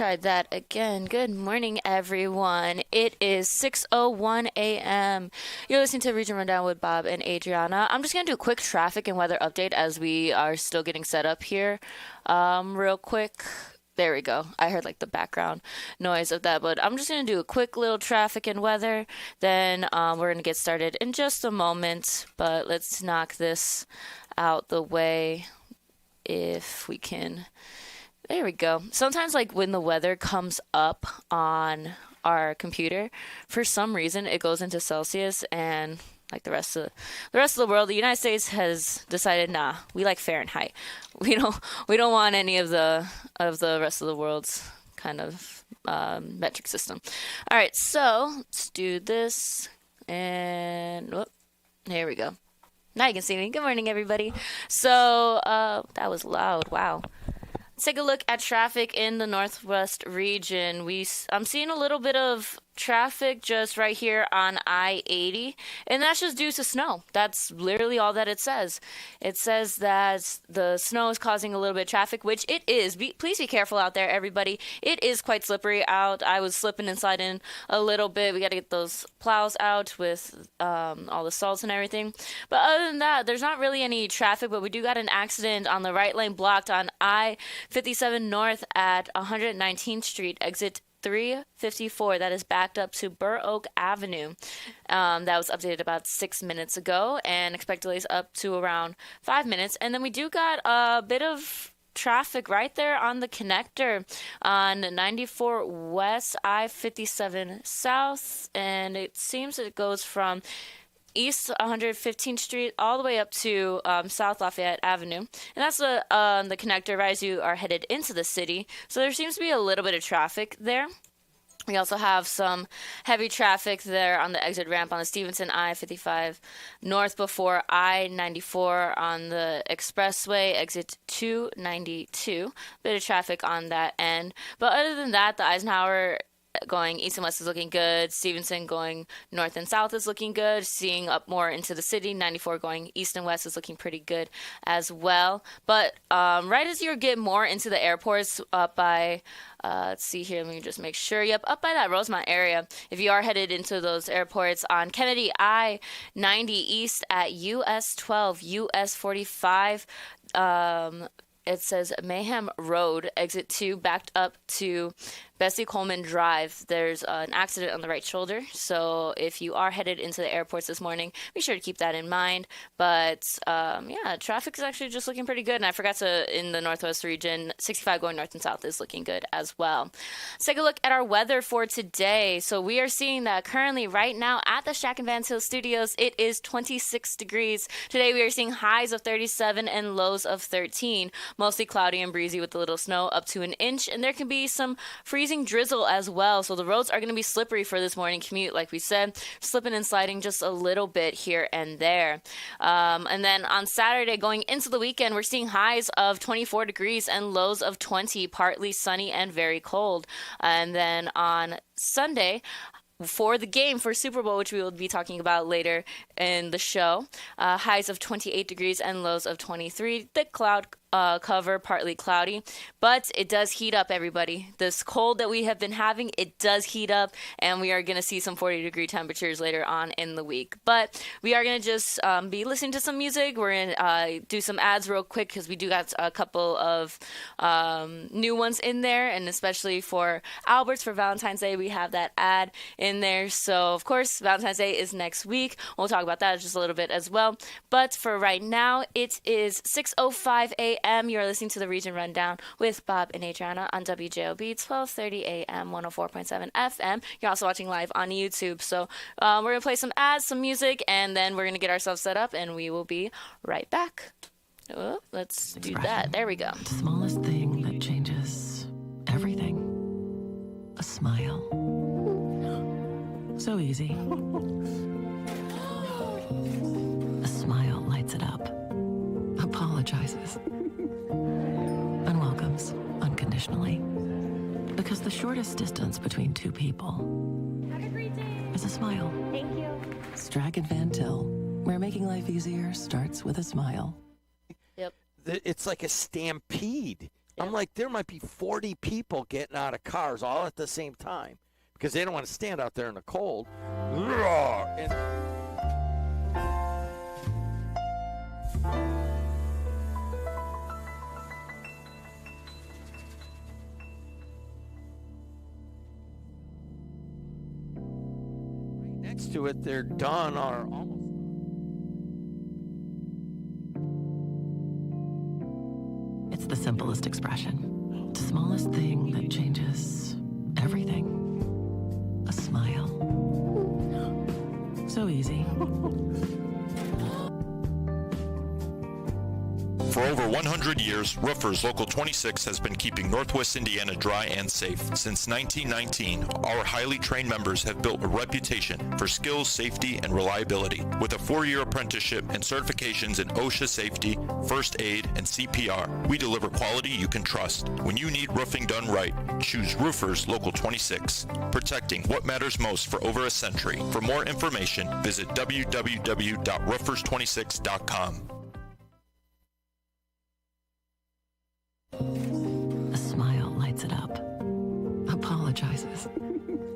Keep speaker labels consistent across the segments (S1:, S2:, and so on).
S1: try that again. Good morning, everyone. It is 6:01 a.m. You're listening to Region Rundown with Bob and Adrianna. I'm just going to do a quick traffic and weather update as we are still getting set up here. Real quick. There we go. I heard like the background noise of that, but I'm just going to do a quick little traffic and weather. Then we're going to get started in just a moment, but let's knock this out the way if we can. There we go. Sometimes like when the weather comes up on our computer, for some reason it goes into Celsius, and like the rest of the world, the United States has decided, nah, we like Fahrenheit. We don't want any of the rest of the world's kind of metric system. All right, so let's do this, and here we go. Now you can see me. Good morning, everybody. So that was loud. Wow. Let's take a look at traffic in the Northwest region. I'm seeing a little bit of traffic just right here on I-80, and that's just due to snow. That's literally all that it says. It says that the snow is causing a little bit of traffic, which it is. Please be careful out there, everybody. It is quite slippery out. I was slipping and sliding a little bit. We got to get those plows out with all the salts and everything. But other than that, there's not really any traffic, but we do got an accident on the right lane blocked on I-57 North at 119th Street, exit 354. That is backed up to Burr Oak Avenue. That was updated about 6 minutes ago, and expect delays up to around 5 minutes. And then we do got a bit of traffic right there on the connector on 94 West, I-57 South, and it seems it goes from East 115th Street all the way up to South Lafayette Avenue. And that's the connector right as you are headed into the city. So there seems to be a little bit of traffic there. We also have some heavy traffic there on the exit ramp on the Stevenson I-55 North before I-94 on the expressway, exit 292. Bit of traffic on that end. But other than that, the Eisenhower going east and west is looking good. Stevenson going north and south is looking good. Seeing up more into the city, 94 going east and west is looking pretty good as well. But right as you get more into the airports, up by let's see here, let me just make sure. Yep, up by that Rosemont area. If you are headed into those airports on Kennedy I-90 east at US 12, US 45, it says Mayhem Road, exit 2, backed up to Bessie Coleman Drive. There's an accident on the right shoulder, so if you are headed into the airports this morning, be sure to keep that in mind. But yeah, traffic is actually just looking pretty good, and I forgot to, in the Northwest region, 65 going north and south is looking good as well. Let's take a look at our weather for today. So we are seeing that currently right now at the Shack and Vans Hill Studios, it is 26 degrees. Today we are seeing highs of 37 and lows of 13. Mostly cloudy and breezy with a little snow up to an inch, and there can be some freezing drizzle as well. So the roads are going to be slippery for this morning commute, like we said, slipping and sliding just a little bit here and there. And then on Saturday, going into the weekend, we're seeing highs of 24 degrees and lows of 20, partly sunny and very cold. And then on Sunday, for the game for Super Bowl, which we will be talking about later in the show, highs of 28 degrees and lows of 23. Thick cloud cover, partly cloudy, but it does heat up, everybody. This cold that we have been having, it does heat up, and we are going to see some 40-degree temperatures later on in the week. But we are going to just be listening to some music. We're going to do some ads real quick because we do got a couple of new ones in there, and especially for Albert's for Valentine's Day, we have that ad in there. So, of course, Valentine's Day is next week. We'll talk about that just a little bit as well. But for right now, it is 6:05 a.m. You're listening to the Region Rundown with Bob and Adrianna on WJOB 1230 AM, 104.7 FM. You're also watching live on YouTube. So we're going to play some ads, some music, and then we're going to get ourselves set up, and we will be right back. Oh, let's do that. There we go.
S2: The smallest thing that changes everything. A smile. So easy. A smile lights it up. Apologizes. And welcomes unconditionally. Because the shortest distance between two people
S3: Have a great day.
S2: is a smile.
S3: Thank you.
S2: Strack and Van Til, where making life easier starts with a smile.
S1: Yep.
S4: It's like a stampede I'm like, there might be 40 people getting out of cars all at the same time because they don't want to stand out there in the cold. And right next to it, they're done or almost.
S2: It's the simplest expression. The smallest thing that changes everything. A smile. So easy.
S5: For over 100 years, Roofers Local 26 has been keeping Northwest Indiana dry and safe. Since 1919, our highly trained members have built a reputation for skills, safety, and reliability. With a 4-year apprenticeship and certifications in OSHA safety, first aid, and CPR, we deliver quality you can trust. When you need roofing done right, choose Roofers Local 26, protecting what matters most for over a century. For more information, visit www.roofers26.com.
S2: A smile lights it up, apologizes,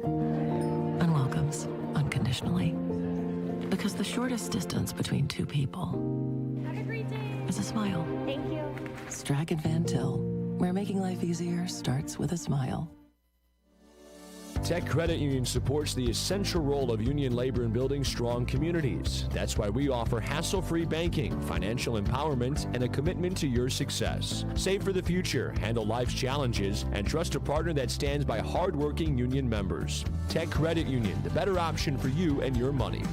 S2: and welcomes unconditionally. Because the shortest distance between two people
S3: Have a great day.
S2: is a smile.
S3: Thank you.
S2: Strachan Van Til, where making life easier starts with a smile.
S6: Tech Credit Union supports the essential role of union labor in building strong communities. That's why we offer hassle-free banking, financial empowerment, and a commitment to your success. Save for the future, handle life's challenges, and trust a partner that stands by hardworking union members. Tech Credit Union, the better option for you and your money.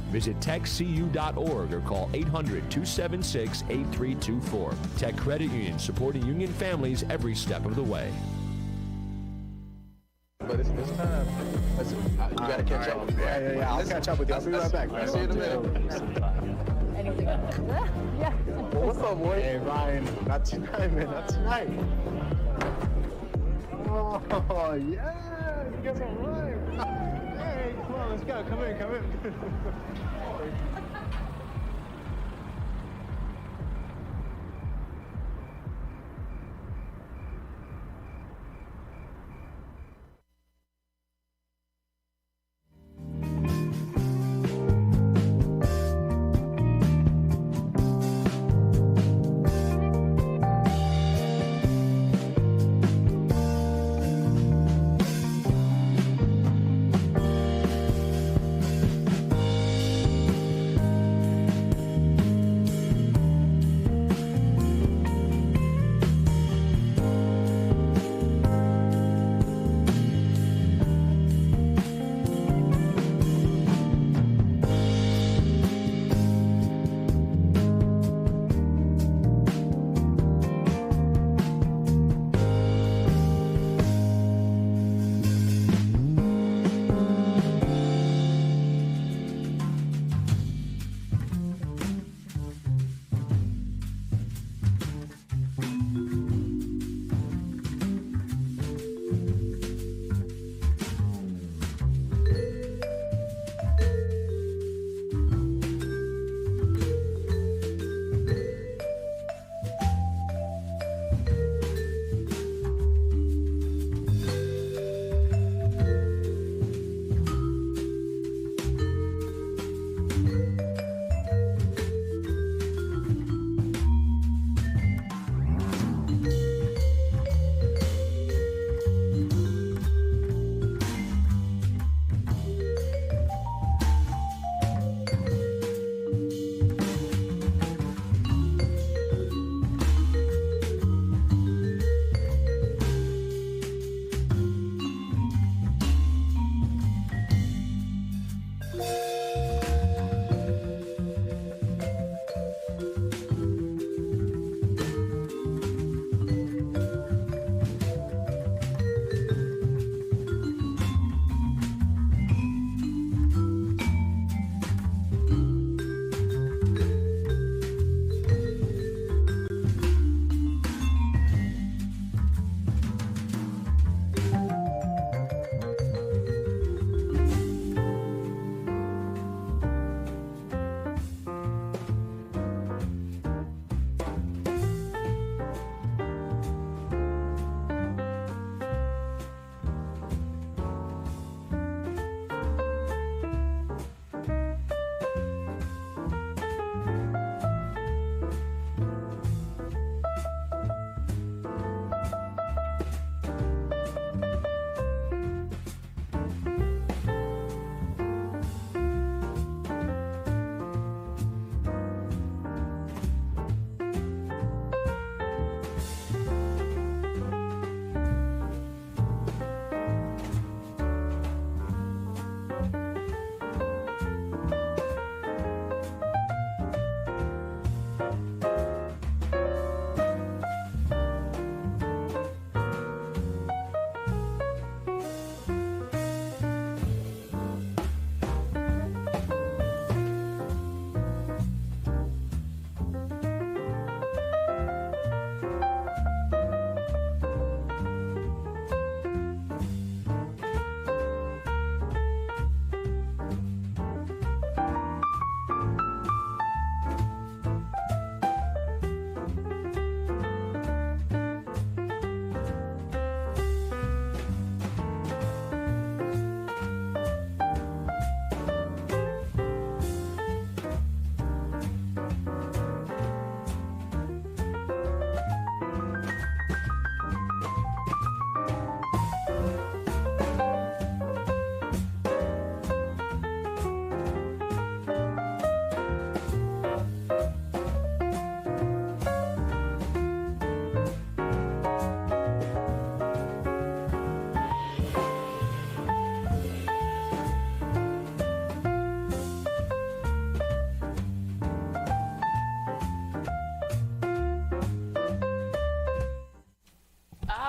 S6: Visit techcu.org or call 800-276-8324. Tech Credit Union, supporting union families every step of the way.
S7: But it's kind of, you gotta catch up. Yeah. I'll catch up with you. I'll be right back. I'll see you in a minute.
S3: Anything else? Yeah.
S7: Well, what's up, boy? Hey, Ryan. Not tonight, man. Not tonight. Oh, yeah. You guys are right. Hey, come on. Let's go. Come in.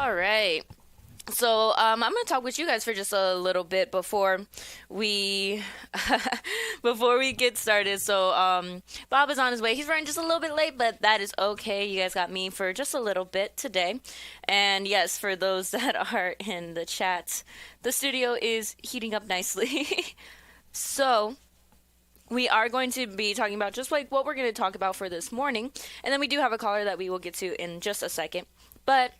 S1: All right. So I'm going to talk with you guys for just a little bit before we before we get started. So Bob is on his way. He's running just a little bit late, but that is okay. You guys got me for just a little bit today. And yes, for those that are in the chat, the studio is heating up nicely. So we are going to be talking about just like what we're going to talk about for this morning. And then we do have a caller that we will get to in just a second. But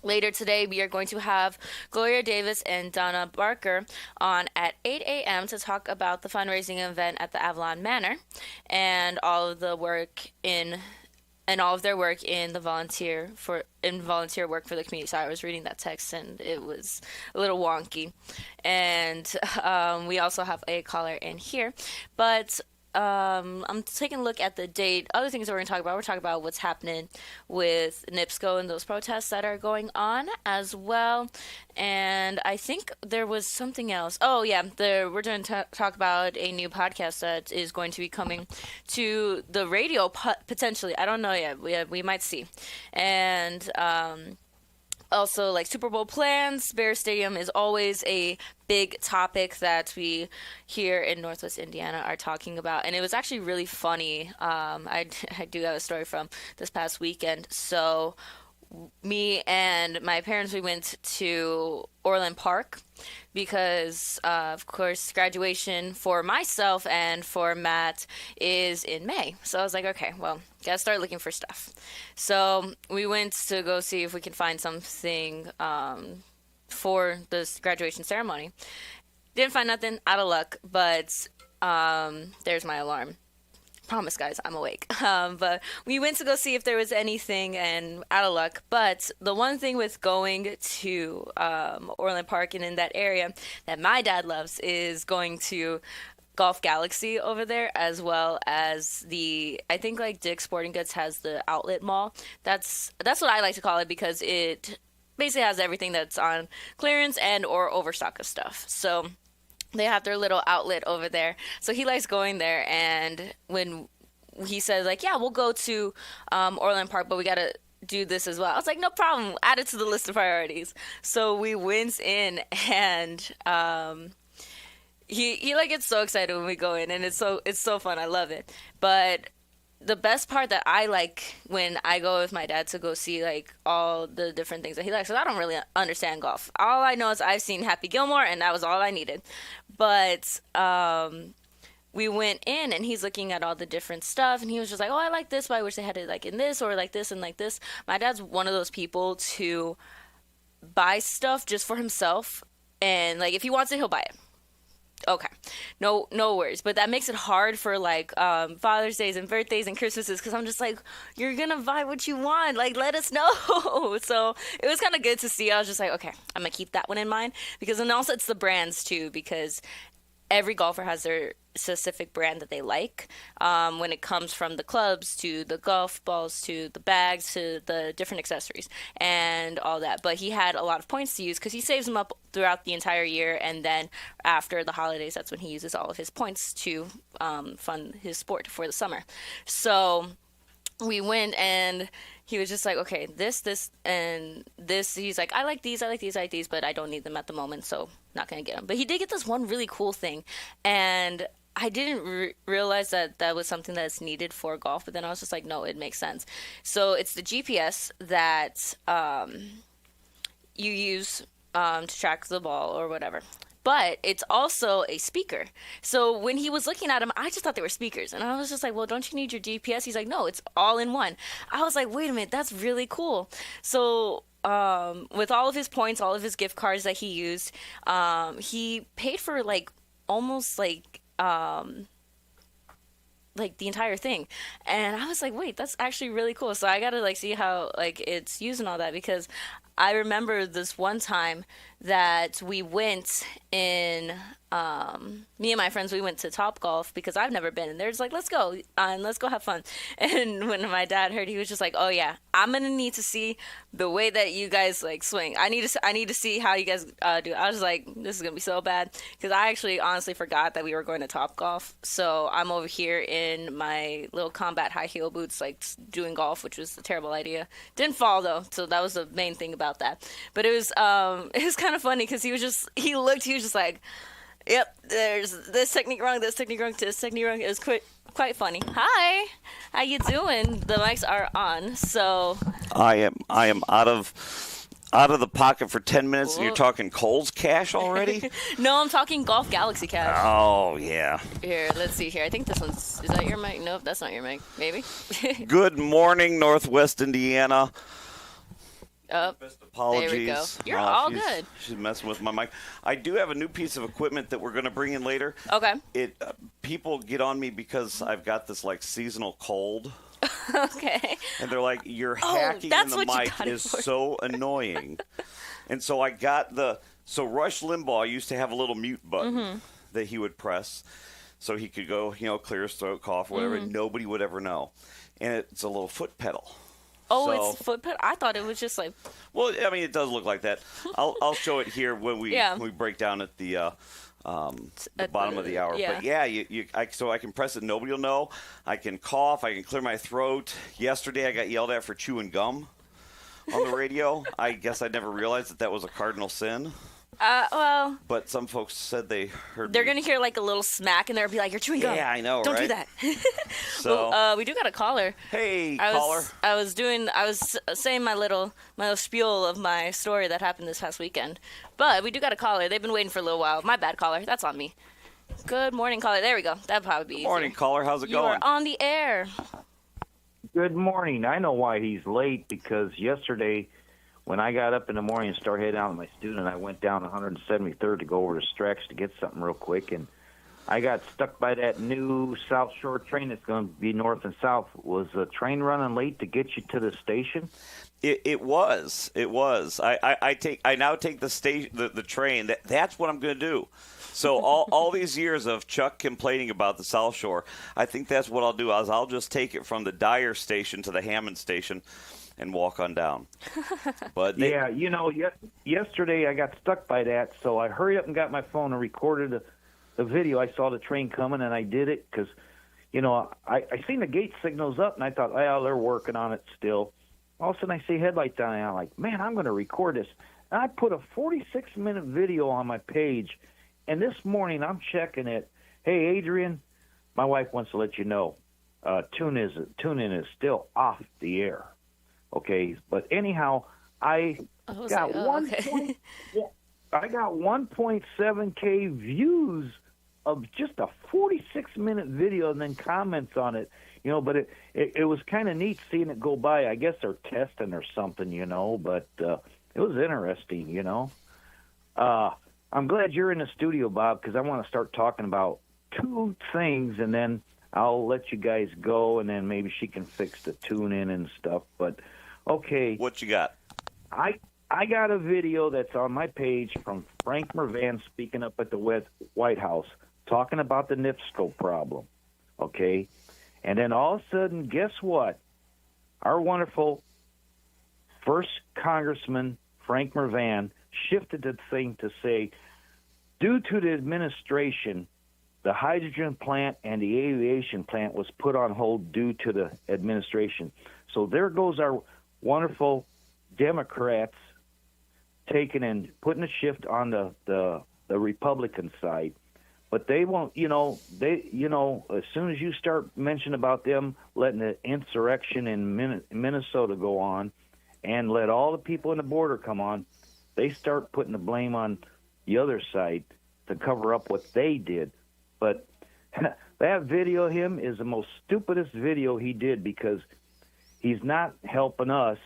S1: later today, we are going to have Gloria Davis and Donna Barker on at 8 a.m. to talk about the fundraising event at the Avalon Manor and all of the work all of their work in the volunteer work for the community. So I was reading that text and it was a little wonky. And we also have a caller in here, but I'm taking a look at the date. Other things that we're going to talk about. We're talking about what's happening with NIPSCO and those protests that are going on as well. And I think there was something else. Oh, yeah. We're going to talk about a new podcast that is going to be coming to the radio potentially. I don't know yet. We might see. And also, like Super Bowl plans, Bear Stadium is always a big topic that we here in Northwest Indiana are talking about. And it was actually really funny. I do have a story from this past weekend. So me and my parents, we went to Orland Park because, of course, graduation for myself and for Matt is in May. So I was like, okay, well, gotta start looking for stuff. So we went to go see if we can find something for this graduation ceremony. Didn't find nothing, out of luck, but there's my alarm. Promise, guys, I'm awake. But we went to go see if there was anything, and out of luck. But the one thing with going to Orland Park and in that area that my dad loves is going to Golf Galaxy over there, as well as I think like Dick's Sporting Goods has the outlet mall. That's what I like to call it because it basically has everything that's on clearance and or overstock of stuff. So they have their little outlet over there. So he likes going there. And when he says, like, yeah, we'll go to Orland Park, but we got to do this as well. I was like, no problem. Add it to the list of priorities. So we went in and he like gets so excited when we go in. And it's so fun. I love it. But the best part that I like when I go with my dad to go see like all the different things that he likes, because I don't really understand golf. All I know is I've seen Happy Gilmore, and that was all I needed. But we went in, and he's looking at all the different stuff, and he was just like, oh, I like this, but I wish they had it like in this or like this and like this. My dad's one of those people to buy stuff just for himself, and like if he wants it, he'll buy it. Okay, no worries. But that makes it hard for like Father's Days and birthdays and Christmases, because I'm just like, you're gonna buy what you want, like let us know. So it was kind of good to see. I was just like, okay, I'm gonna keep that one in mind, because and also it's the brands too, because every golfer has their specific brand that they like when it comes from the clubs to the golf balls to the bags to the different accessories and all that. But he had a lot of points to use because he saves them up throughout the entire year, and then after the holidays, that's when he uses all of his points to fund his sport for the summer. So we went, and he was just like, okay, this, and this. He's like, I like these, but I don't need them at the moment, so not going to get them. But he did get this one really cool thing, and I didn't realize that that was something that's needed for golf, but then I was just like, no, it makes sense. So it's the GPS that you use to track the ball or whatever. But it's also a speaker. So when he was looking at them, I just thought they were speakers. And I was just like, well, don't you need your GPS? He's like, no, it's all in one. I was like, wait a minute, that's really cool. So with all of his points, all of his gift cards that he used, he paid for like almost like the entire thing. And I was like, wait, that's actually really cool. So I gotta like see how like it's used and all that, because I remember this one time that we went in, me and my friends, we went to Topgolf because I've never been. And they're just like, let's go and let's go have fun. And when my dad heard, he was just like, oh yeah, I'm going to need to see the way that you guys like swing. I need to see how you guys do. I was like, this is going to be so bad because I actually honestly forgot that we were going to Topgolf. So I'm over here in my little combat high heel boots, like doing golf, which was a terrible idea. Didn't fall though. So that was the main thing about that. But it was kind of funny because he was just like, yep, there's this technique wrong, this technique wrong, this technique wrong. It was quite funny. Hi, how you doing? The mics are on, so
S8: I am out of the pocket for 10 minutes, and you're talking Kohl's Cash already?
S1: No, I'm talking Golf Galaxy Cash.
S8: Oh yeah.
S1: Here, let's see here. I think this is that your mic? Nope, that's not your mic. Maybe.
S8: Good morning, Northwest Indiana. Best apologies.
S1: There we go. You're all
S8: she's,
S1: good.
S8: She's messing with my mic. I do have a new piece of equipment that we're going to bring in later.
S1: Okay.
S8: People get on me because I've got this like seasonal cold.
S1: Okay.
S8: And they're like, your hacking in the mic is so annoying. And so I got so Rush Limbaugh used to have a little mute button that he would press so he could go, clear his throat, cough, whatever. Nobody would ever know. And it's a little foot pedal.
S1: Oh,
S8: so,
S1: it's foot pedal? I thought it was just like...
S8: Well, I mean, it does look like that. I'll show it here when we break down at the bottom of the hour.
S1: Yeah.
S8: But yeah, so I can press it. Nobody will know. I can cough. I can clear my throat. Yesterday, I got yelled at for chewing gum on the radio. I guess I never realized that was a cardinal sin.
S1: Well...
S8: But some folks said they heard
S1: They're going to hear like a little smack and they'll be like, you're chewing gum.
S8: Yeah, I know,
S1: Don't
S8: right?
S1: do that.
S8: So,
S1: well, we do got a caller.
S8: Hey, caller.
S1: I was saying my little spiel of my story that happened this past weekend. But we do got a caller. They've been waiting for a little while. My bad, caller. That's on me. Good morning, caller. There we go. That'd probably be easier.
S8: Morning, caller. How's it
S1: You
S8: going?
S1: are on the air.
S9: Good morning. I know why he's late, because yesterday when I got up in the morning and started heading out with my student, I went down 173rd to go over to Strex to get something real quick, and I got stuck by that new South Shore train that's going to be north and south. Was the train running late to get you to the station?
S8: It was. I now take the train. That's what I'm going to do. So all these years of Chuck complaining about the South Shore, I think that's what I'll do. I'll just take it from the Dyer station to the Hammond station and walk on down. But
S9: yesterday I got stuck by that, so I hurried up and got my phone and recorded the video. I saw the train coming, and I did it because, I seen the gate signals up, and I thought, well, they're working on it still. All of a sudden I see headlights on, and I'm like, man, I'm going to record this. And I put a 46-minute video on my page, and this morning I'm checking it. Hey, Adrian, my wife wants to let you know, tune in is still off the air. Okay, but anyhow, I got 1.7K views of just a 46-minute video, and then comments on it. But it was kind of neat seeing it go by. I guess they're testing or something, but it was interesting, I'm glad you're in the studio, Bob, because I want to start talking about two things, and then I'll let you guys go, and then maybe she can fix the tune-in and stuff. But, okay.
S8: What you got?
S9: I got a video that's on my page from Frank Mervan speaking up at the White House, talking about the NIPSCO problem, okay? And then all of a sudden, guess what? Our wonderful first Congressman, Frank Mervan, shifted the thing to say, due to the administration, the hydrogen plant and the aviation plant was put on hold due to the administration. So there goes our wonderful Democrats taking and putting a shift on the Republican side. But they won't, as soon as you start mentioning about them letting the insurrection in Minnesota go on and let all the people in the border come on, they start putting the blame on the other side to cover up what they did. But that video of him is the most stupidest video he did, because he's not helping us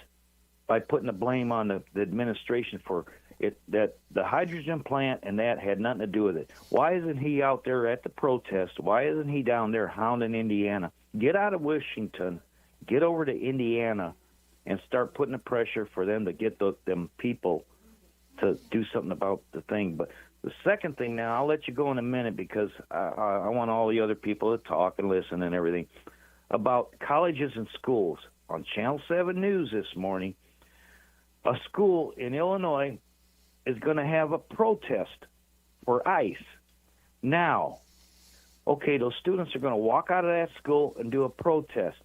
S9: by putting the blame on the administration for it, that the hydrogen plant and that had nothing to do with it. Why isn't he out there at the protest? Why isn't he down there hounding Indiana? Get out of Washington, get over to Indiana, and start putting the pressure for them to get them people to do something about the thing. But the second thing, now I'll let you go in a minute because I want all the other people to talk and listen and everything about colleges and schools. On Channel 7 News this morning, a school in Illinois is going to have a protest for ICE. Now, okay, those students are going to walk out of that school and do a protest.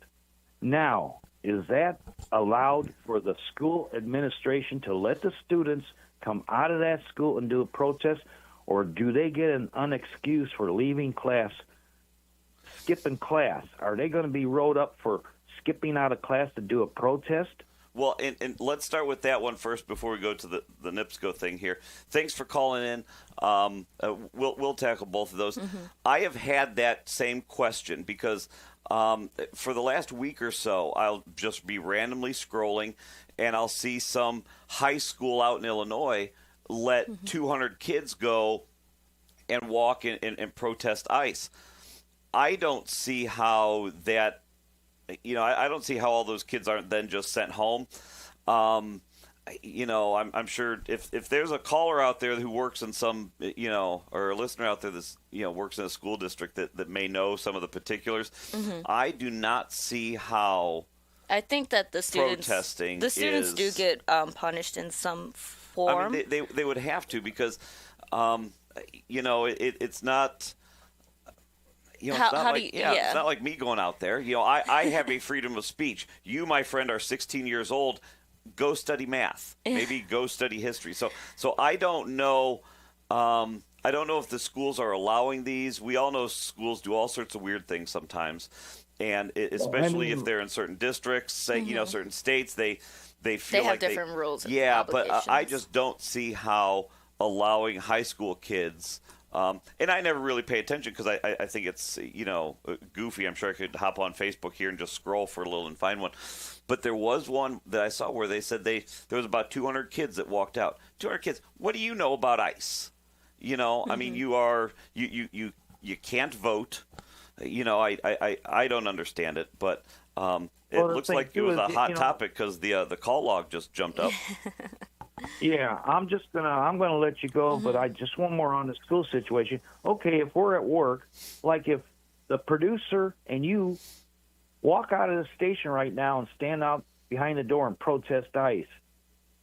S9: Now, is that allowed for the school administration to let the students come out of that school and do a protest, or do they get an unexcused for leaving class, skipping class? Are they going to be rolled up for skipping out of class to do a protest?
S8: Well, and let's start with that one first before we go to the NIPSCO thing here. Thanks for calling in. We'll tackle both of those. I have had that same question because for the last week or so, I'll just be randomly scrolling, and I'll see some high school out in Illinois let 200 kids go and walk and protest ICE. I don't see how that, I don't see how all those kids aren't then just sent home. I'm sure if there's a caller out there who works in some, or a listener out there that's, works in a school district that may know some of the particulars, I do not see how.
S1: I think that the students do get punished in some form.
S8: I mean, they would have to because, it's not. It's not like me going out there. I have a freedom of speech. You, my friend, are 16 years old. Go study math. Maybe go study history. So I don't know. I don't know if the schools are allowing these. We all know schools do all sorts of weird things sometimes, and especially if they're in certain districts, say certain states, they feel
S1: have
S8: like
S1: different rules.
S8: Yeah, but I just don't see how allowing high school kids. And I never really pay attention because I think it's, goofy. I'm sure I could hop on Facebook here and just scroll for a little and find one. But there was one that I saw where they said there was about 200 kids that walked out. 200 kids. What do you know about ICE? I mean, you can't vote. I don't understand it, but it looks like it was a hot topic because the call log just jumped up.
S9: Yeah, I'm gonna let you go, but I just one more on the school situation. Okay, if we're at work, like if the producer and you walk out of the station right now and stand out behind the door and protest ICE,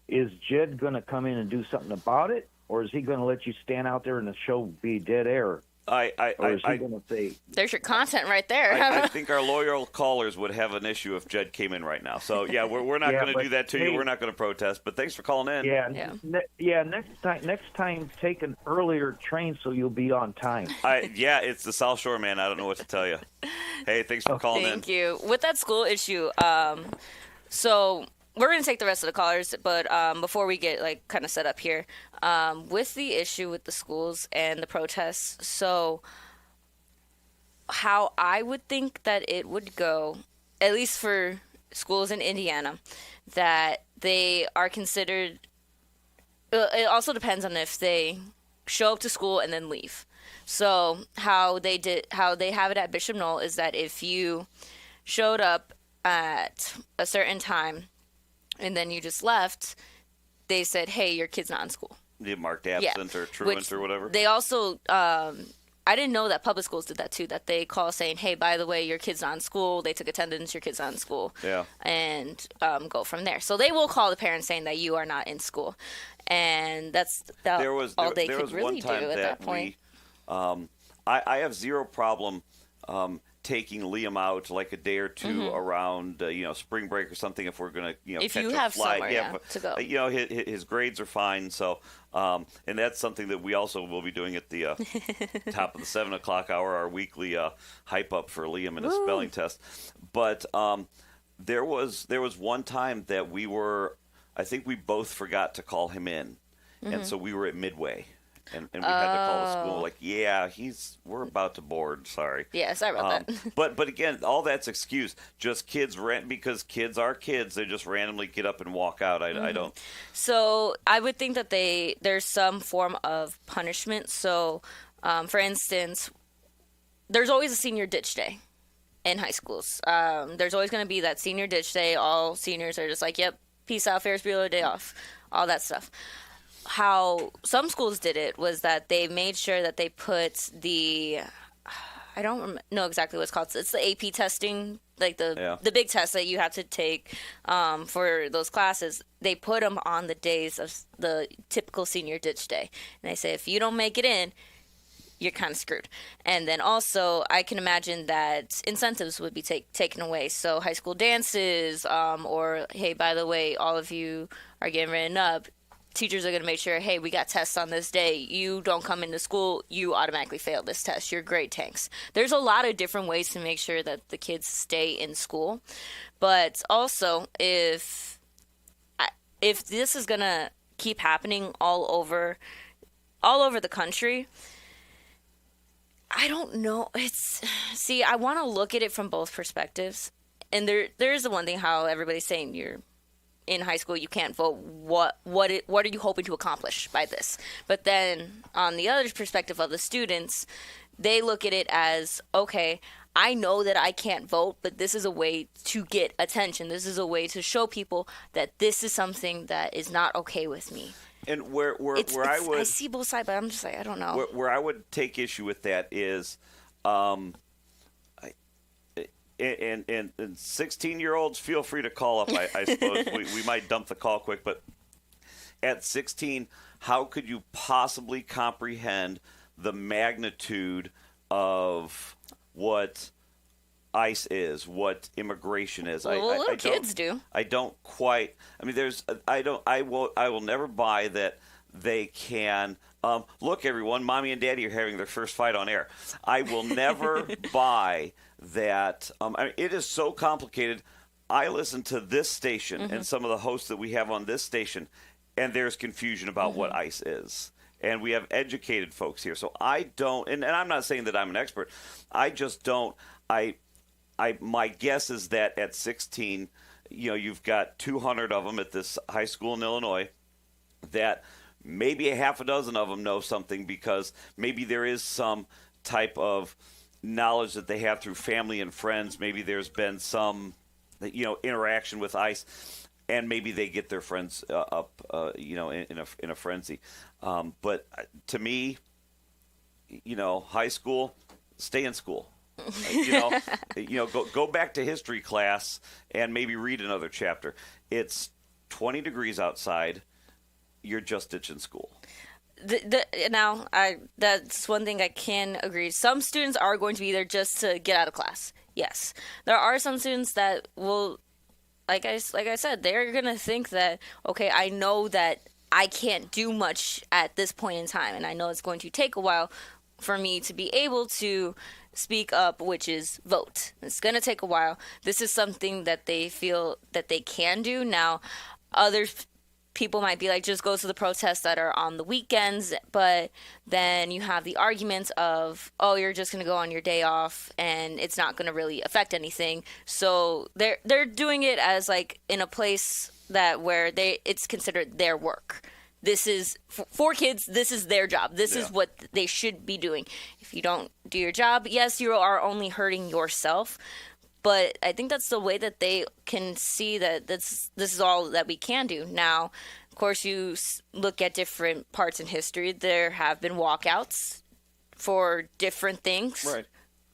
S9: is Jed gonna come in and do something about it, or is he gonna let you stand out there and the show be dead air? Or is he going to say,
S1: there's your content right there.
S8: I think our loyal callers would have an issue if Jed came in right now. So, yeah, we're not going to do that to you. We're not going to protest. But thanks for calling in.
S9: Next time, take an earlier train so you'll be on time.
S8: It's the South Shore, man. I don't know what to tell you. Hey, thanks for calling in.
S1: Thank you. With that school issue, so we're going to take the rest of the callers, but before we get kind of set up here, with the issue with the schools and the protests, so how I would think that it would go, at least for schools in Indiana, that they are considered, it also depends on if they show up to school and then leave. So how they have it at Bishop Knoll is that if you showed up at a certain time and then you just left, they said, hey, your kid's not in school.
S8: You marked absent or truant or whatever.
S1: They also, I didn't know that public schools did that too, that they call saying, hey, by the way, your kid's not in school. They took attendance, your kid's not in school.
S8: Yeah.
S1: And go from there. So they will call the parents saying that you are not in school. And that's all they could really do at that point.
S8: I have zero problem taking Liam out like a day or two around, spring break or something if we're going to,
S1: if
S8: catch
S1: you
S8: a
S1: have
S8: flight.
S1: somewhere to go.
S8: His grades are fine. So, and that's something that we also will be doing at the top of the 7 o'clock hour, our weekly hype up for Liam and his spelling test. But there was one time that I think we both forgot to call him in. And so we were at Midway. And we had to call the school like, we're about to board. Sorry.
S1: Yeah, sorry about that.
S8: But again, all that's excuse. Just kids because kids are kids. They just randomly get up and walk out. I don't.
S1: So I would think that there's some form of punishment. So, for instance, there's always a senior ditch day in high schools. There's always going to be that senior ditch day. All seniors are just like, yep, peace out, Ferris Bueller, day off, all that stuff. how some schools did it was that they made sure that they put I don't know exactly what it's called. It's the AP testing, like the big test that you have to take for those classes. They put them on the days of the typical senior ditch day. And they say, if you don't make it in, you're kind of screwed. And then also, I can imagine that incentives would be taken away. So high school dances, or, hey, by the way, all of you are getting written up. Teachers are going to make sure, hey, we got tests on this day. You don't come into school, you automatically fail this test. Your grade tanks. There's a lot of different ways to make sure that the kids stay in school. But also, if this is going to keep happening all over the country, I don't know. I want to look at it from both perspectives. And there's the one thing how everybody's saying you're in high school, you can't vote. What are you hoping to accomplish by this? But then on the other perspective of the students, they look at it as, okay, I know that I can't vote, but this is a way to get attention. This is a way to show people that this is something that is not okay with me.
S8: And where I
S1: see both sides, but I'm just like, I don't know.
S8: Where I would take issue with that is, and 16-year-olds, feel free to call up. I suppose we might dump the call quick, but at 16, how could you possibly comprehend the magnitude of what ICE is, what immigration is?
S1: Well, little kids do.
S8: I don't quite. I mean, I will never buy that they can. Look, everyone, Mommy and Daddy are having their first fight on air. I will never buy that. It is so complicated. I listen to this station and some of the hosts that we have on this station, and there's confusion about what ICE is. And we have educated folks here. So I don't, and I'm not saying that I'm an expert. I just don't. My guess is that at 16, you've got 200 of them at this high school in Illinois, that maybe a half a dozen of them know something, because maybe there is some type of knowledge that they have through family and friends. Maybe there's been some, interaction with ICE, and maybe they get their friends up, in a frenzy. But to me, high school, stay in school. Go back to history class and maybe read another chapter. It's 20 degrees outside. You're just ditching school. That's one thing I can agree. Some students are going to be there just to get out of class. Yes, there are some students that will, like I said, they're gonna think that, okay, I know that I can't do much at this point in time, and I know it's going to take a while for me to be able to speak up, which is vote. It's going to take a while. This is something that they feel that they can do. Now, other people might be like, just go to the protests that are on the weekends, but then you have the argument of, oh, you're just going to go on your day off and it's not going to really affect anything. So they're doing it as like in a place where it's considered their work. This is for kids. This is their job. This is what they should be doing. If you don't do your job, yes, you are only hurting yourself. But I think that's the way that they can see that this is all that we can do. Now, of course, you look at different parts in history. There have been walkouts for different things, right?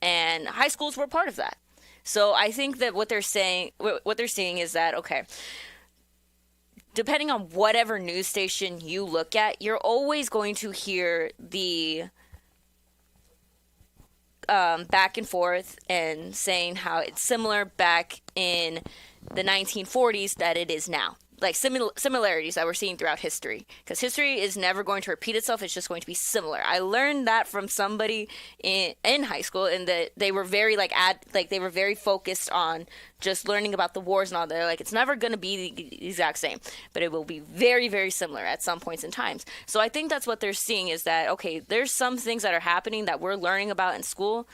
S1: And high schools were part of that. So I think that what they're seeing is that, okay, depending on whatever news station you look at, you're always going to hear the back and forth and saying how it's similar back in the 1940s that it is now. Like similarities that we're seeing throughout history. Because history is never going to repeat itself. It's just going to be similar. I learned that from somebody in high school, and that they were very they were very focused on just learning about the wars and all that. They're like, it's never going to be the exact same, but it will be very, very similar at some points in times. So I think that's what they're seeing, is that, okay, there's some things that are happening that we're learning about in school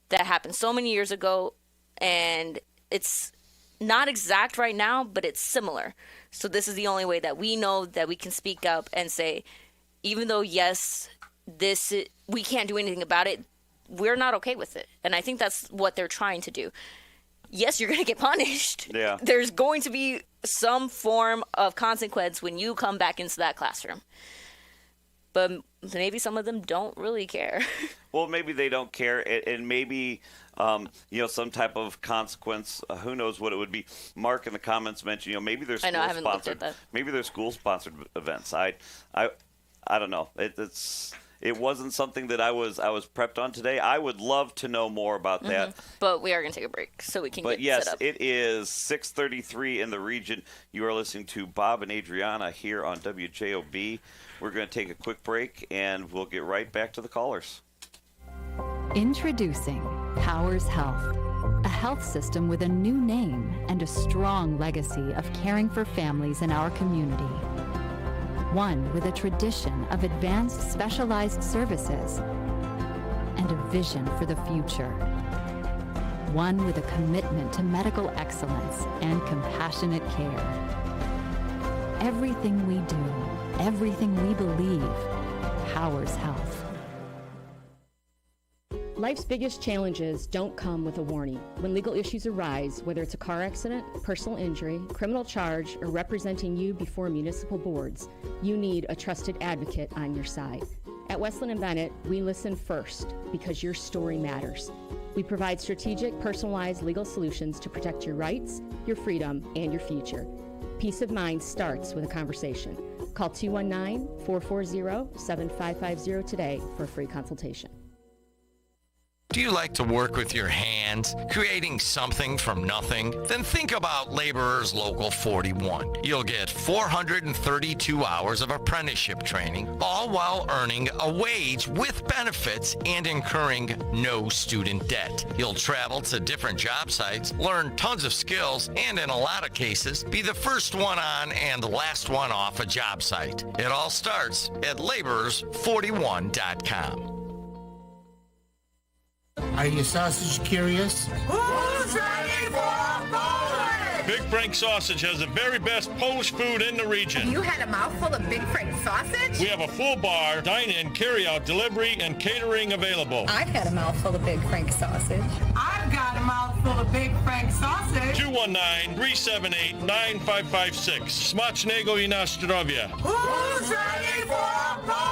S1: that happened so many years ago, and it's not exact right now, but it's similar. So this is the only way that we know that we can speak up and say, even though, yes, we can't do anything about it, we're not okay with it. And I think that's what they're trying to do. Yes, you're going to get punished.
S8: Yeah.
S1: There's going to be some form of consequence when you come back into that classroom. but maybe some of them don't really care.
S8: Well, maybe they don't care, and maybe some type of consequence. Who knows what it would be? Mark in the comments mentioned, maybe there's
S1: I know, I haven't looked
S8: sponsored.
S1: at that.
S8: Maybe there's school-sponsored events. I don't know. It wasn't something that I was prepped on today. I would love to know more about that.
S1: But we are going to take a break so we can
S8: But
S1: get
S8: yes,
S1: set up.
S8: it is 6:33 in the region. You are listening to Bob and Adrianna here on WJOB. We're going to take a quick break, and we'll get right back to the callers.
S10: Introducing Powers Health, a health system with a new name and a strong legacy of caring for families in our community. One with a tradition of advanced specialized services and a vision for the future. One with a commitment to medical excellence and compassionate care. Everything we do, everything we believe, powers health.
S11: Life's biggest challenges don't come with a warning. When legal issues arise, whether it's a car accident, personal injury, criminal charge, or representing you before municipal boards, you need a trusted advocate on your side. At Westland & Bennett, we listen first because your story matters. We provide strategic, personalized legal solutions to protect your rights, your freedom, and your future. Peace of mind starts with a conversation. Call 219-440-7550 today for a free consultation.
S12: Do you like to work with your hands, creating something from nothing? Then think about Laborers Local 41. You'll get 432 hours of apprenticeship training, all while earning a wage with benefits and incurring no student debt. You'll travel to different job sites, learn tons of skills, and in a lot of cases, be the first one on and the last one off a job site. It all starts at laborers41.com.
S13: Are you sausage curious?
S14: Who's ready for Polish?
S15: Big Frank Sausage has the very best Polish food in the region.
S14: You had a mouthful of Big Frank sausage?
S15: We have a full bar, dine-in, carry-out, delivery, and catering available.
S14: I've had a mouthful of Big Frank sausage.
S16: I've got a mouthful of Big Frank sausage.
S15: 219-378-9556. Smacznego i na zdrowie.
S14: Who's ready for Polish?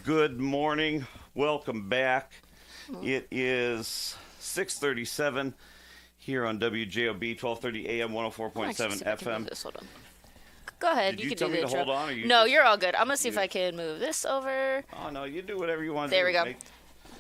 S8: Good morning. Welcome back. It is 6:37 here on WJOB, 1230 AM, 104.7 FM.
S1: Hold on. Go ahead.
S8: Did
S1: you
S8: you
S1: can
S8: tell
S1: do
S8: me
S1: the
S8: to hold
S1: intro.
S8: on, or you
S1: No,
S8: just-
S1: you're all good. I'm going to see if I can move this over.
S8: Oh, no, you do whatever you want to do.
S1: There we go.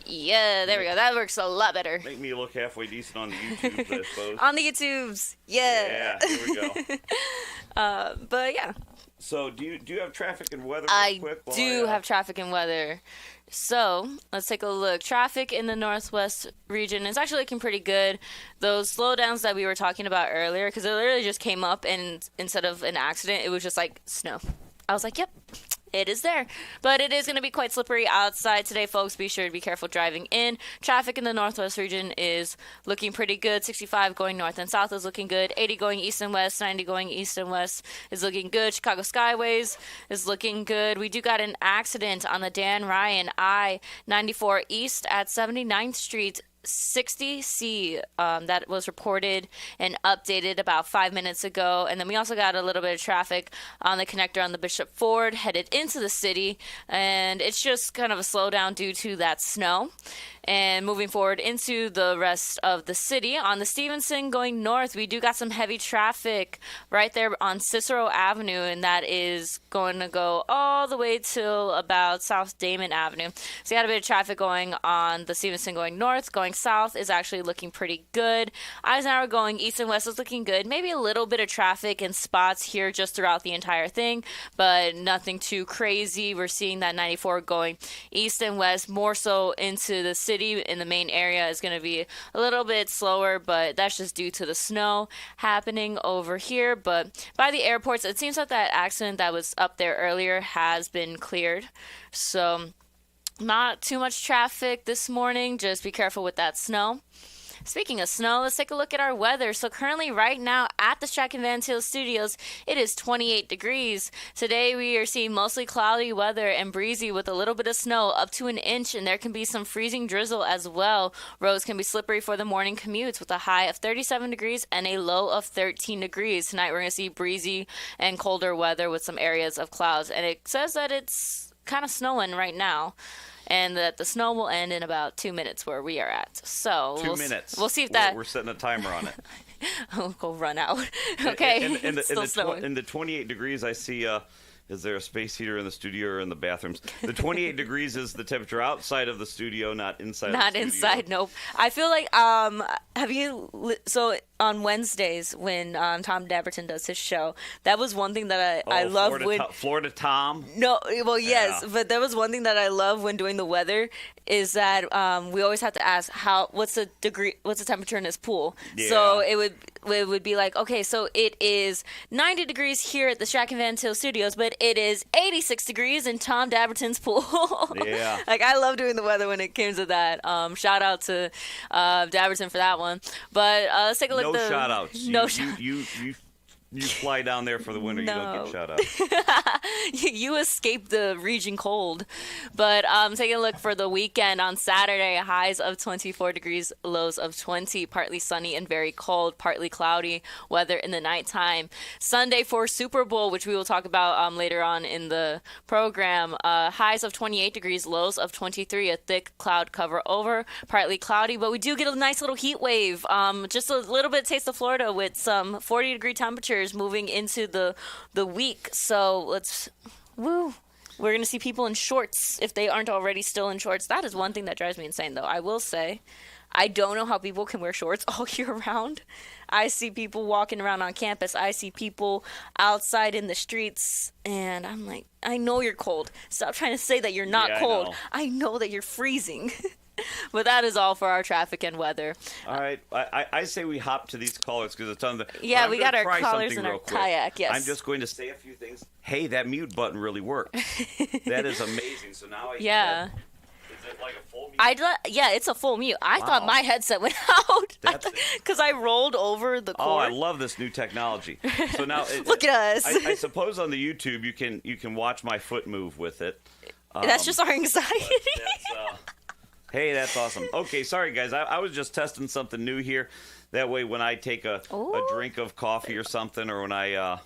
S1: Yeah, there we go. That works a lot better.
S8: Make me look halfway decent on the YouTube, I suppose.
S1: On the YouTubes. Yeah.
S8: Yeah, here we go.
S1: But yeah.
S8: So, do you have traffic and weather real
S1: I
S8: quick? while
S1: do have traffic and weather. So let's take a look. Traffic in the northwest region is actually looking pretty good. Those slowdowns that we were talking about earlier, because it literally just came up, and instead of an accident, it was just like snow. I was like, yep, it is there. But it is going to be quite slippery outside today, folks. Be sure to be careful driving in. Traffic in the northwest region is looking pretty good. 65 going north and south is looking good. 80 going east and west. 90 going east and west is looking good. Chicago Skyways is looking good. We do got an accident on the Dan Ryan I-94 east at 79th Street. 60C that was reported and updated about 5 minutes ago. And then we also got a little bit of traffic on the connector on the Bishop Ford headed into the city, and it's just kind of a slowdown due to that snow. And moving forward into the rest of the city, on the Stevenson going north, we do got some heavy traffic right there on Cicero Avenue, and that is going to go all the way till about South Damon Avenue. So you got a bit of traffic going on the Stevenson going north. Going south is actually looking pretty good. Eisenhower going east and west is looking good. Maybe a little bit of traffic in spots here just throughout the entire thing, but nothing too crazy. We're seeing that 94 going east and west, more so into the city. In the main area is going to be a little bit slower, but that's just due to the snow happening over here. But by the airports, it seems like that accident that was up there earlier has been cleared. So not too much traffic this morning. Just be careful with that snow. Speaking of snow, let's take a look at our weather. So currently right now at the Strachan Van Til Studios, it is 28 degrees. Today we are seeing mostly cloudy weather and breezy with a little bit of snow up to an inch, and there can be some freezing drizzle as well. Roads can be slippery for the morning commutes with a high of 37 degrees and a low of 13 degrees. Tonight we're going to see breezy and colder weather with some areas of clouds, and it says that it's kind of snowing right now, and that the snow will end in about 2 minutes where we are at. So
S8: 2 minutes.
S1: We'll see if that.
S8: We're setting a timer on it.
S1: I'll go run out. Okay.
S8: And
S1: Still snowing.
S8: in the 28 degrees, I see. Is there a space heater in the studio or in the bathrooms? The 28 degrees is the temperature outside of the studio, not inside.
S1: Not
S8: the studio.
S1: inside. Nope. I feel like have you so on Wednesdays when Tom Dabberton does his show, that was one thing that I love when
S8: Florida Tom.
S1: No, well, yes,
S8: Yeah.
S1: but there was one thing that I love when doing the weather is that we always have to ask what's the temperature in his pool.
S8: Yeah.
S1: So it would be like, okay, so it is 90 degrees here at the Strachan Van Til Studios, but it is 86 degrees in Tom Dabberton's pool.
S8: Yeah.
S1: Like, I love doing the weather when it came to that. Shout out to Dabberton for that one. But let's take a look.
S8: No shout outs.
S1: No
S8: You fly down there for the winter.
S1: No.
S8: You don't get shout outs.
S1: You escape the region cold. But taking a look for the weekend on Saturday, highs of 24 degrees, lows of 20, partly sunny and very cold, partly cloudy weather in the nighttime. Sunday for Super Bowl, which we will talk about later on in the program, highs of 28 degrees, lows of 23, a thick cloud cover over, partly cloudy, but we do get a nice little heat wave. Just a little bit of taste of Florida with some 40-degree temperatures moving into the week. So we're going to see people in shorts if they aren't already still in shorts. That is one thing that drives me insane, though. I will say, I don't know how people can wear shorts all year round. I see people walking around on campus. I see people outside in the streets, and I'm like, I know you're cold. Stop trying to say that you're not cold. I know that you're freezing. But that is all for our traffic and weather.
S8: All right. I say we hop to these callers because it's on the.
S1: Yeah, we got our callers in our kayak, yes.
S8: I'm just going to say a few things. Hey, that mute button really worked. That is amazing. So now I.
S1: Yeah.
S8: Is it like a full mute?
S1: Yeah, it's a full mute. I
S8: Wow.
S1: thought my headset went out because I rolled over the cord.
S8: Oh, I love this new technology. So now
S1: Look at us.
S8: I suppose on the YouTube you can watch my foot move with it.
S1: That's just our anxiety.
S8: Hey, that's awesome. Okay, sorry guys. I was just testing something new here. That way, when I take a drink of coffee or something, or when I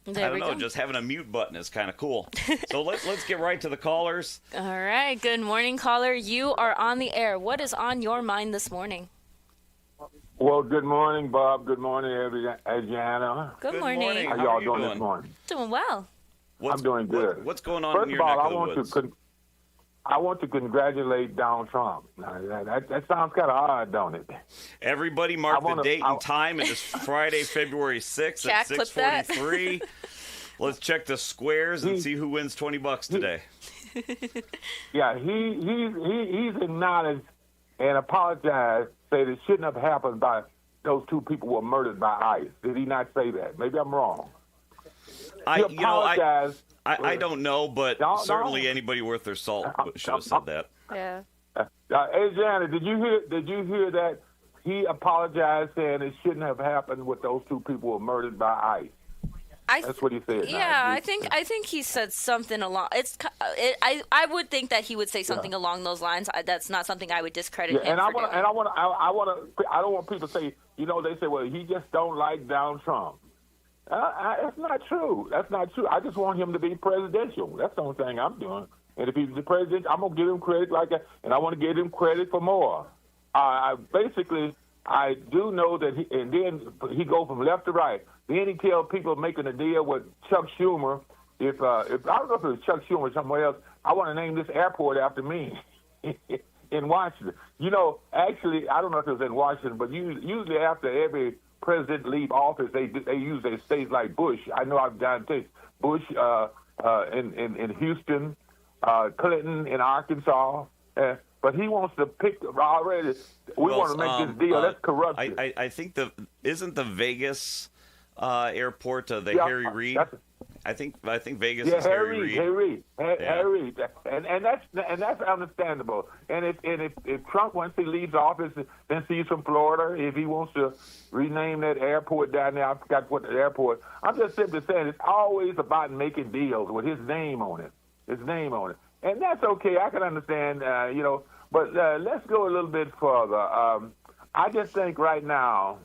S1: There
S8: I don't
S1: we
S8: know.
S1: go.
S8: Just having a mute button is kind of cool. So let's get right to the callers.
S1: All right. Good morning, caller. You are on the air. What is on your mind this morning?
S17: Well, good morning, Bob. Good morning, Adrianna.
S1: Good morning.
S17: How y'all doing this morning?
S1: Doing well.
S17: I'm doing good.
S8: What's going on
S17: First
S8: in your
S17: of all,
S8: neck
S17: I
S8: of the
S17: want
S8: woods?
S17: I want to congratulate Donald Trump. That sounds kind of odd, don't it?
S8: Everybody mark the date and time. It is Friday, February 6th at
S1: Jack, clip that.
S8: 6:43. Let's check the squares and see who wins $20 today.
S17: Yeah, he's acknowledged and apologized, said it shouldn't have happened by those two people who were murdered by ICE. Did he not say that? Maybe I'm wrong. He apologized.
S8: I don't know, but certainly anybody worth their salt should have said that.
S1: Yeah.
S17: Adrianna, did you hear that he apologized, saying it shouldn't have happened with those two people who were murdered by ICE? That's what he said.
S1: Yeah, I think he said something along. I would think that he would say something along those lines. That's not something I would discredit him
S17: and I
S1: for doing.
S17: I don't want people to say, they say, well, he just don't like Donald Trump. That's not true. That's not true. I just want him to be presidential. That's the only thing I'm doing. And if he's the president, I'm gonna give him credit like that, and I want to give him credit for more. I do know that, and then he go from left to right. Then he tell people making a deal with Chuck Schumer. If I don't know if it was Chuck Schumer or somewhere else, I want to name this airport after me in Washington. Actually, I don't know if it was in Washington, but usually after every president leave office, they use their states like Bush. I know I've done things. Bush in Houston, Clinton in Arkansas. But he wants to pick already. We want to make this deal. That's corruption.
S8: I think isn't the Vegas airport Harry Reid? I think Vegas is Harry Reid.
S17: Harry Reid, and that's understandable. And if Trump, once he leaves office, then he's from Florida, if he wants to rename that airport down there, I forgot what the airport. I'm just simply saying it's always about making deals with his name on it. And that's okay. I can understand, But let's go a little bit further. I just think right now,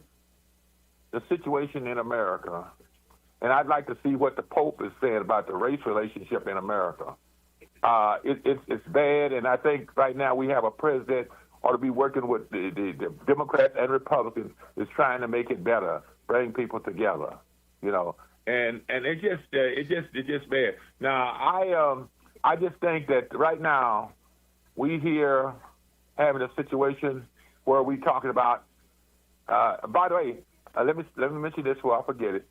S17: the situation in America, and I'd like to see what the Pope is saying about the race relationship in America. It's bad, and I think right now we have a president ought to be working with the Democrats and Republicans is trying to make it better, bring people together, And it's just bad. Now I just think that right now we here having a situation where we talking about. By the way, let me mention this before I forget it.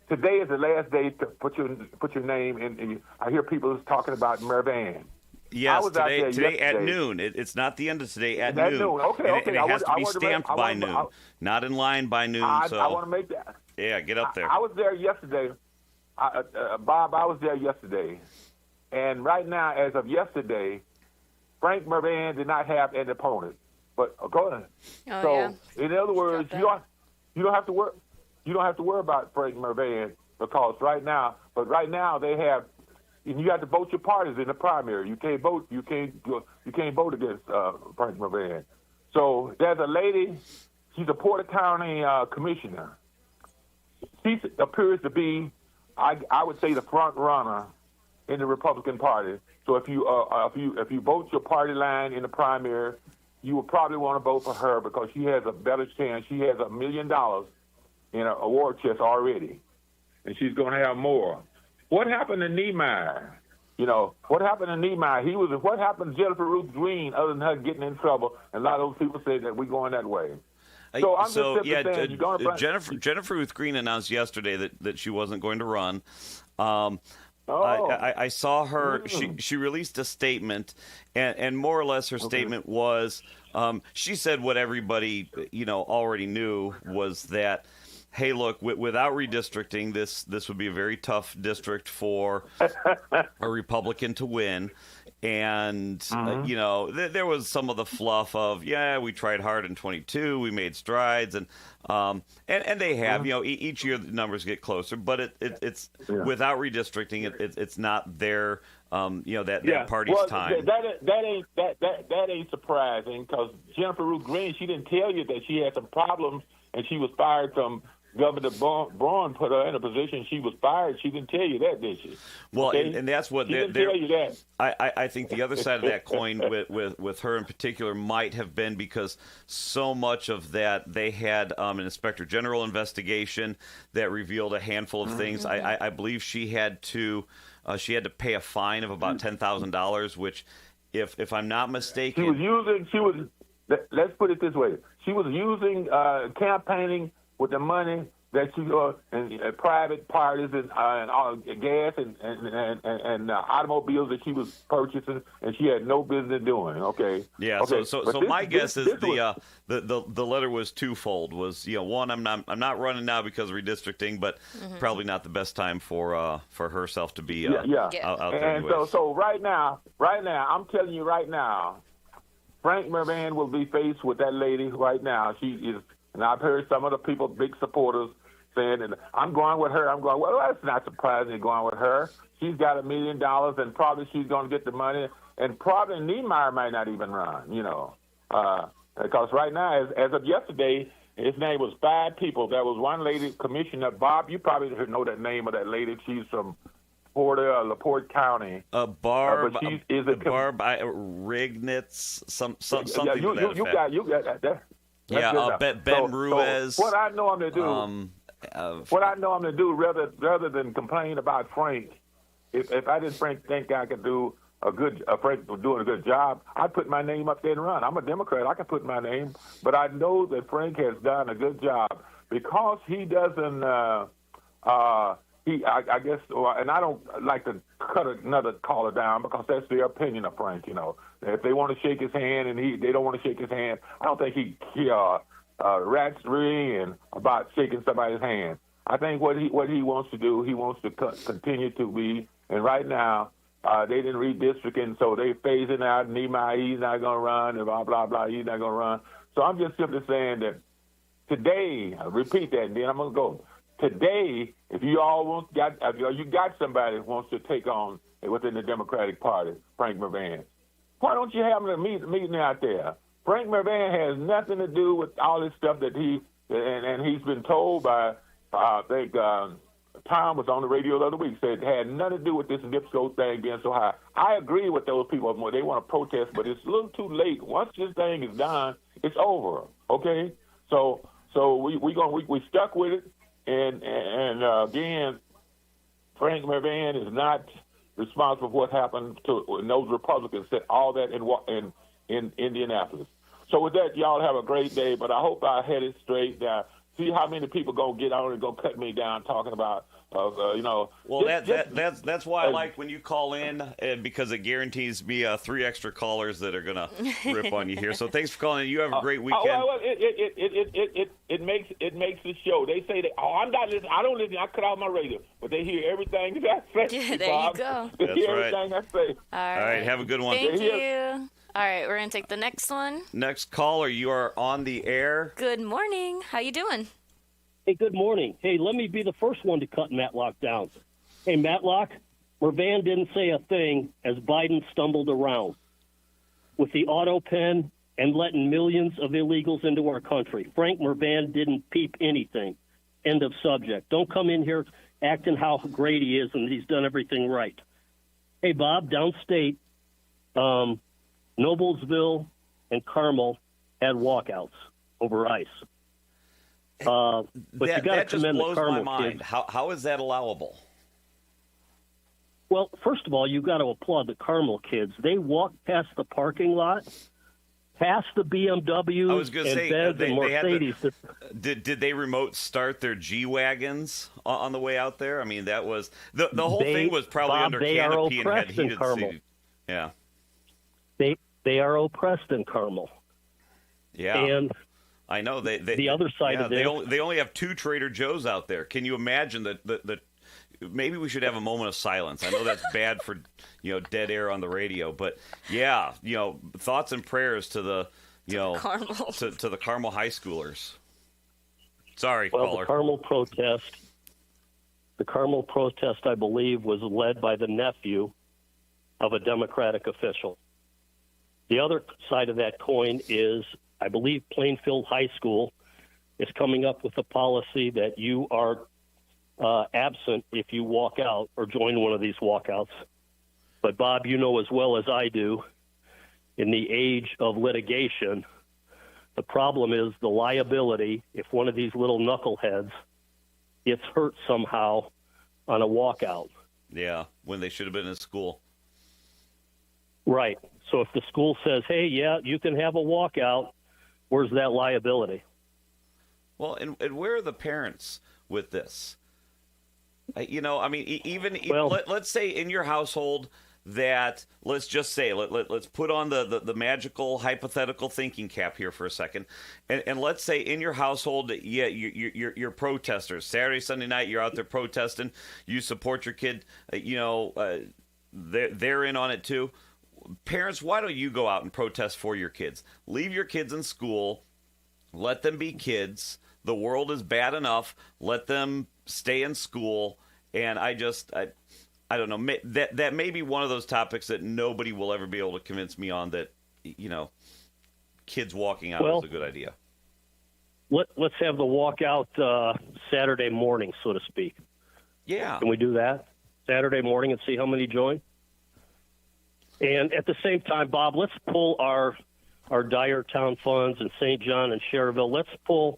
S17: Today is the last day to put your name in. I hear people talking about Mervan.
S8: Yes, today at noon. It's not the end of today, at noon.
S17: Okay.
S8: And it has to be stamped by noon, not in line by noon.
S17: I want to make that.
S8: Yeah, get up there.
S17: I was there yesterday. Bob, I was there yesterday. And right now, as of yesterday, Frank Mervan did not have an opponent. But go ahead. In other words, you don't have to worry. You don't have to worry about Frank Mervan because right now they have. And you have to vote your parties in the primary. You can't vote. You can't vote against Frank Mervan. So there's a lady. She's a Porter County commissioner. She appears to be, I would say, the front runner in the Republican Party. So if you vote your party line in the primary, you will probably want to vote for her because she has a better chance. She has $1 million in her award chest already, and she's going to have more. What happened to Niemeyer? What happened to Niemeyer? What happened to Jennifer Ruth Green other than her getting in trouble? And a lot of those people say that we're going that way. So I'm just saying,
S8: Jennifer Ruth Green announced yesterday that she wasn't going to run. I saw her. She released a statement, and more or less her statement was, she said what everybody already knew was that, hey, look, without redistricting, this would be a very tough district for a Republican to win. And, there was some of the fluff of, we tried hard in 22, we made strides, and they have, each year the numbers get closer, but it's without redistricting, it's not their, that party's time.
S17: That ain't surprising because Jennifer Ruth Green, she didn't tell you that she had some problems and she was fired from Governor Braun put her in a position she was fired. She didn't tell you that, did she?
S8: Well,
S17: Okay?
S8: and that's what
S17: she didn't tell you that.
S8: I think the other side of that coin with her in particular might have been because so much of that they had an inspector general investigation that revealed a handful of things. I believe she had to pay a fine of about $10,000, which, if I'm not mistaken,
S17: let's put it this way. She was using campaigning with the money that she in private parties and gas and automobiles that she was purchasing, and she had no business doing. Okay.
S8: Yeah.
S17: Okay.
S8: So my guess is the letter was twofold. Was one, I'm not running now because of redistricting, but probably not the best time for herself to be out there.
S17: And so right now, I'm telling you right now, Frank Mervan will be faced with that lady right now. She is. And I've heard some of the people, big supporters, saying, and I'm going with her. I'm going, well, that's not surprising you're going with her. She's got $1 million, and probably she's going to get the money. And probably Niemeyer might not even run, because right now, as of yesterday, his name was 5 people. There was one lady, Commissioner Bob. You probably know that name of that lady. She's from LaPorte County.
S8: Barb,
S17: but she's
S8: Barb Rignitz, something to that effect.
S17: You got that.
S8: Ben Ruiz.
S17: So what I know I'm to do, rather than complain about Frank, if I didn't think I could do Frank was doing a good job, I'd put my name up there and run. I'm a Democrat. I can put my name, but I know that Frank has done a good job because he doesn't. I guess, and I don't like to cut another caller down because that's their opinion of Frank. If they want to shake his hand and they don't want to shake his hand, I don't think he rats ring about shaking somebody's hand. I think what he wants to do, he wants to continue to be. And right now, they didn't redistricting, so they phasing out Niemeyer. He's not going to run, and blah blah blah. He's not going to run. So I'm just simply saying that today, I repeat that, and then I'm going to go. Today, if you got somebody who wants to take on within the Democratic Party, Frank Mervan, why don't you have a meeting out there? Frank Mervan has nothing to do with all this stuff that he's been told by, I think, Tom was on the radio the other week, said it had nothing to do with this NIPSCO thing being so high. I agree with those people. They want to protest, but it's a little too late. Once this thing is done, it's over, okay? So we stuck with it. And again, Frank Mervan is not responsible for what happened to those Republicans said all that in Indianapolis. So with that, y'all have a great day. But I hope I had it straight. See how many people gonna get on and gonna cut me down talking about
S8: Well, that's why I like when you call in, because it guarantees me 3 extra callers that are gonna rip on you here. So thanks for calling in. You have a great weekend.
S17: It makes the show. They say that I'm not listening. I don't listen. I cut out my radio, but they hear everything that I say.
S1: Yeah, there
S17: Bob.
S1: you go.
S17: They
S8: That's
S17: hear
S8: right.
S17: everything I say.
S1: All
S8: right, have a good one.
S1: Thank you. All right, we're gonna take the next one.
S8: Next caller, you are on the air.
S1: Good morning. How you doing?
S18: Hey, good morning. Hey, let me be the first one to cut Matlock down. Hey, Matlock, Mervan didn't say a thing as Biden stumbled around with the auto pen and letting millions of illegals into our country. Frank Mervan didn't peep anything. End of subject. Don't come in here acting how great he is and he's done everything right. Hey, Bob, downstate, Noblesville and Carmel had walkouts over ICE. But you got to commend the Carmel kids.
S8: How is that allowable?
S18: Well, first of all, you got to applaud the Carmel kids. They walked past the parking lot, past the BMWs and Benz and Mercedes.
S8: Did they remote start their G-Wagons on the way out there? I mean, that was the whole thing was probably
S18: Bob,
S8: under
S18: they
S8: canopy
S18: are
S8: and had
S18: oppressed in
S8: heated
S18: Carmel.
S8: seats. Yeah.
S18: They are oppressed in Carmel.
S8: Yeah.
S18: And
S8: I know
S18: the other side of this,
S8: they only have 2 Trader Joe's out there. Can you imagine that? Maybe we should have a moment of silence. I know that's bad for dead air on the radio, but yeah, thoughts and prayers to the to the Carmel high schoolers. Sorry, caller.
S18: The Carmel protest, I believe, was led by the nephew of a Democratic official. The other side of that coin is, I believe, Plainfield High School is coming up with a policy that you are absent if you walk out or join one of these walkouts. But, Bob, you know as well as I do, in the age of litigation, the problem is the liability if one of these little knuckleheads gets hurt somehow on a walkout.
S8: Yeah, when they should have been in school.
S18: Right. So if the school says, hey, yeah, you can have a walkout, where's that liability?
S8: Well, and where are the parents with this? Let's say in your household that, let's just say, let's put on the magical hypothetical thinking cap here for a second, and let's say in your household, yeah, you're protesters. Saturday, Sunday night, you're out there protesting. You support your kid. They're in on it too. Parents, why don't you go out and protest for your kids? Leave your kids in school. Let them be kids. The world is bad enough. Let them stay in school. And I don't know. That may be one of those topics that nobody will ever be able to convince me on that, kids walking out is a good idea.
S18: Let's have the walkout Saturday morning, so to speak.
S8: Yeah.
S18: Can we do that Saturday morning and see how many join? And at the same time, Bob, let's pull our Dyer Town funds and St. John and Cherville. Let's pull,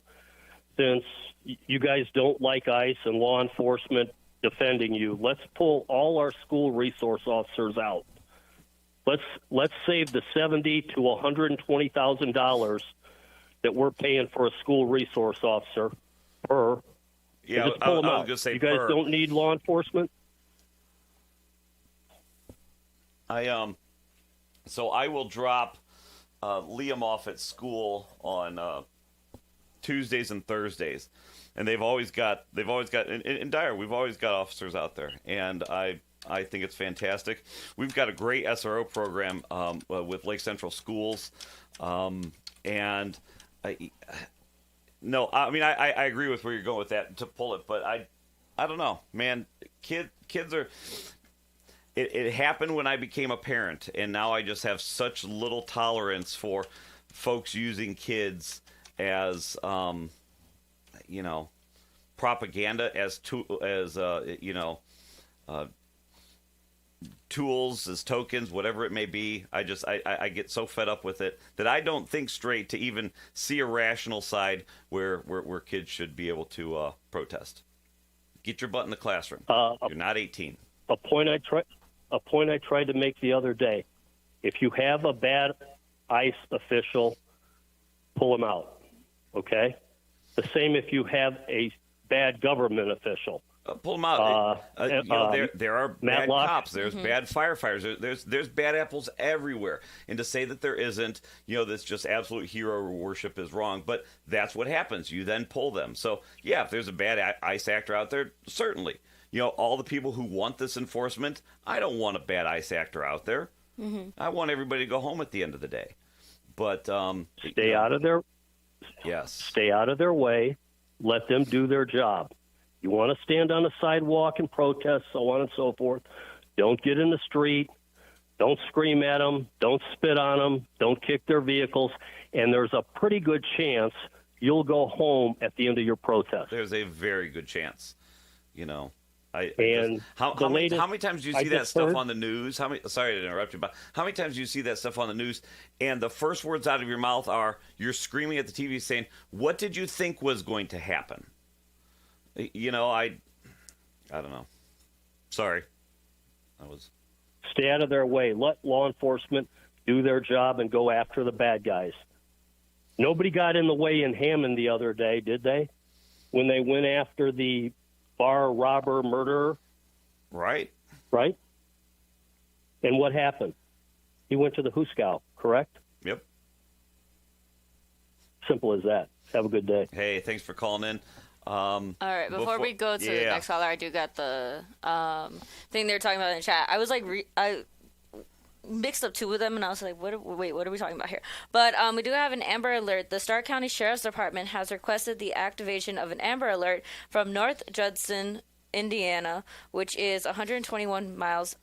S18: since you guys don't like ICE and law enforcement defending you, let's pull all our school resource officers out. Let's save the $70,000 to $120,000 that we're paying for a school resource officer per.
S8: Yeah,
S18: just pull them out.
S8: I was going to say
S18: you guys don't need law enforcement.
S8: So I will drop Liam off at school on Tuesdays and Thursdays, and they've always got in Dyer. We've always got officers out there, and I think it's fantastic. We've got a great SRO program with Lake Central Schools, and I agree with where you're going with that to pull it, but I don't know, man. Kids are. It happened when I became a parent, and now I just have such little tolerance for folks using kids as, propaganda, as tools, as tokens, whatever it may be. I get so fed up with it that I don't think straight to even see a rational side where kids should be able to protest. Get your butt in the classroom. You're not 18.
S18: A point I tried to make the other day. If you have a bad ICE official, pull him out, okay? The same if you have a bad government official.
S8: Pull them out. There are bad
S18: Matlock.
S8: cops. There's bad firefighters. There's bad apples everywhere. And to say that there isn't, this just absolute hero worship is wrong. But that's what happens. You then pull them. So, yeah, if there's a bad ICE actor out there, certainly. All the people who want this enforcement, I don't want a bad ICE actor out there. Mm-hmm. I want everybody to go home at the end of the day. But
S18: stay out of their way. Let them do their job. You want to stand on the sidewalk and protest, so on and so forth. Don't get in the street. Don't scream at them. Don't spit on them. Don't kick their vehicles. And there's a pretty good chance you'll go home at the end of your protest.
S8: There's a very good chance,
S18: How
S8: many times do you see that stuff on the news? Sorry to interrupt you, but how many times do you see that stuff on the news, and the first words out of your mouth are, you're screaming at the TV saying, what did you think was going to happen? I don't know. Sorry.
S18: Stay out of their way. Let law enforcement do their job and go after the bad guys. Nobody got in the way in Hammond the other day, did they? When they went after the bar robber murderer.
S8: Right.
S18: And what happened? He went to the Huskow, correct?
S8: Yep.
S18: Simple as that. Have a good day.
S8: Hey, thanks for calling in.
S1: All right, before we go to the next caller, I do got the thing they were talking about in the chat. I was like, I mixed up two of them, and I was like, what are we talking about here? But we do have an Amber Alert. The Stark County Sheriff's Department has requested the activation of an Amber Alert from North Judson, Indiana, which is 121 miles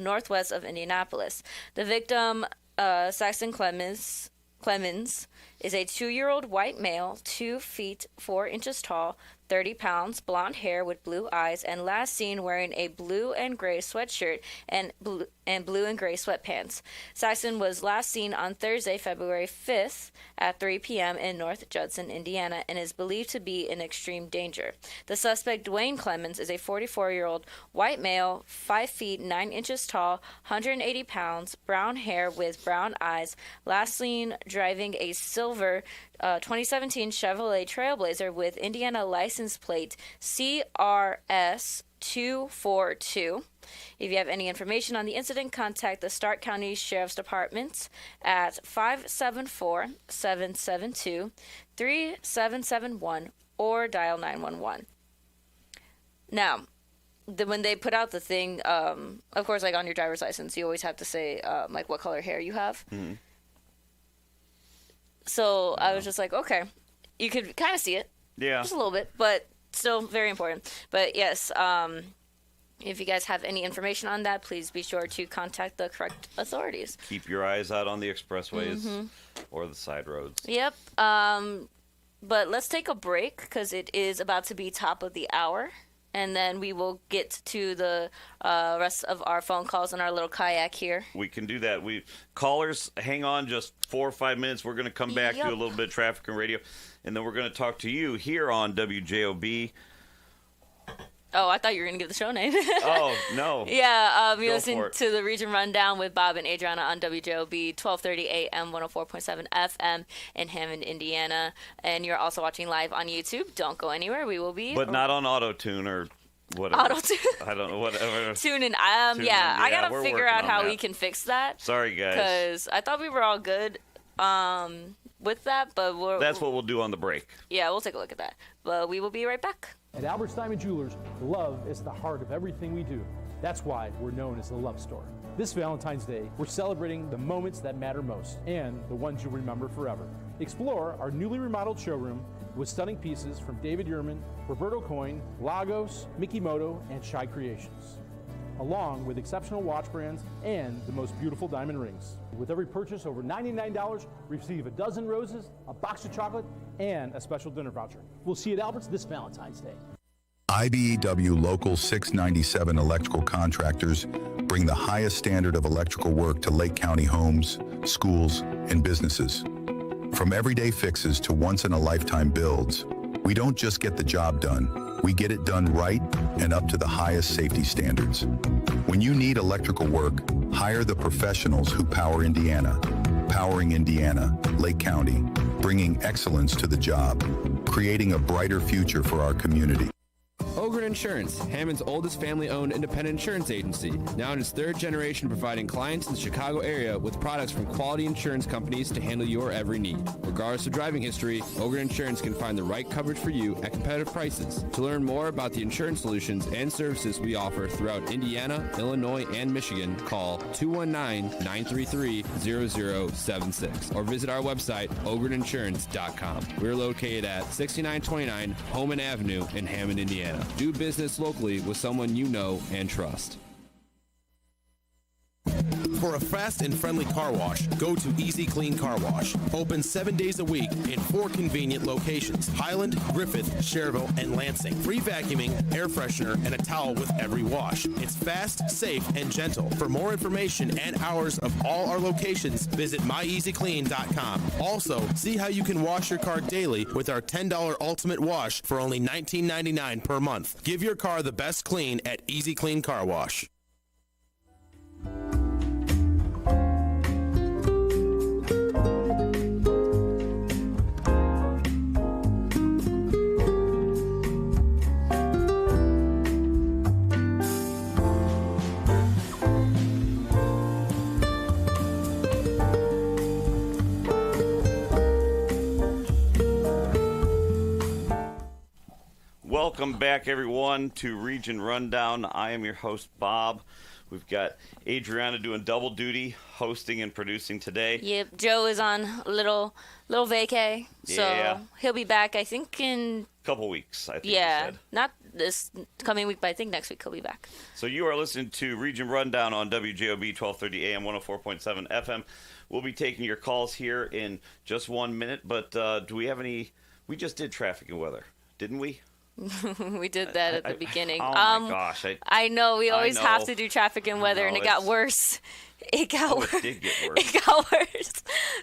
S1: northwest of Indianapolis. The victim, Saxon Clemens, is a 2-year-old white male, 2 feet 4 inches tall, 30 pounds, blonde hair with blue eyes, and last seen wearing a blue and gray sweatshirt and blue and gray sweatpants. Saxon was last seen on Thursday, February 5th at 3 p.m. in North Judson, Indiana, and is believed to be in extreme danger. The suspect, Dwayne Clemens, is a 44-year-old white male, 5 feet 9 inches tall, 180 pounds, brown hair with brown eyes, last seen driving a silver 2017 Chevrolet Trailblazer with Indiana license plate CRS 242. If you have any information on the incident, contact the Stark County Sheriff's Department at 574-772-3771 or dial 911. Now, when they put out the thing, of course, like on your driver's license, you always have to say like what color hair you have.
S8: Mm-hmm.
S1: So I was just like, okay, you could kind of see it.
S8: Yeah.
S1: Just a little bit, but still very important. But yes, if you guys have any information on that, please be sure to contact the correct authorities.
S8: Keep your eyes out on the expressways or the side roads.
S1: Yep. But let's take a break because it is about to be top of the hour. And then we will get to the rest of our phone calls on our little kayak here.
S8: We can do that. Callers, hang on just 4 or 5 minutes. We're going to come back, do a little bit of traffic and radio, and then we're going to talk to you here on WJOB.
S1: Oh, I thought you were going to give the show name.
S8: Oh, no.
S1: Yeah, you
S8: Go
S1: listen
S8: for it.
S1: to the Region Rundown with Bob and Adrianna on WJOB, 1230 AM, 104.7 FM in Hammond, Indiana. And you're also watching live on YouTube. Don't go anywhere. We will be.
S8: But not on auto-tune or whatever.
S1: Auto-tune?
S8: I don't know, whatever.
S1: Tune in.
S8: Tune in.
S1: I got to
S8: we're
S1: figure
S8: working
S1: out
S8: on
S1: how
S8: that.
S1: we can fix that.
S8: Sorry, guys.
S1: Because I thought we were all good with that, but
S8: That's what we'll do on the break.
S1: Yeah, we'll take a look at that. But we will be right back.
S19: At Albert's Diamond Jewelers, love is the heart of everything we do. That's why we're known as the Love Store. This Valentine's Day, we're celebrating the moments that matter most and the ones you'll remember forever. Explore our newly remodeled showroom with stunning pieces from David Yurman, Roberto Coin, Lagos, Mikimoto, and Shy Creations, along with exceptional watch brands and the most beautiful diamond rings. With every purchase over $99, receive a dozen roses, a box of chocolate, and a special dinner voucher. We'll see you at Albert's this Valentine's Day.
S20: IBEW Local 697 electrical contractors bring the highest standard of electrical work to Lake County homes, schools, and businesses. From everyday fixes to once-in-a-lifetime builds, we don't just get the job done, we get it done right and up to the highest safety standards. When you need electrical work, hire the professionals who power Indiana. Powering Indiana, Lake County, bringing excellence to the job, creating a brighter future for our community.
S21: Ogren Insurance, Hammond's oldest family-owned independent insurance agency, now in its third generation providing clients in the Chicago area with products from quality insurance companies to handle your every need. Regardless of driving history, Ogren Insurance can find the right coverage for you at competitive prices. To learn more about the insurance solutions and services we offer throughout Indiana, Illinois, and Michigan, call 219-933-0076 or visit our website, ogreninsurance.com. We're located at 6929 Homan Avenue in Hammond, Indiana. Do business locally with someone you know and trust.
S22: For a fast and friendly car wash, go to Easy Clean Car Wash. Open 7 days a week in 4 convenient locations: Highland, Griffith, Cherville, and Lansing. Free vacuuming, air freshener, and a towel with every wash. It's fast, safe, and gentle. For more information and hours of all our locations, visit myeasyclean.com. Also, see how you can wash your car daily with our $10 Ultimate Wash for only $19.99 per month. Give your car the best clean at Easy Clean Car Wash.
S8: Welcome back, everyone, to Region Rundown. I am your host, Bob. We've got Adrianna doing double duty, hosting and producing today.
S1: Yep, Joe is on a little vacay, so
S8: Yeah.
S1: he'll be back, I think, in...
S8: Couple weeks, I think you
S1: Yeah,
S8: said.
S1: not this coming week, but I think next week he'll be back.
S8: So you are listening to Region Rundown on WJOB 1230 AM 104.7 FM. We'll be taking your calls here in just 1 minute, but do we have any... We just did traffic and weather, didn't we?
S1: We did that at the beginning.
S8: Oh, my gosh.
S1: I know, we always
S8: know.
S1: have to do traffic and weather, and it got worse. It got worse.
S8: It did get worse.
S1: It got worse.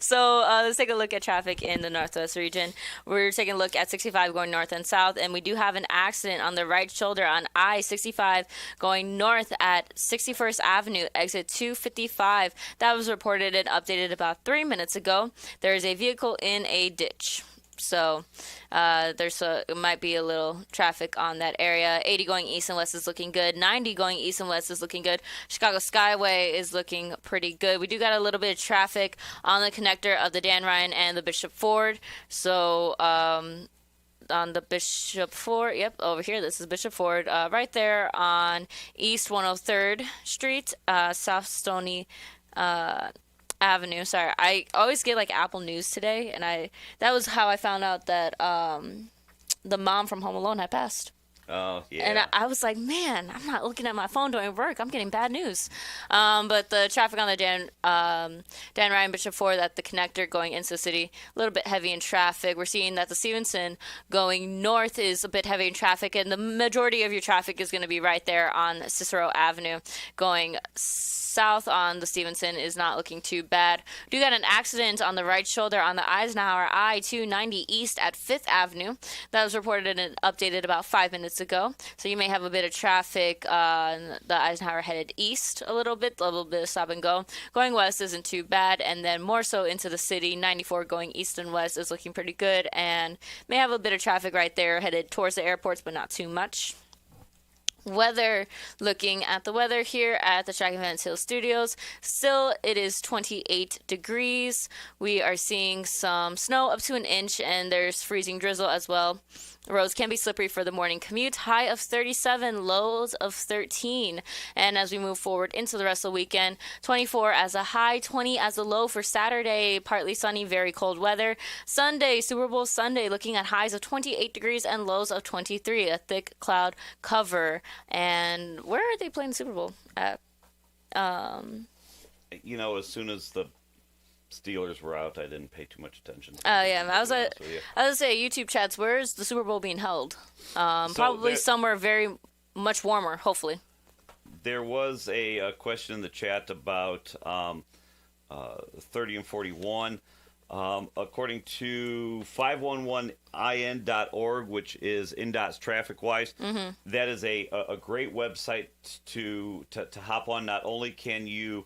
S1: So let's take a look at traffic in the Northwest region. We're taking a look at 65 going north and south, and we do have an accident on the right shoulder on I-65 going north at 61st Avenue, exit 255. That was reported and updated about 3 minutes ago. There is a vehicle in a ditch. So it might be a little traffic on that area. 80 going east and west is looking good. 90 going east and west is looking good. Chicago Skyway is looking pretty good. We do got a little bit of traffic on the connector of the Dan Ryan and the Bishop Ford. So on the Bishop Ford, yep, over here, this is Bishop Ford, right there on East 103rd Street, South Stony Avenue. Sorry, I always get like Apple News today, and that was how I found out that the mom from Home Alone had passed.
S8: Oh, yeah.
S1: And I was like, man, I'm not looking at my phone during work. I'm getting bad news. But the traffic on the Dan Ryan Bishop Ford at the connector going into the city, a little bit heavy in traffic. We're seeing that the Stevenson going north is a bit heavy in traffic, and the majority of your traffic is going to be right there on Cicero Avenue. Going south on the Stevenson is not looking too bad. We do got an accident on the right shoulder on the Eisenhower I-290 East at 5th Avenue. That was reported and updated about 5 minutes ago. So you may have a bit of traffic on the Eisenhower headed east a little bit of stop and go. Going west isn't too bad, and then more so into the city, 94 going east and west is looking pretty good, and may have a bit of traffic right there headed towards the airports, but not too much. Weather, looking at the weather here at the Shaggy Vance Hill Studios, still it is 28 degrees. We are seeing some snow up to an inch, and there's freezing drizzle as well. The roads can be slippery for the morning commute. High of 37, lows of 13. And as we move forward into the rest of the weekend, 24 as a high, 20 as a low for Saturday. Partly sunny, very cold weather. Sunday, Super Bowl Sunday, looking at highs of 28 degrees and lows of 23. A thick cloud cover. And where are they playing the Super Bowl at?
S8: You know, as soon as the Steelers were out, I didn't pay too much attention.
S1: Oh, yeah. I was going to say, YouTube chats, where is the Super Bowl being held? Probably somewhere very much warmer, hopefully.
S8: There was a question in the chat about 30 and 41. According to 511in.org, which is INDOT's TrafficWise, that is a great website to hop on. Not only can you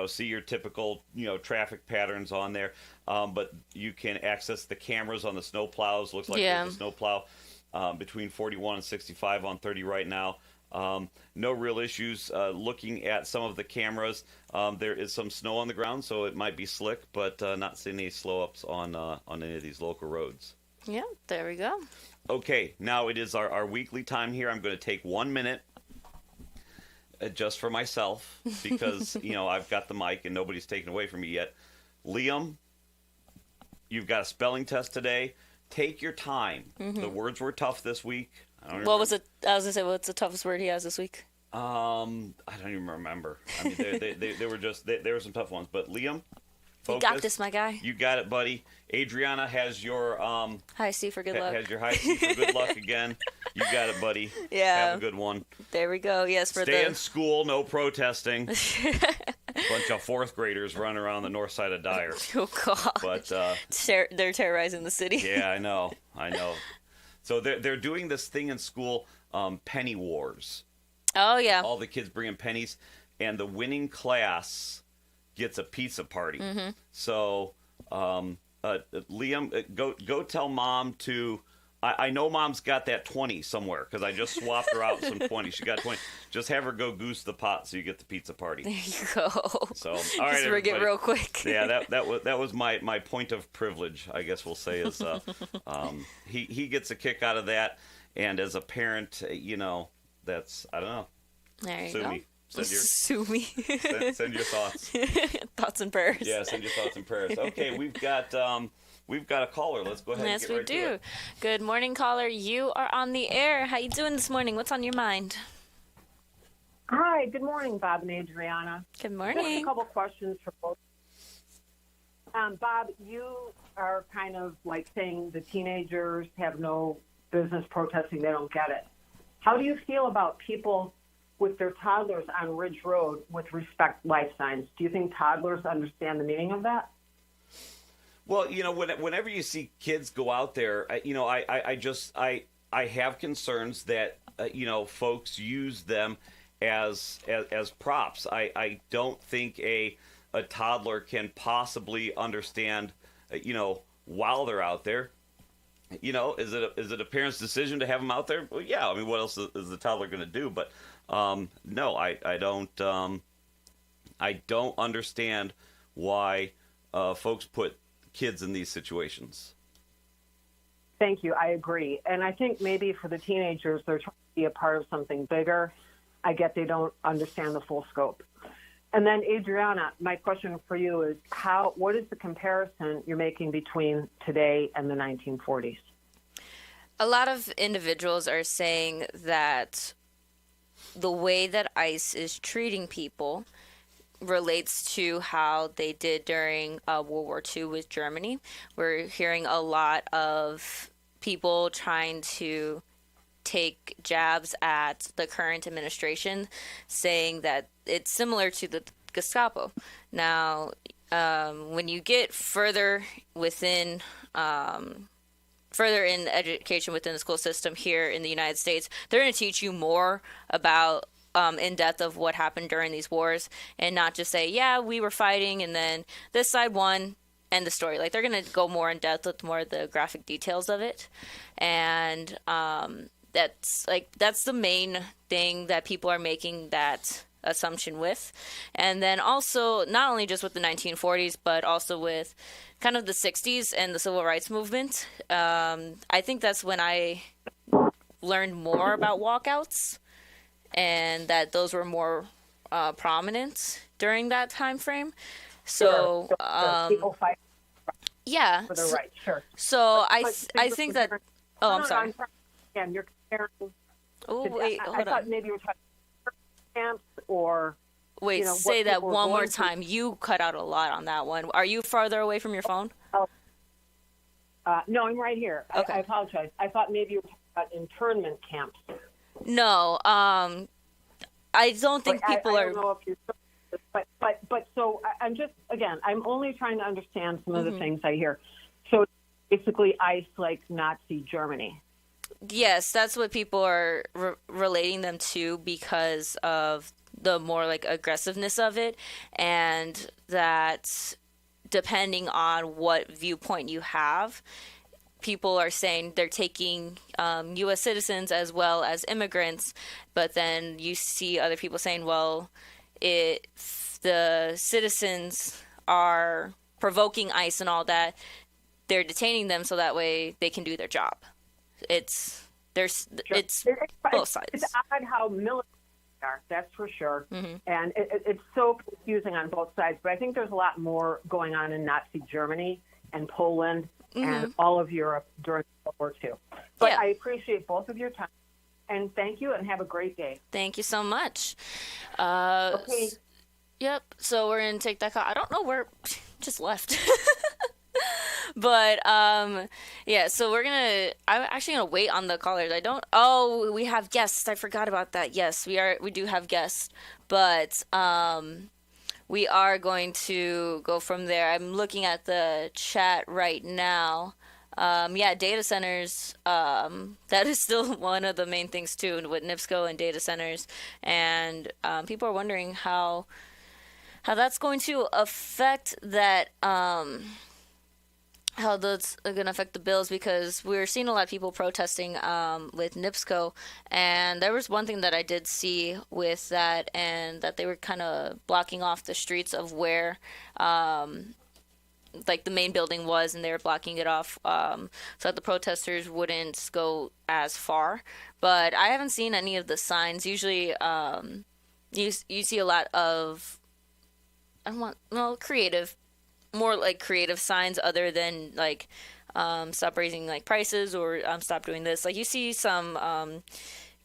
S8: see your typical, traffic patterns on there, but you can access the cameras on the snow plows. Looks like there's a snow plow between 41 and 65 on 30 right now. No real issues looking at some of the cameras. There is some snow on the ground, so it might be slick, but not seeing any slow-ups on any of these local roads.
S1: Yeah, there we go.
S8: Okay, now it is our weekly time here. I'm going to take 1 minute just for myself because, I've got the mic and nobody's taken away from me yet. Liam, you've got a spelling test today. Take your time. The words were tough this week.
S1: What was it? I was going to say, what's the toughest word he has this week?
S8: I don't even remember. I mean, they were just, there were some tough ones. But Liam, focus.
S1: You got this, my guy.
S8: You got it, buddy. Adrianna has your...
S1: high C for good luck.
S8: Has your high C for good luck again. You got it, buddy.
S1: Yeah.
S8: Have a good one.
S1: There we go. Yes,
S8: Stay in school, no protesting. Bunch of fourth graders running around the north side of Dyer.
S1: Oh, God.
S8: But
S1: they're terrorizing the city.
S8: Yeah, I know. So they're doing this thing in school, penny wars.
S1: Oh, yeah.
S8: All the kids bring in pennies, and the winning class gets a pizza party. So, Liam, go tell Mom to... I know Mom's got that 20 somewhere, because I just swapped her out some 20. She got 20. Just have her go goose the pot so you get the pizza party.
S1: There you go.
S8: So, all right,
S1: just rig it real quick.
S8: Yeah, that was my point of privilege, I guess we'll say, is he gets a kick out of that, and as a parent, that's, I don't know.
S1: There you
S8: Sue
S1: go.
S8: me.
S1: Sue me.
S8: Send your thoughts.
S1: Thoughts and prayers.
S8: Yeah, send your thoughts and prayers. Okay, we've got a caller. Let's go ahead
S1: Yes,
S8: and get
S1: we
S8: right
S1: do.
S8: to it.
S1: Good morning, caller. You are on the air. How you doing this morning? What's on your mind?
S4: Hi, good morning, Bob and Adrianna.
S1: Good morning.
S4: Just a couple questions for both. Bob, you are kind of like saying the teenagers have no business protesting, they don't get it. How do you feel about people with their toddlers on Ridge Road with respect life signs? Do you think toddlers understand the meaning of that?
S8: Well, whenever you see kids go out there, I have concerns that folks use them as props. I don't think a toddler can possibly understand, while they're out there. Is it a parent's decision to have them out there? Well, yeah. I mean, what else is the toddler going to do? But no, I don't understand why folks put kids in these situations.
S4: Thank you. I agree. And I think maybe for the teenagers, they're trying to be a part of something bigger. I get they don't understand the full scope. And then, Adrianna, my question for you is what is the comparison you're making between today and the 1940s?
S1: A lot of individuals are saying that the way that ICE is treating people relates to how they did during World War II with Germany. We're hearing a lot of people trying to take jabs at the current administration, saying that it's similar to the Gestapo. Now, when you get further in education within the school system here in the United States, they're going to teach you more about in depth of what happened during these wars, and not just say, yeah, we were fighting and then this side won, end the story. Like, they're going to go more in depth with more of the graphic details of it. And that's the main thing that people are making that assumption with. And then also, not only just with the 1940s, but also with kind of the 60s and the civil rights movement. I think that's when I learned more about walkouts, and that those were more prominent during that time frame. So,
S4: people fight
S1: yeah,
S4: for their rights, sure.
S1: So I think that. Oh, I'm sorry.
S4: And you're comparing.
S1: Oh, wait,
S4: I
S1: hold
S4: thought
S1: on.
S4: maybe you were talking camps or.
S1: Wait, say that one more time. You cut out a lot on that one. Are you farther away from your phone?
S4: Oh. No, I'm right here.
S1: Okay.
S4: I apologize. I thought maybe you were talking about internment camps.
S1: No, I don't think people
S4: I
S1: are.
S4: don't know if you're, but so I'm just, again, I'm only trying to understand some of the things I hear. So basically, ICE like Nazi Germany.
S1: Yes, that's what people are relating them to because of the more like aggressiveness of it, and that depending on what viewpoint you have, people are saying they're taking U.S. citizens as well as immigrants, but then you see other people saying, well, the citizens are provoking ICE and all that, they're detaining them so that way they can do their job. It's both sides.
S4: It's odd how military they are, that's for sure. And it's so confusing on both sides. But I think there's a lot more going on in Nazi Germany and Poland and all of Europe during World War II. But I appreciate both of your time. And thank you, and have a great day.
S1: Thank you so much.
S4: Okay.
S1: Yep. So we're going to take that call. I don't know where, just left. But, yeah, so I'm actually going to wait on the callers. We have guests. I forgot about that. Yes, we do have guests, but, we are going to go from there. I'm looking at the chat right now. Data centers, that is still one of the main things too, with NIPSCO and data centers. And, people are wondering how that's going to affect that, how that's going to affect the bills, because we're seeing a lot of people protesting with NIPSCO, and there was one thing that I did see with that, and that they were kind of blocking off the streets of where like the main building was, and they were blocking it off so that the protesters wouldn't go as far. But I haven't seen any of the signs. Usually, you see a lot of creative, more like creative signs other than like stop raising like prices or stop doing this. Like you see some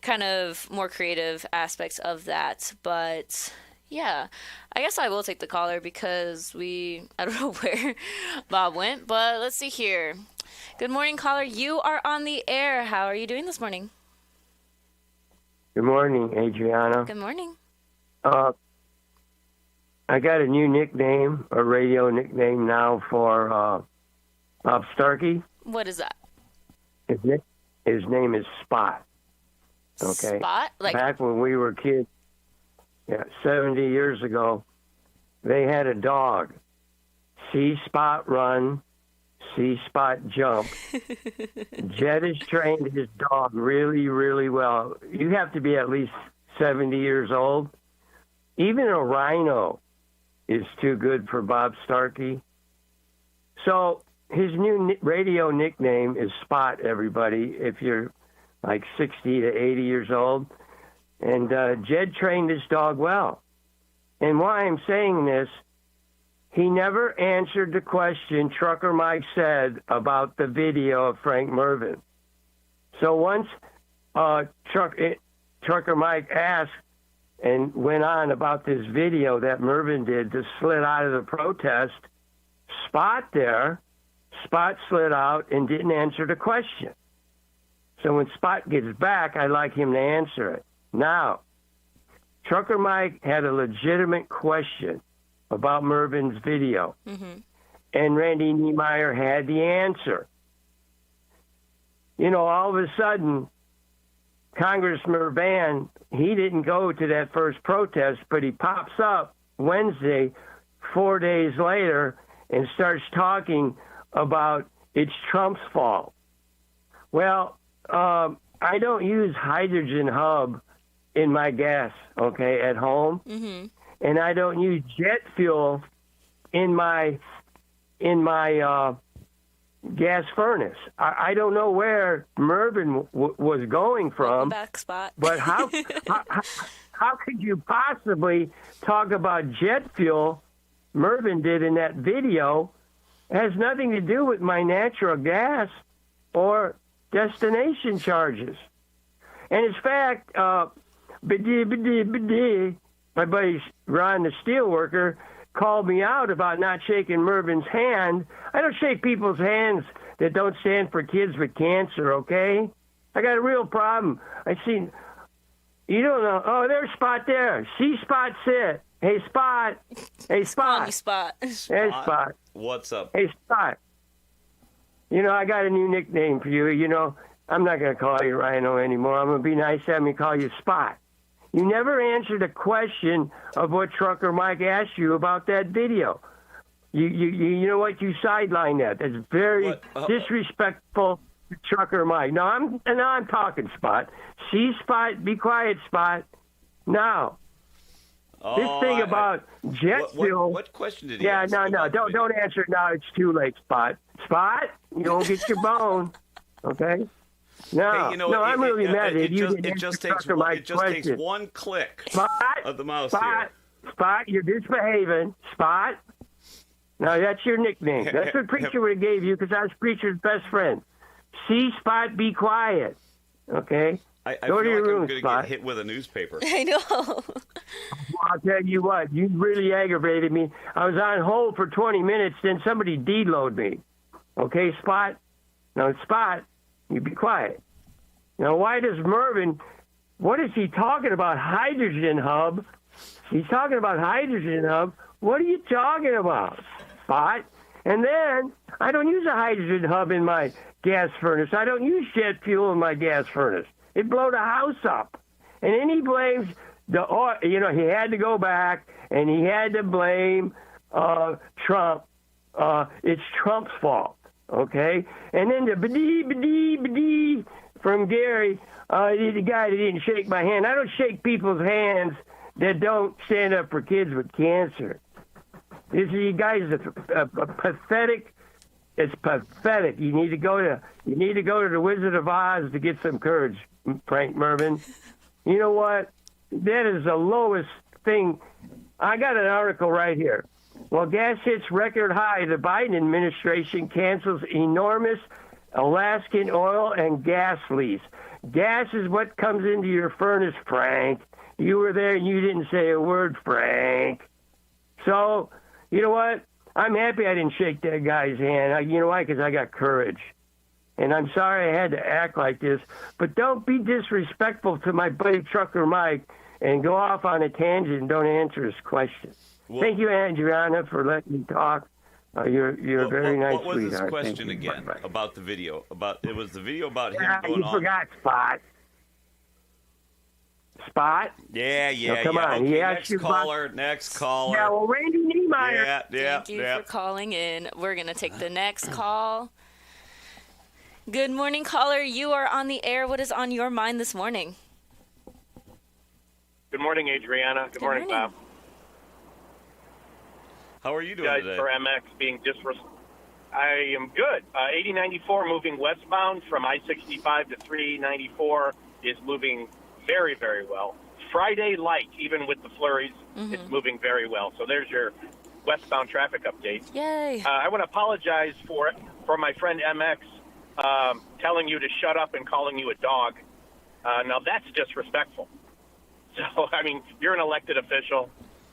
S1: kind of more creative aspects of that, but. Yeah, I guess I will take the caller because I don't know where Bob went, but let's see here. Good morning, caller. You are on the air. How are you doing this morning?
S2: Good morning, Adrianna.
S1: Good morning.
S2: I got a new nickname, a radio nickname now for Bob Starkey.
S1: What is that?
S2: His name is Spot. Okay.
S1: Spot? Like
S2: back when we were kids. Yeah, 70 years ago, they had a dog. See Spot run, see Spot jump. Jed has trained his dog really, really well. You have to be at least 70 years old. Even a rhino is too good for Bob Starkey. So his new radio nickname is Spot, everybody, if you're like 60 to 80 years old. And Jed trained his dog well. And why I'm saying this, he never answered the question Trucker Mike said about the video of Frank Mervyn. So once Trucker Mike asked and went on about this video that Mervyn did to slid out of the protest, Spot slid out and didn't answer the question. So when Spot gets back, I'd like him to answer it. Now, Trucker Mike had a legitimate question about Mervyn's video, and Randy Niemeyer had the answer. You know, all of a sudden, Congressman Mervan, he didn't go to that first protest, but he pops up Wednesday, 4 days later, and starts talking about it's Trump's fault. Well, I don't use hydrogen hub in my gas, okay, at home, and I don't use jet fuel in my gas furnace. I don't know where Mervyn was going from,
S1: back, Spot.
S2: But how could you possibly talk about jet fuel? Mervyn did in that video. It has nothing to do with my natural gas or destination charges. And in fact, my buddy Ron, the steelworker, called me out about not shaking Mervyn's hand. I don't shake people's hands that don't stand for kids with cancer, okay? I got a real problem. I seen, you don't know. Oh, there's Spot there. See Spot sit. Hey, Spot. Hey, Spot.
S1: Call me Spot.
S2: Hey, Spot.
S8: What's up?
S2: Hey, Spot. You know, I got a new nickname for you. You know, I'm not going to call you Rhino anymore. I'm going to be nice to have me call you Spot. You never answered a question of what Trucker Mike asked you about that video. You know what? You sidelined that. That's very disrespectful to Trucker Mike. Now I'm talking, Spot. See, Spot. Be quiet, Spot. Now, this thing about jet fuel.
S8: What question did he
S2: Yeah,
S8: ask?
S2: no. Don't answer it now. It's too late, Spot. Spot, you don't get your bone. Okay? No,
S8: Hey, you know,
S2: no, I'm really mad at you.
S8: It just takes one click of the mouse here.
S2: Spot, you're misbehaving. Spot. Now, that's your nickname. That's what Preacher would have gave you because I was Preacher's best friend. See, Spot, be quiet. Okay?
S8: I
S2: Go
S8: feel
S2: to your
S8: like
S2: room,
S8: I'm going to
S2: Spot.
S8: get hit with a newspaper.
S1: I know.
S2: I'll tell you what, you really aggravated me. I was on hold for 20 minutes, then somebody deload me. Okay, Spot? Now, Spot, you be quiet. Now, why does Mervyn, what is he talking about? Hydrogen hub? He's talking about hydrogen hub. What are you talking about, Spot? And then, I don't use a hydrogen hub in my gas furnace. I don't use jet fuel in my gas furnace. It blow the house up. And then he blames the oil. You know, he had to go back, and he had to blame Trump. It's Trump's fault, okay? And then the badee from Gary, the guy that didn't shake my hand. I don't shake people's hands that don't stand up for kids with cancer. This is, you guys are pathetic. It's pathetic. You need to go to the Wizard of Oz to get some courage, Frank Mervin. You know what? That is the lowest thing. I got an article right here. Well, gas hits record high. The Biden administration cancels enormous Alaskan oil and gas lease. Gas is what comes into your furnace, Frank. You were there and you didn't say a word, Frank. So, you know what? I'm happy I didn't shake that guy's hand. You know why? Because I got courage. And I'm sorry I had to act like this. But don't be disrespectful to my buddy Trucker Mike and go off on a tangent and don't answer his question.
S8: Well,
S2: thank you, Adriana, for letting me talk. You're a very nice
S8: What was
S2: sweetheart.
S8: his question
S2: Thank you.
S8: again about the video? It was the video about him
S2: Yeah,
S8: going
S2: you
S8: on.
S2: forgot Spot. Spot?
S8: Yeah.
S2: No, come on.
S8: Okay,
S2: He asked
S8: next
S2: you
S8: caller.
S2: about...
S8: Next caller.
S2: Yeah, well, Randy Niemeyer.
S8: Yeah.
S1: Thank you for calling in. We're going to take the next call. Good morning, caller. You are on the air. What is on your mind this morning?
S5: Good morning, Adriana. Good morning, Bob.
S8: How are you doing
S5: guys
S8: today?
S5: for MX being I am good. 8094 moving westbound from I-65 to 394 is moving very, very well. Friday light, even with the flurries, it's moving very well. So there's your westbound traffic update.
S1: Yay.
S5: I want to apologize for my friend MX telling you to shut up and calling you a dog. Now, that's disrespectful. So, I mean, you're an elected official.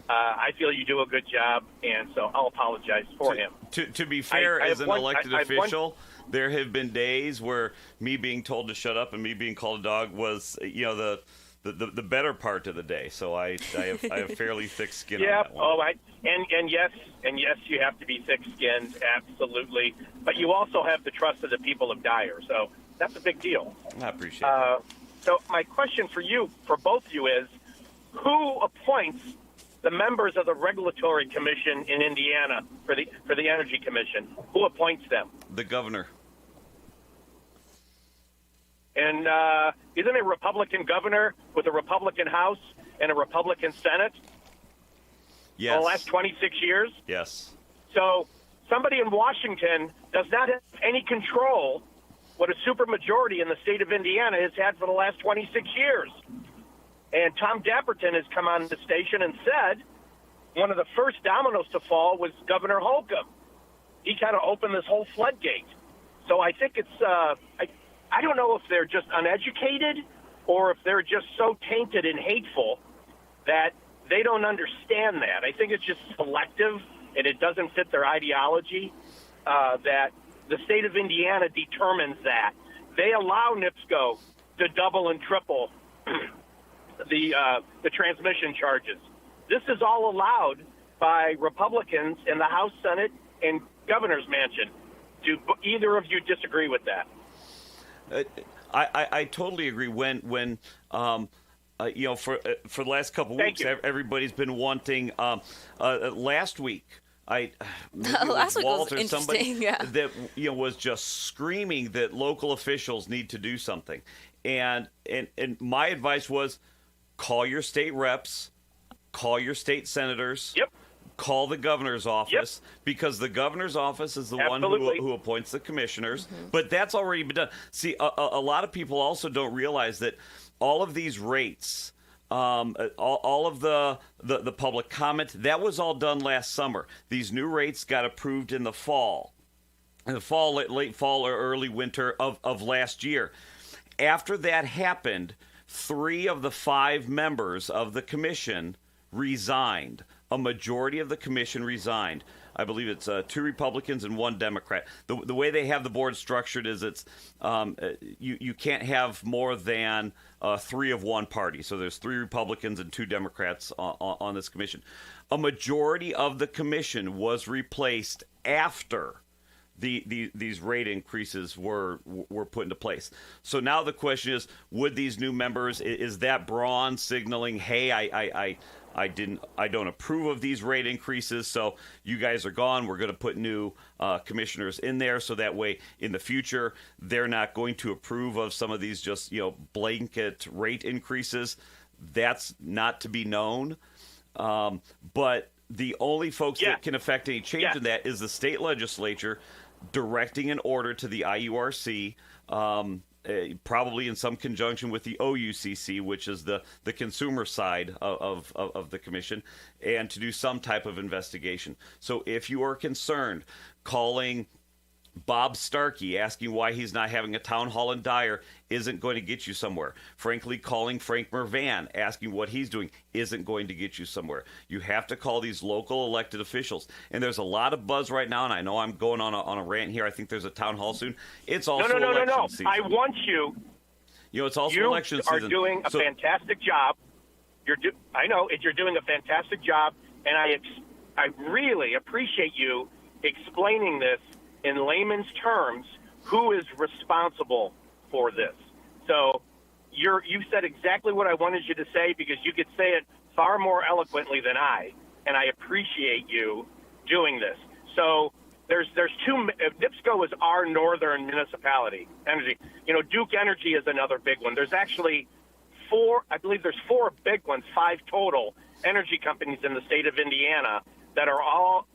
S5: I feel you do a good job, and so I'll apologize for him.
S8: To be fair, as an elected official, there have been days where me being told to shut up and me being called a dog was, the better part of the day. So I have fairly thick skin on that one.
S5: And yes, you have to be thick-skinned, absolutely. But you also have the trust of the people of Dyer, so that's a big deal.
S8: I appreciate that.
S5: So my question for you, for both of you, is who appoints the members of the Regulatory Commission in Indiana for the Energy Commission? Who appoints them?
S8: The governor.
S5: And isn't it a Republican governor with a Republican House and a Republican Senate?
S8: Yes.
S5: For the last 26 years?
S8: Yes.
S5: So somebody in Washington does not have any control what a supermajority in the state of Indiana has had for the last 26 years. And Tom Dapperton has come on the station and said one of the first dominoes to fall was Governor Holcomb. He kind of opened this whole floodgate. So I think it's, I don't know if they're just uneducated or if they're just so tainted and hateful that they don't understand that. I think it's just selective and it doesn't fit their ideology that the state of Indiana determines that. They allow NIPSCO to double and triple the transmission charges. This is all allowed by Republicans in the House, Senate, and Governor's Mansion. Do either of you disagree with that?
S8: I totally agree. When for the last couple of weeks, everybody's been wanting. Last week,
S1: last week was interesting.
S8: Somebody
S1: Yeah.
S8: that was just screaming that local officials need to do something, and my advice was call your state reps, call your state senators.
S5: Yep.
S8: Call the governor's office because the governor's office is the one who appoints the commissioners. But that's already been done. See, a lot of people also don't realize that all of these rates, all of the public comment, that was all done last summer. These new rates got approved in the fall, late fall or early winter of last year. After that happened, 3 of the 5 members of the commission resigned. A majority of the commission resigned. I believe it's 2 Republicans and 1 Democrat. The way they have the board structured is it's you can't have more than 3 of one party. So there's 3 Republicans and 2 Democrats on this commission. A majority of the commission was replaced after these rate increases were put into place. So now the question is, would these new members, is that Braun signaling, hey, I don't approve of these rate increases, so you guys are gone. We're going to put new commissioners in there, so that way in the future they're not going to approve of some of these just blanket rate increases. That's not to be known. But The only folks
S5: Yeah.
S8: that can affect any change in that is the state legislature directing an order to the IURC, probably in some conjunction with the OUCC, which is the consumer side of the commission, and to do some type of investigation. So if you are concerned, calling Bob Starkey asking why he's not having a town hall in Dyer isn't going to get you somewhere. Frankly, calling Frank Mervan asking what he's doing isn't going to get you somewhere. You have to call these local elected officials. And there's a lot of buzz right now, and I know I'm going on a rant here. I think there's a town hall soon. It's also election season.
S5: I want you.
S8: You know, it's also election season.
S5: You are doing a fantastic job. I know you're doing a fantastic job, and I really appreciate you explaining this in layman's terms, who is responsible for this. So you said exactly what I wanted you to say, because you could say it far more eloquently than I, and I appreciate you doing this. So there's two. NIPSCO is our northern municipality energy. You know, Duke Energy is another big one. There's actually four. I believe there's four big ones, 5 total energy companies in the state of Indiana that are all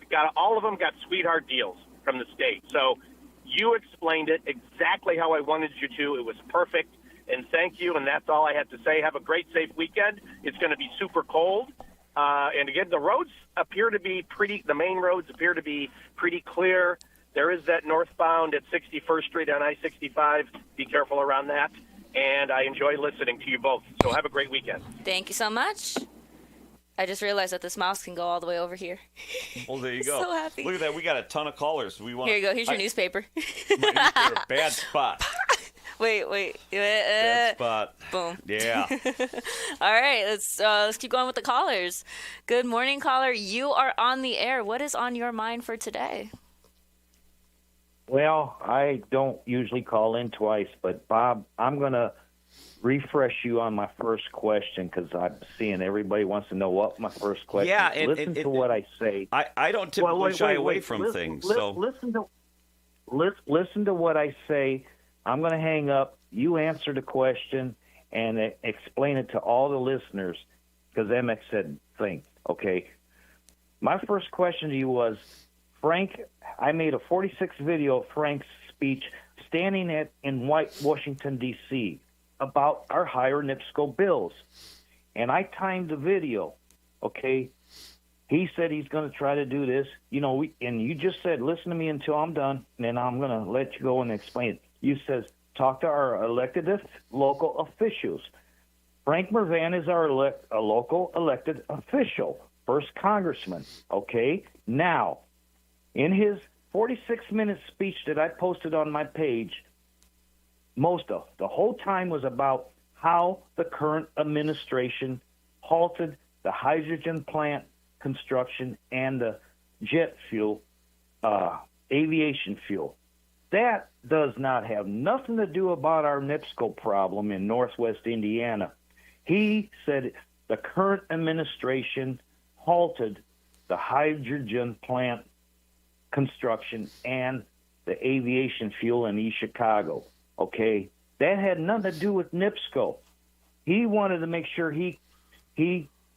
S5: of them got sweetheart deals from the state. So you explained it exactly how I wanted you to. It was perfect, and thank you, and that's all I had to say. Have a great, safe weekend. It's going to be super cold. And again, the roads appear to be the main roads appear to be pretty clear. There is that northbound at 61st Street on I-65. Be careful around that. And I enjoy listening to you both. So have a great weekend.
S1: Thank you so much. I just realized that this mouse can go all the way over here.
S8: Well, there you go.
S1: So happy.
S8: Look at that. We got a ton of callers. Here
S1: you go. Here's your newspaper.
S8: My newspaper. Bad spot.
S1: Wait.
S8: Bad spot.
S1: Boom.
S8: Yeah.
S1: All right. Let's keep going with the callers. Good morning, caller. You are on the air. What is on your mind for today?
S9: Well, I don't usually call in twice, but Bob, I'm going to refresh you on my first question, because I'm seeing everybody wants to know what my first question is.
S8: Yeah,
S9: listen to what I say.
S8: I don't typically shy away from things.
S9: Listen to what I say. I'm going to hang up. You answer the question and explain it to all the listeners, because Emmett said thing. Okay. My first question to you was, Frank, I made a 46 video of Frank's speech standing in Washington, D.C., about our higher NIPSCO bills. And I timed the video, okay? He said he's going to try to do this. You know, and you just said, listen to me until I'm done, and then I'm going to let you go and explain it. You says, talk to our elected local officials. Frank Mervan is our a local elected official, first congressman, okay? Now, in his 46-minute speech that I posted on my page, the whole time was about how the current administration halted the hydrogen plant construction and the jet fuel, aviation fuel. That does not have nothing to do about our NIPSCO problem in Northwest Indiana. He said the current administration halted the hydrogen plant construction and the aviation fuel in East Chicago. Okay, that had nothing to do with NIPSCO. He wanted to make sure he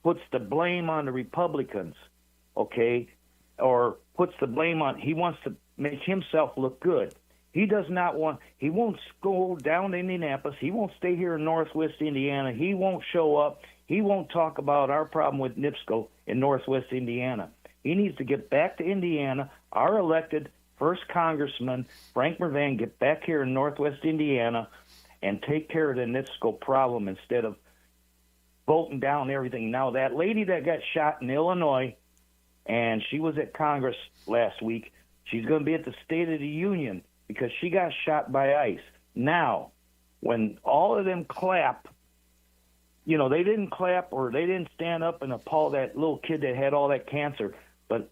S9: puts the blame on the Republicans, okay, or puts the blame on. He wants to make himself look good. He does not want. He won't go down to Indianapolis. He won't stay here in Northwest Indiana. He won't show up. He won't talk about our problem with NIPSCO in Northwest Indiana. He needs to get back to Indiana. Our elected first congressman, Frank Mervan, get back here in Northwest Indiana and take care of the NIPSCO problem instead of voting down everything. Now, that lady that got shot in Illinois, and she was at Congress last week, she's going to be at the State of the Union because she got shot by ICE. Now, when all of them clap, you know, they didn't clap or they didn't stand up and applaud that little kid that had all that cancer, but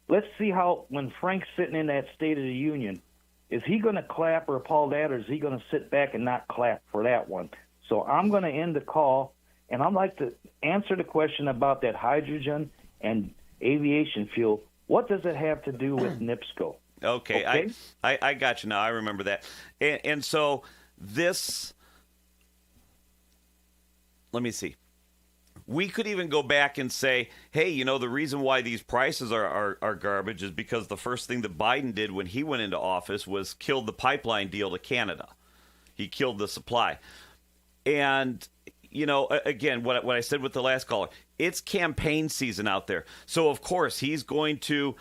S9: let's see how, when Frank's sitting in that State of the Union, is he going to clap or applaud that, or is he going to sit back and not clap for that one? So I'm going to end the call, and I'd like to answer the question about that hydrogen and aviation fuel. What does it have to do with NIPSCO?
S8: Okay? I got you now. I remember that. And so this, let me see. we could even go back and say, hey, you know, the reason why these prices are garbage is because the first thing that Biden did when he went into office was killed the pipeline deal to Canada. He killed the supply. And, you know, again, what I said with the last caller, it's campaign season out there. So, of course, he's going to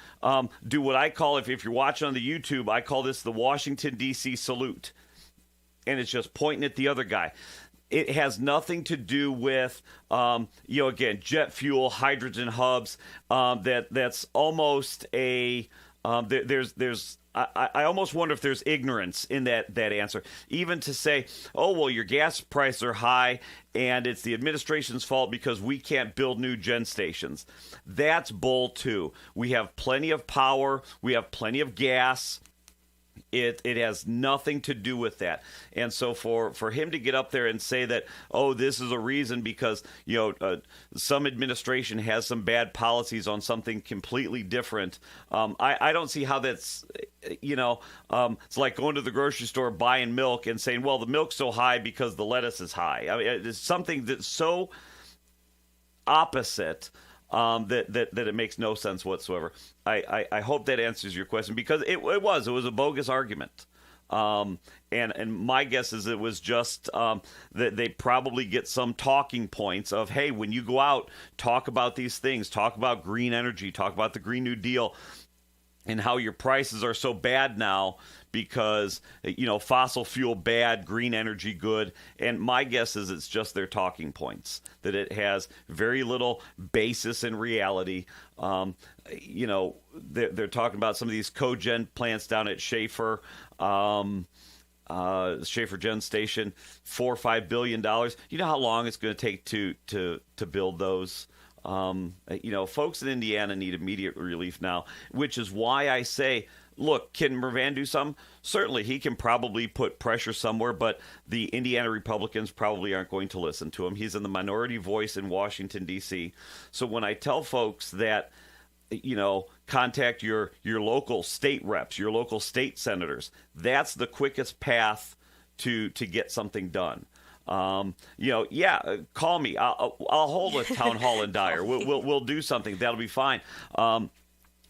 S8: do what I call, if you're watching on the YouTube, I call this the Washington, D.C. salute. And it's just pointing at the other guy. It has nothing to do with, you know, again, jet fuel, hydrogen hubs. That's almost a I almost wonder if there's ignorance in that answer. Even to say, oh, well, your gas prices are high and it's the administration's fault because we can't build new gen stations. That's bull, too. We have plenty of power. We have plenty of gas. It has nothing to do with that. And so for him to get up there and say that, oh, this is a reason because, you know, some administration has some bad policies on something completely different, I don't see how that's, you know, it's like going to the grocery store, buying milk and saying, well, the milk's so high because the lettuce is high. I mean, it's something that's so opposite that it makes no sense whatsoever. I hope that answers your question, because it was a bogus argument. And my guess is it was just that they probably get some talking points of, hey, when you go out, talk about these things, talk about green energy, talk about the Green New Deal, and how your prices are so bad now because, you know, fossil fuel bad, green energy good. And my guess is it's just their talking points, that it has very little basis in reality. You know, they're talking about some of these cogen plants down at Schaefer, Schaefer Gen Station, $4 or $5 billion. You know how long it's going to take to build those? You know, folks in Indiana need immediate relief now, which is why I say, look, can Mervan do something? Certainly, he can probably put pressure somewhere, but the Indiana Republicans probably aren't going to listen to him. He's in the minority voice in Washington, D.C. So when I tell folks that, you know, contact your local state reps, your local state senators, that's the quickest path to get something done. You know, yeah, call me. I'll hold a town hall in Dyer. We'll do something. That'll be fine.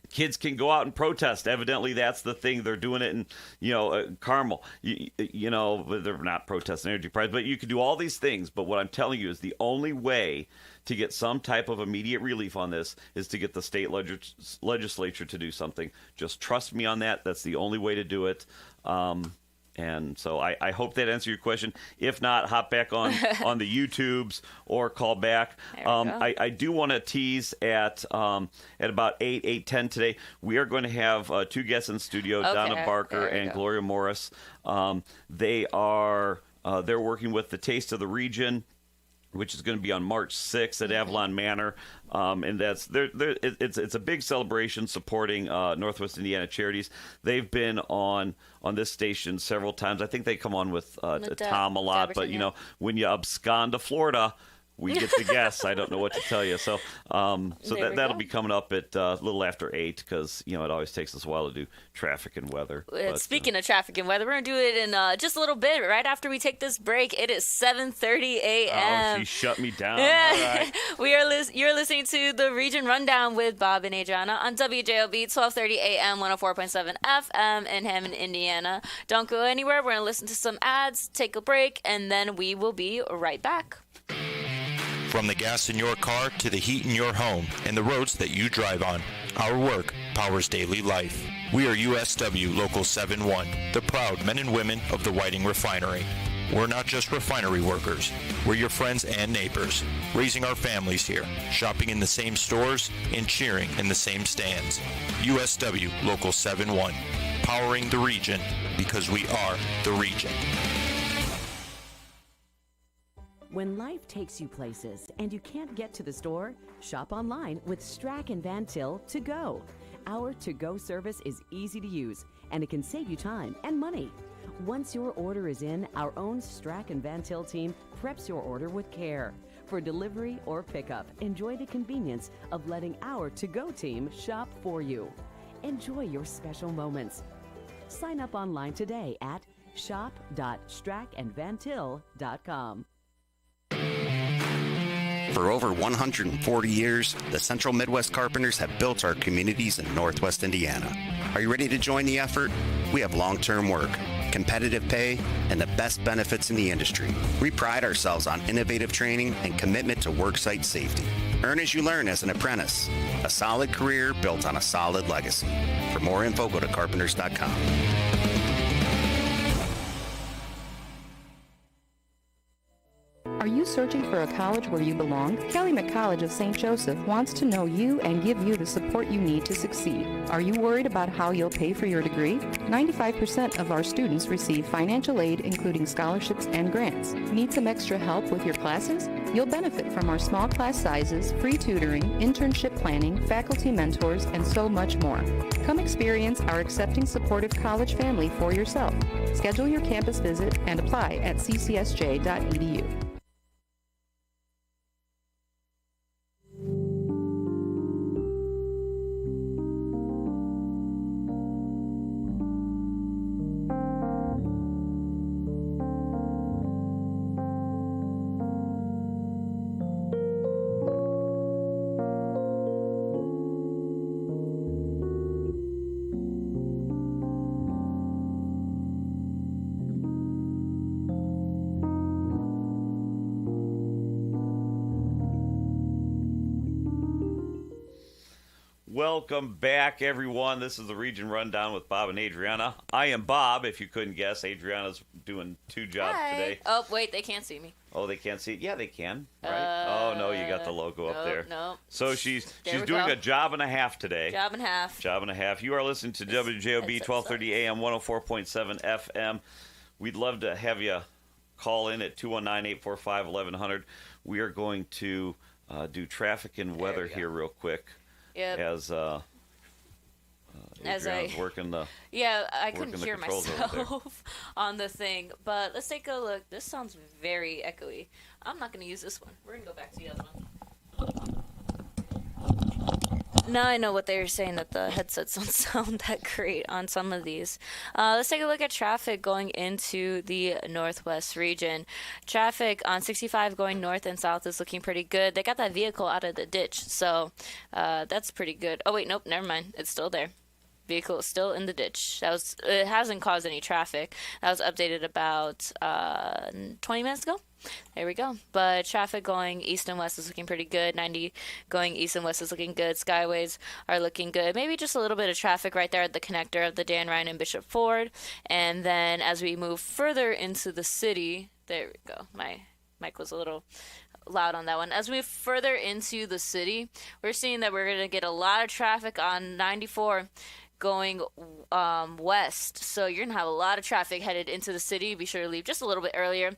S8: Kids can go out and protest. Evidently, that's the thing. They're doing it in, you know, Carmel. You know, they're not protesting energy prices, but you can do all these things. But what I'm telling you is the only way to get some type of immediate relief on this is to get the state legislature to do something. Just trust me on that. That's the only way to do it. And so I hope that answered your question. If not, hop back on the YouTubes or call back. I do want to tease at about 8:10 today. We are going to have two guests in studio, Donna Barker and Gloria Morris. They're working with the Taste of the Region, which is going to be on March 6th at Avalon Manor. And it's a big celebration supporting Northwest Indiana charities. They've been on this station several times. I think they come on with Tom a lot. But, you know, when you abscond to Florida, we get the guests. I don't know what to tell you. So that'll be coming up at a little after 8, because, you know, it always takes us a while to do traffic and weather.
S1: Speaking of traffic and weather, we're going to do it in just a little bit. Right after we take this break, it is 7:30 a.m.
S8: Oh, she shut me down. All right.
S1: You're listening to the Region Rundown with Bob and Adrianna on WJOB, 1230 a.m., 104.7 FM in Hammond, Indiana. Don't go anywhere. We're going to listen to some ads, take a break, and then we will be right back.
S3: From the gas in your car to the heat in your home and the roads that you drive on, our work powers daily life. We are USW Local 71, the proud men and women of the Whiting Refinery. We're not just refinery workers. We're your friends and neighbors, raising our families here, shopping in the same stores, and cheering in the same stands. USW Local 71, powering the region because we are the region.
S6: When life takes you places and you can't get to the store, shop online with Strack and Van Til To Go. Our to-go service is easy to use, and it can save you time and money. Once your order is in, our own Strack and Van Til team preps your order with care. For delivery or pickup, enjoy the convenience of letting our to-go team shop for you. Enjoy your special moments. Sign up online today at shop.strackandvantil.com.
S7: For over 140 years, the Central Midwest Carpenters have built our communities in Northwest Indiana. Are you ready to join the effort? We have long-term work, competitive pay, and the best benefits in the industry. We pride ourselves on innovative training and commitment to worksite safety. Earn as you learn as an apprentice. A solid career built on a solid legacy. For more info, go to carpenters.com.
S10: Are you searching for a college where you belong? Calumet College of St. Joseph wants to know you and give you the support you need to succeed. Are you worried about how you'll pay for your degree? 95% of our students receive financial aid, including scholarships and grants. Need some extra help with your classes? You'll benefit from our small class sizes, free tutoring, internship planning, faculty mentors, and so much more. Come experience our accepting, supportive college family for yourself. Schedule your campus visit and apply at ccsj.edu.
S8: Welcome back, everyone. This is the Region Rundown with Bob and Adrianna. I am Bob, if you couldn't guess. Adriana's doing two jobs today.
S1: Oh, wait, they can't see me.
S8: Oh, they can't see it? Yeah, they can, right? Oh, no, you got the logo up there.
S1: No.
S8: So she's doing a job and a half today.
S1: Job and a half.
S8: Job and a half. You are listening to WJOB 1230 AM, 104.7 FM. We'd love to have you call in at 219-845-1100. We are going to do traffic and weather here real quick.
S1: Yep.
S8: As Adriana's working the
S1: I couldn't hear myself on the thing, but let's take a look. This sounds very echoey. I'm not going to use this one. We're going to go back to the other one. Now I know what they were saying, that the headsets don't sound that great on some of these. Let's take a look at traffic going into the Northwest region. Traffic on 65 going north and south is looking pretty good. They got that vehicle out of the ditch, so that's pretty good. Oh, wait, nope, never mind. It's still there. Vehicle is still in the ditch. It hasn't caused any traffic. That was updated about 20 minutes ago. There we go. But traffic going east and west is looking pretty good. 90 going east and west is looking good. Skyways are looking good. Maybe just a little bit of traffic right there at the connector of the Dan Ryan and Bishop Ford. And then as we move further into the city, there we go. My mic was a little loud on that one. As we move further into the city, we're seeing that we're going to get a lot of traffic on 94 going west, so you're gonna have a lot of traffic headed into the city. Be sure to leave just a little bit earlier.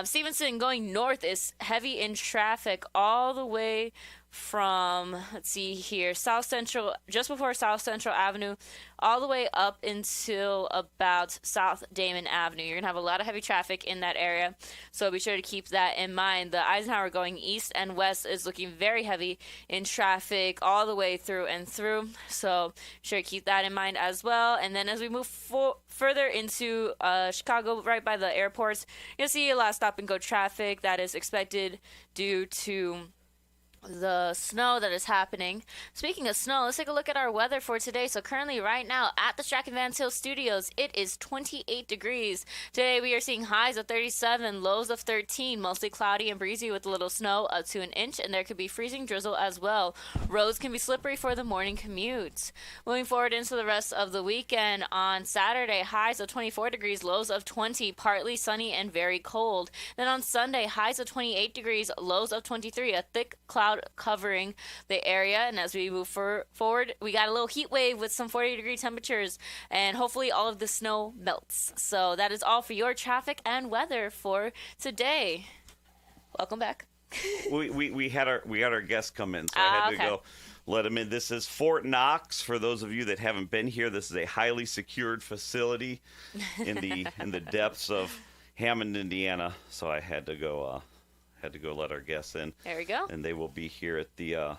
S1: Stevenson going north is heavy in traffic all the way from, let's see here, South Central, just before South Central Avenue, all the way up until about South Damon Avenue. You're going to have a lot of heavy traffic in that area, so be sure to keep that in mind. The Eisenhower going east and west is looking very heavy in traffic all the way through and through, so be sure to keep that in mind as well. And then as we move further into Chicago, right by the airports, you'll see a lot of stop-and-go traffic that is expected due to the snow that is happening. Speaking of snow, let's take a look at our weather for today. So currently right now at the Strachan Van Til Studios, it is 28 degrees. Today we are seeing highs of 37, lows of 13, mostly cloudy and breezy with a little snow up to an inch, and there could be freezing drizzle as well. Roads can be slippery for the morning commute. Moving forward into the rest of the weekend, on Saturday, highs of 24 degrees, lows of 20, partly sunny and very cold. Then on Sunday, highs of 28 degrees, lows of 23, a thick cloud covering the area. And as we move forward, we got a little heat wave with some 40-degree temperatures, and hopefully all of the snow melts. So that is all for your traffic and weather for today. Welcome back.
S8: we had our guest come in, so I had to go let him in. This is Fort Knox. For those of you that haven't been here, this is a highly secured facility in the depths of Hammond, Indiana. So I had to go let our guests in.
S1: There we go.
S8: And they will be here at the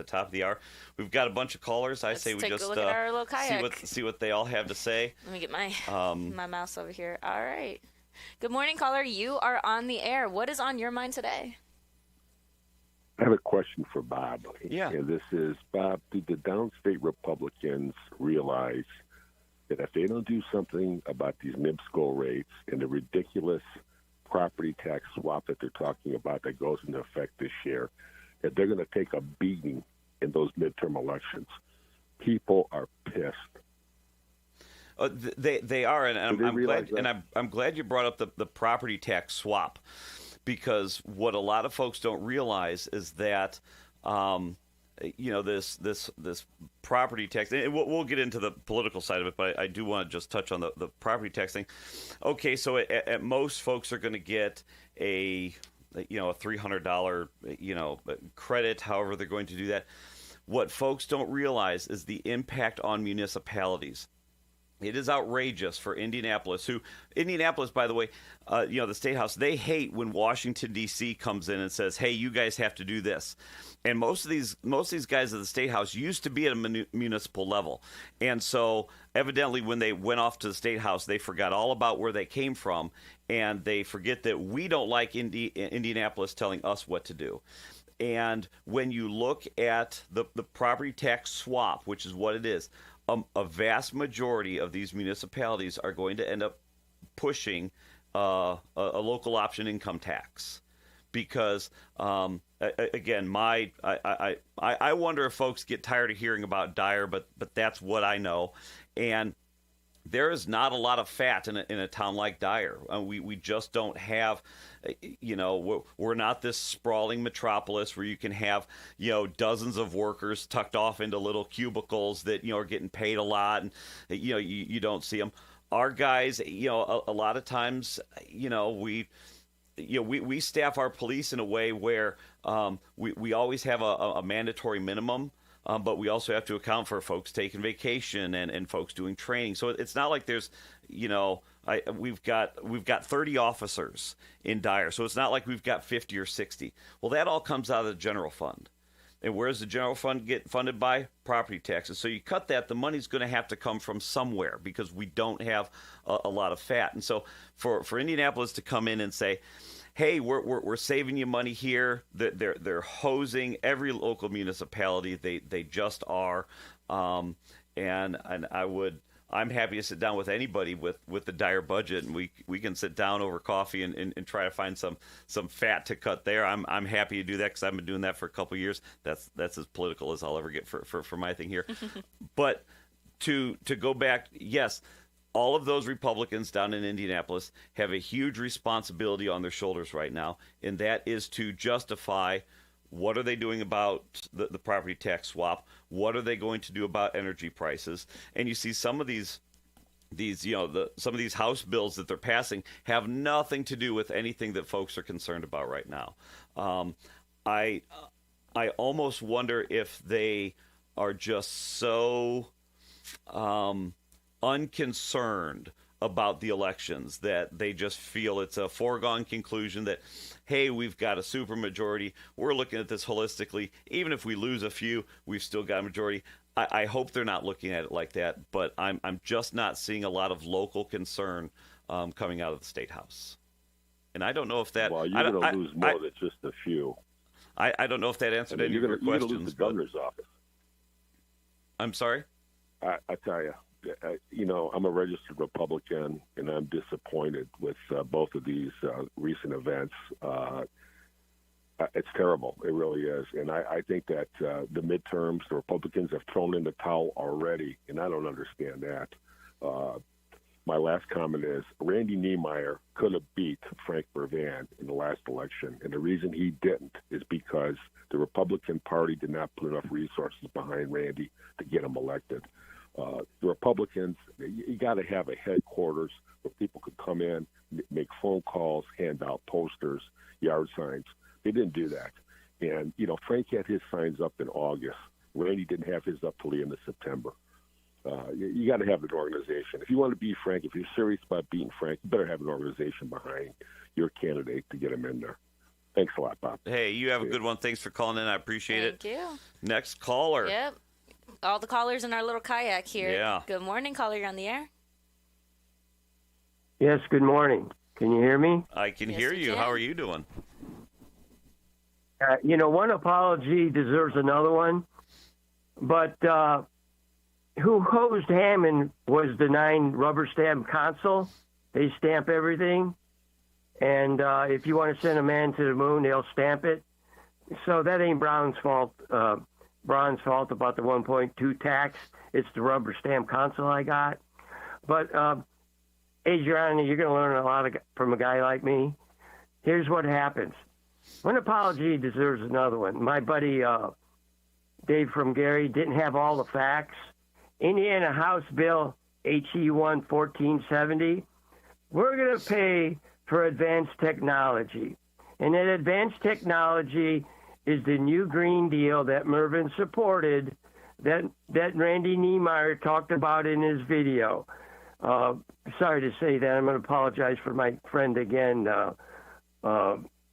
S8: top of the hour. We've got a bunch of callers.
S1: Let's take a look at our little kayak.
S8: see what they all have to say.
S1: Let me get my my mouse over here. All right. Good morning, caller. You are on the air. What is on your mind today?
S11: I have a question for Bob.
S8: Yeah.
S11: And this is, Bob, do the downstate Republicans realize that if they don't do something about these MIBSCO rates and the ridiculous property tax swap that they're talking about that goes into effect this year, that they're going to take a beating in those midterm elections? People are pissed.
S8: They are, and I'm glad you brought up the property tax swap, because what a lot of folks don't realize is that this property tax, and we'll get into the political side of it, but I do want to just touch on the property tax thing. Okay, so at most, folks are going to get a $300 credit, however they're going to do that. What folks don't realize is the impact on municipalities. It is outrageous for Indianapolis, by the way, the State House, they hate when Washington, D.C. comes in and says, hey, you guys have to do this. And most of these guys at the State House used to be at a municipal level. And so evidently when they went off to the State House, they forgot all about where they came from, and they forget that we don't like Indianapolis telling us what to do. And when you look at the property tax swap, which is what it is, a vast majority of these municipalities are going to end up pushing a local option income tax, because again, I wonder if folks get tired of hearing about Dyer, but that's what I know, and there is not a lot of fat in a town like Dyer. We just don't have, we're not this sprawling metropolis where you can have, dozens of workers tucked off into little cubicles that, are getting paid a lot, and, you don't see them. Our guys, a lot of times, we staff our police in a way where we always have a mandatory minimum. But we also have to account for folks taking vacation and folks doing training. So it's not like there's, we've got 30 officers in Dyer. So it's not like we've got 50 or 60. Well, that all comes out of the general fund. And where does the general fund get funded by? Property taxes. So you cut that, the money's going to have to come from somewhere, because we don't have a lot of fat. And so for Indianapolis to come in and say, hey, we're saving you money here, they're hosing every local municipality. They just are, and I'm happy to sit down with anybody with the Dyer budget, and we can sit down over coffee and try to find some fat to cut there. I'm happy to do that, because I've been doing that for a couple of years. That's as political as I'll ever get for my thing here. But to go back, yes, all of those Republicans down in Indianapolis have a huge responsibility on their shoulders right now, and that is to justify what are they doing about the property tax swap, what are they going to do about energy prices. And you see some of these some of these House bills that they're passing have nothing to do with anything that folks are concerned about right now. I almost wonder if they are just so unconcerned about the elections that they just feel it's a foregone conclusion that, hey, we've got a supermajority, we're looking at this holistically, even if we lose a few, we've still got a majority. I hope they're not looking at it like that, but I'm just not seeing a lot of local concern coming out of the State House. And I don't know if that...
S11: Well, you're going to lose more than just a few.
S8: I don't know if that answered any of your questions.
S11: You're going to lose the governor's office.
S8: I'm sorry?
S11: I tell you. I'm a registered Republican, and I'm disappointed with both of these recent events. It's terrible. It really is. And I think that the midterms, the Republicans have thrown in the towel already, and I don't understand that. My last comment is Randy Niemeyer could have beat Frank Mervan in the last election, and the reason he didn't is because the Republican Party did not put enough resources behind Randy to get him elected. The Republicans, you got to have a headquarters where people could come in, make phone calls, hand out posters, yard signs. They didn't do that. And, Frank had his signs up in August. Randy didn't have his up till the end of September. You got to have an organization. If you want to beat Frank, if you're serious about beating Frank, you better have an organization behind your candidate to get him in there. Thanks a lot, Bob.
S8: Hey, you have a good one. Thanks for calling in. I appreciate it.
S1: Thank you.
S8: Next caller.
S1: Yep. All the callers in our little kayak here.
S8: Yeah.
S1: Good morning, caller. You're on the air.
S2: Yes, good morning. Can you hear me?
S8: I can hear you. How are you doing?
S2: One apology deserves another one. But who hosed Hammond was the 9 rubber stamp consul. They stamp everything. And if you want to send a man to the moon, they'll stamp it. So that ain't Brown's fault. Brown's fault about the 1.2 tax. It's the rubber stamp consul I got. But Adrianna, you're going to learn a lot from a guy like me. Here's what happens. One apology deserves another one. My buddy Dave from Gary didn't have all the facts. Indiana House Bill HE 1 1470. We're going to pay for advanced technology. And that advanced technology is the new Green Deal that Mervyn supported, that Randy Niemeyer talked about in his video. Sorry to say that. I'm going to apologize for my friend again.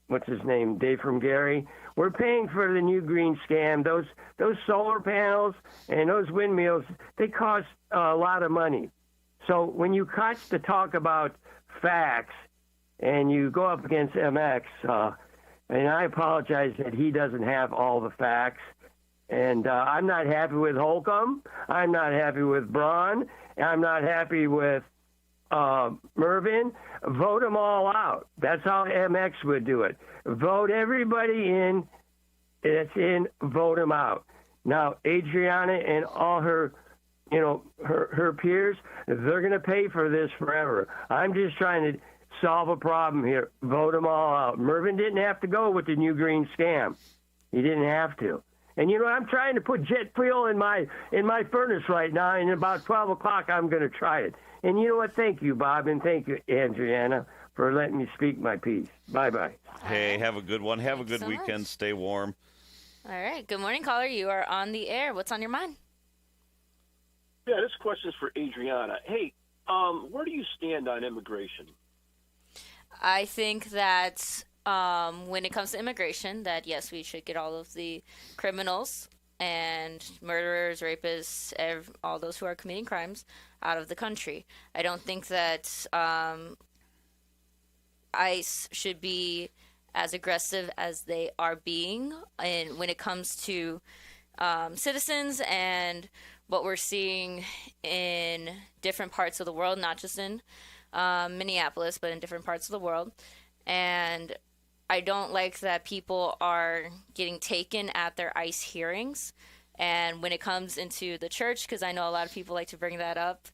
S2: What's his name? Dave from Gary. We're paying for the new green scam. Those solar panels and those windmills, they cost a lot of money. So when you catch the talk about facts and you go up against MX, and I apologize that he doesn't have all the facts. And I'm not happy with Holcomb. I'm not happy with Braun. I'm not happy with Mervyn. Vote them all out. That's how MX would do it. Vote everybody in that's in, vote them out. Now, Adrianna and all her peers, they're going to pay for this forever. I'm just trying to solve a problem here. Vote them all out. Mervyn didn't have to go with the new green scam. He didn't have to. And I'm trying to put jet fuel in my furnace right now, and about 12 o'clock I'm going to try it. And you know what? Thank you, Bob, and thank you, Adrianna, for letting me speak my piece. Bye-bye.
S8: Hey, have a good one. Have a good
S1: so
S8: weekend.
S1: much.
S8: Stay warm.
S1: All right. Good morning, caller. You are on the air. What's on your mind?
S12: Yeah, this question is for Adrianna. Hey, where do you stand on immigration?
S1: I think that when it comes to immigration, that yes, we should get all of the criminals and murderers, rapists, all those who are committing crimes out of the country. I don't think that ICE should be as aggressive as they are being, and when it comes to citizens and what we're seeing in different parts of the world, not just in Minneapolis, but in different parts of the world. And I don't like that people are getting taken at their ICE hearings. And when it comes into the church, because I know a lot of people like to bring that up,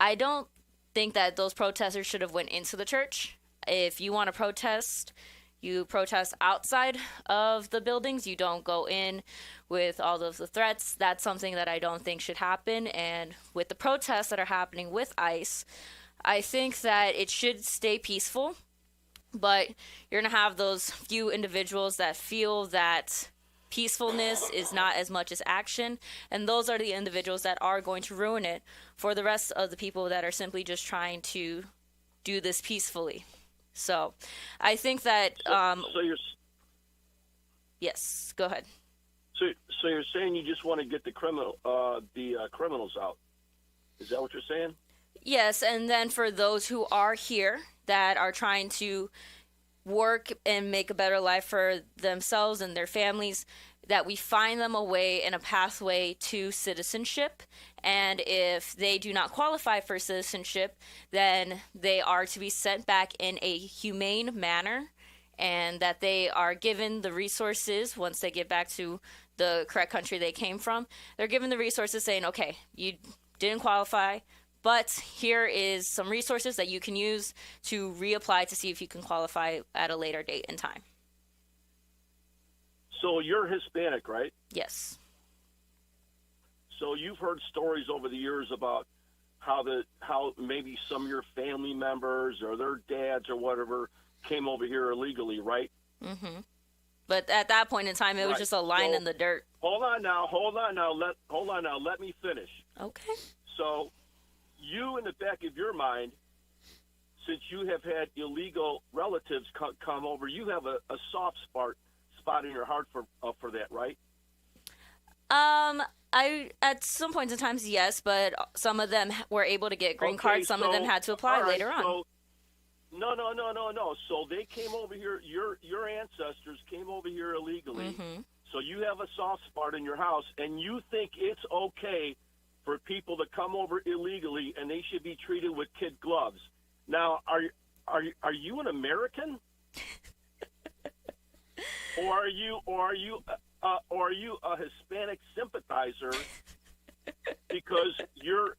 S1: I don't think that those protesters should have went into the church. If you want to protest, you protest outside of the buildings. You don't go in with all of the threats. That's something that I don't think should happen. And with the protests that are happening with ICE, I think that it should stay peaceful. But you're going to have those few individuals that feel that peacefulness is not as much as action. And those are the individuals that are going to ruin it for the rest of the people that are simply just trying to do this peacefully. So I think that... Yes, go ahead.
S12: So you're saying you just want to get the criminals out. Is that what you're saying?
S1: Yes, and then for those who are here that are trying to work and make a better life for themselves and their families, that we find them a way and a pathway to citizenship. And if they do not qualify for citizenship, then they are to be sent back in a humane manner, and that they are given the resources once they get back to the correct country they came from. They're given the resources saying, okay, you didn't qualify, but here is some resources that you can use to reapply to see if you can qualify at a later date and time.
S12: So you're Hispanic, right?
S1: Yes.
S12: So you've heard stories over the years about how maybe some of your family members or their dads or whatever came over here illegally, right?
S1: Mm-hmm. But at that point in time, it was just a line in the dirt.
S12: Hold on now. Let me finish.
S1: Okay.
S12: So you, in the back of your mind, since you have had illegal relatives come over, you have a soft spot in your heart for that, right?
S1: I at some points in times, yes, but some of them were able to get green cards. Some of them had to apply later on.
S12: No. So they came over here. Your ancestors came over here illegally.
S1: Mm-hmm.
S12: So you have a soft spot in your house, and you think it's okay for people to come over illegally, and they should be treated with kid gloves. Now, are you an American, or are you a Hispanic sympathizer? Because you're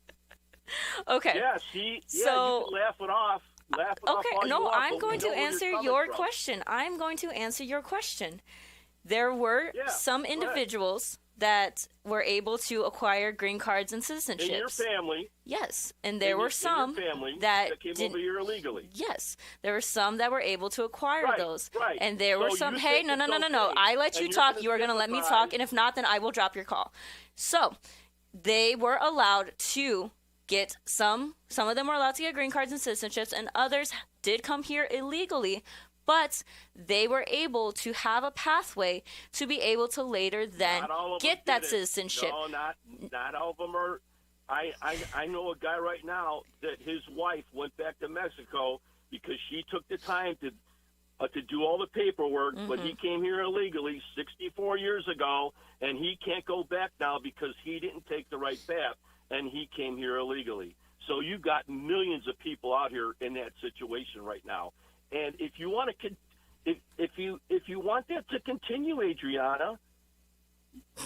S1: okay.
S12: Yeah, see,
S1: so,
S12: you can laugh it off.
S1: Okay, no, I'm going to answer your question. I'm going to answer your question. There were some individuals that were able to acquire green cards and citizenships.
S12: In your family.
S1: Yes, and there were some
S12: that came over here illegally.
S1: Yes, there were some that were able to acquire those.
S12: Right.
S1: And there were some, hey, no. I let you talk. You are going to let me talk, and if not, then I will drop your call. So, they were allowed to get some of them were allowed to get green cards and citizenships, and others did come here illegally, but they were able to have a pathway to be able to later then get that citizenship.
S12: No, not all of them are. I know a guy right now that his wife went back to Mexico because she took the time to do all the paperwork, but he came here illegally 64 years ago, and he can't go back now because he didn't take the right path, and he came here illegally. So you got millions of people out here in that situation right now. And if you want to, if you want that to continue, Adrianna,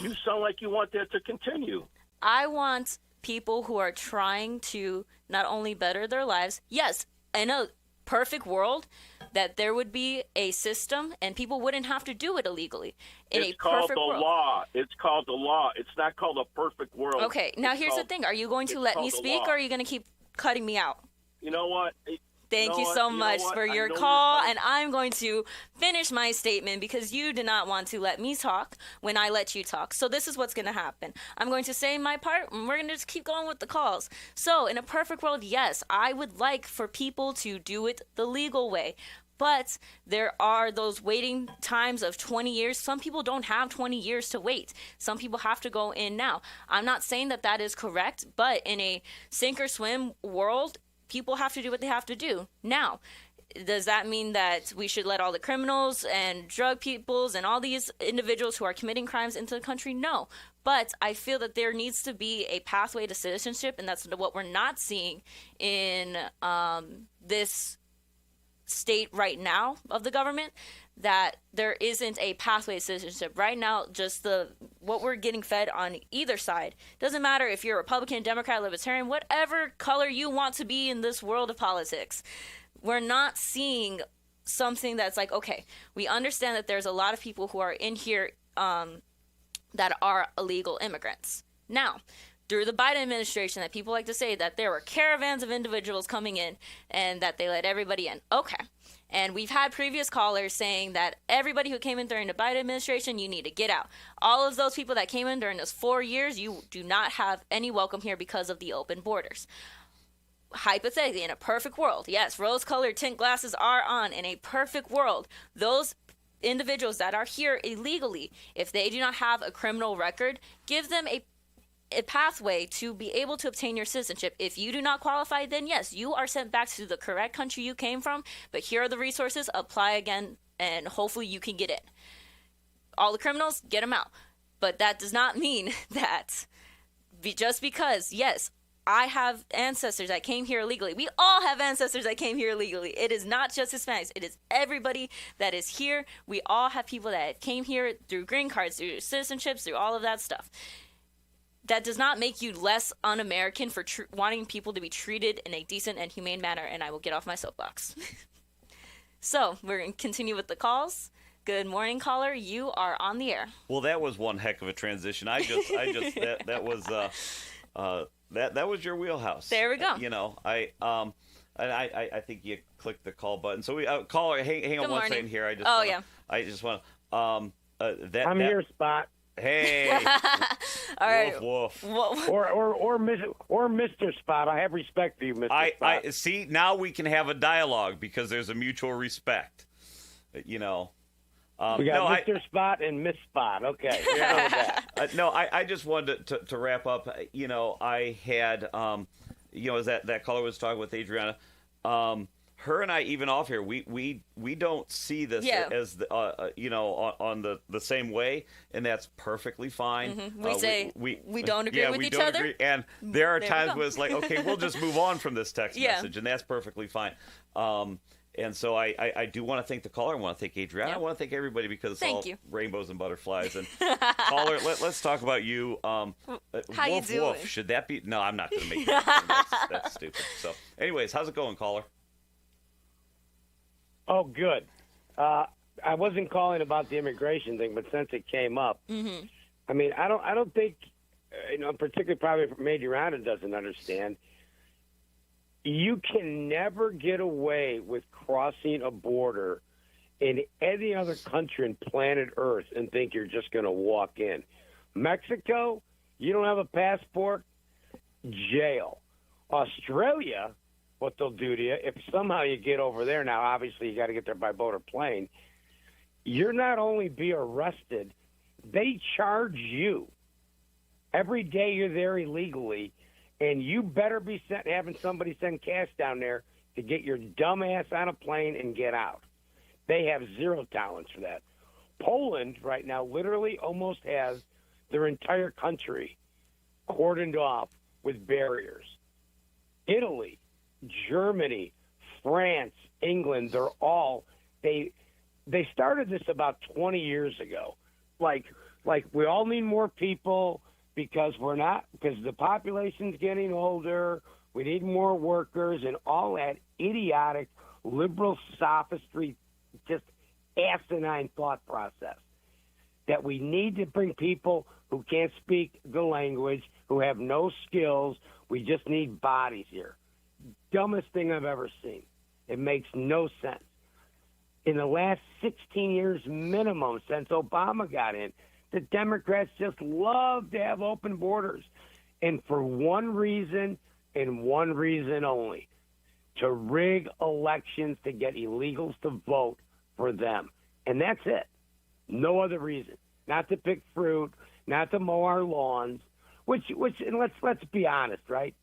S12: you sound like you want that to continue.
S1: I want people who are trying to not only better their lives. Yes, in a perfect world, that there would be a system and people wouldn't have to do it illegally.
S12: It's called the law. It's called the law. It's not called a perfect world.
S1: Okay, now here's the thing. Are you going to let me speak, or are you going to keep cutting me out?
S12: You know what?
S1: Thank you so much for your call, and I'm going to finish my statement because you did not want to let me talk when I let you talk. So this is what's going to happen. I'm going to say my part, and we're going to just keep going with the calls. So in a perfect world, yes, I would like for people to do it the legal way. But there are those waiting times of 20 years. Some people don't have 20 years to wait. Some people have to go in now. I'm not saying that that is correct, but in a sink or swim world, people have to do what they have to do. Now, does that mean that we should let all the criminals and drug peoples and all these individuals who are committing crimes into the country? No. But I feel that there needs to be a pathway to citizenship, and that's what we're not seeing in this state right now of the government, that there isn't a pathway to citizenship. Right now, just what we're getting fed on either side. Doesn't matter if you're Republican, Democrat, Libertarian, whatever color you want to be in this world of politics. We're not seeing something that's like, okay, we understand that there's a lot of people who are in here that are illegal immigrants. Now, through the Biden administration, that people like to say that there were caravans of individuals coming in and that they let everybody in. Okay. And we've had previous callers saying that everybody who came in during the Biden administration, you need to get out. All of those people that came in during those 4 years, you do not have any welcome here because of the open borders. Hypothetically, in a perfect world, yes, rose-colored tint glasses are on. In a perfect world, those individuals that are here illegally, if they do not have a criminal record, give them a pathway to be able to obtain your citizenship. If you do not qualify, then yes, you are sent back to the correct country you came from, but here are the resources, apply again, and hopefully you can get in. All the criminals, get them out. But that does not mean that just because, yes, I have ancestors that came here illegally. We all have ancestors that came here illegally. It is not just Hispanics. It is everybody that is here. We all have people that came here through green cards, through citizenships, through all of that stuff. That does not make you less un-American for wanting people to be treated in a decent and humane manner, and I will get off my soapbox. So, we're going to continue with the calls. Good morning, caller. You are on the air.
S8: Well, that was one heck of a transition. That was your wheelhouse.
S1: There we go.
S8: You know, I think you clicked the call button. So caller, hang on one second here. I just want to.
S2: I'm here, Spot.
S8: Hey.
S1: All right.
S8: Woof.
S2: Or Mr. Spot. I have respect for you, Mr. Spot.
S8: I see. Now we can have a dialogue because there's a mutual respect. You know.
S2: We got Mr. Spot and Miss Spot. Okay.
S8: I just wanted to wrap up. You know, I had, as that caller was talking with Adrianna, her and I, even off here, we don't see this as the on the same way, and that's perfectly fine.
S1: Mm-hmm. We say we don't agree with
S8: we
S1: each
S8: don't
S1: other.
S8: Agree. And there are
S1: There we
S8: times
S1: go.
S8: where it's like, okay, we'll just move on from this text message, and that's perfectly fine. And so I do want to thank the caller. I want to thank Adrianna. I want to thank everybody because it's all rainbows and butterflies. And caller, let's talk about you.
S1: How
S8: woof,
S1: you doing?
S8: Woof. Should that be? No, I'm not going to make that. That's stupid. So, anyways, how's it going, caller?
S13: Oh, good. I wasn't calling about the immigration thing, but since it came up, I mean, I don't think, particularly probably Adrianna doesn't understand. You can never get away with crossing a border in any other country on planet Earth and think you're just going to walk in. Mexico, you don't have a passport, jail. Australia, what they'll do to you, if somehow you get over there, now obviously you got to get there by boat or plane, you're not only be arrested, they charge you every day you're there illegally, and you better be having somebody send cash down there to get your dumb ass on a plane and get out. They have zero tolerance for that. Poland right now literally almost has their entire country cordoned off with barriers. Italy, Germany, France, England, they're all they started this about 20 years ago. Like we all need more people because the population's getting older, we need more workers, and all that idiotic liberal sophistry, just asinine thought process that we need to bring people who can't speak the language, who have no skills. We just need bodies here. Dumbest thing I've ever seen. It makes no sense. In the last 16 years minimum since Obama got in, the Democrats just love to have open borders. And for one reason and one reason only, to rig elections to get illegals to vote for them. And that's it. No other reason. Not to pick fruit, not to mow our lawns, which and let's be honest, right?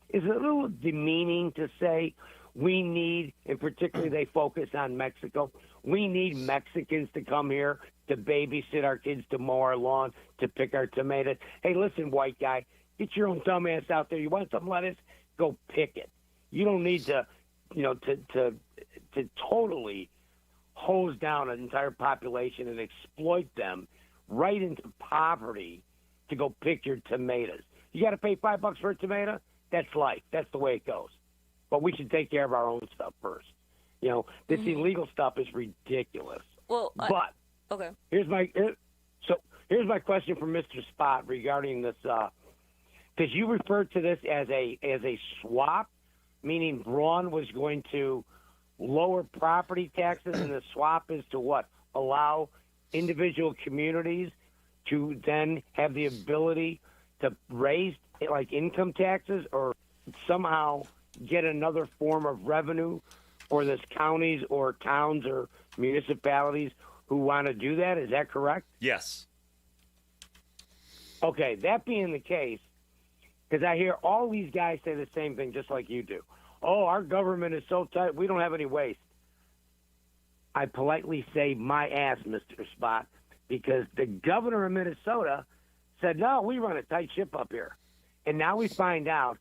S13: Is it a little demeaning to say we need, and particularly they focus on Mexico, we need Mexicans to come here to babysit our kids, to mow our lawn, to pick our tomatoes. Hey, listen, white guy, get your own dumb ass out there. You want some lettuce? Go pick it. You don't need to, to totally hose down an entire population and exploit them right into poverty to go pick your tomatoes. You got to pay $5 for a tomato? That's life. That's the way it goes. But we should take care of our own stuff first. This illegal stuff is ridiculous.
S1: Well,
S13: but
S1: okay.
S13: Here's my question for Mr. Spot regarding this. Because you referred to this as a swap, meaning Braun was going to lower property taxes, and the swap is to what? Allow individual communities to then have the ability to raise like income taxes or somehow get another form of revenue for this counties or towns or municipalities who want to do that. Is that correct?
S8: Yes.
S13: Okay, that being the case, because I hear all these guys say the same thing just like you do. Oh, our government is so tight, we don't have any waste. I politely say my ass, Mr. Spot, because the governor of Minnesota said, no, we run a tight ship up here. And now we find out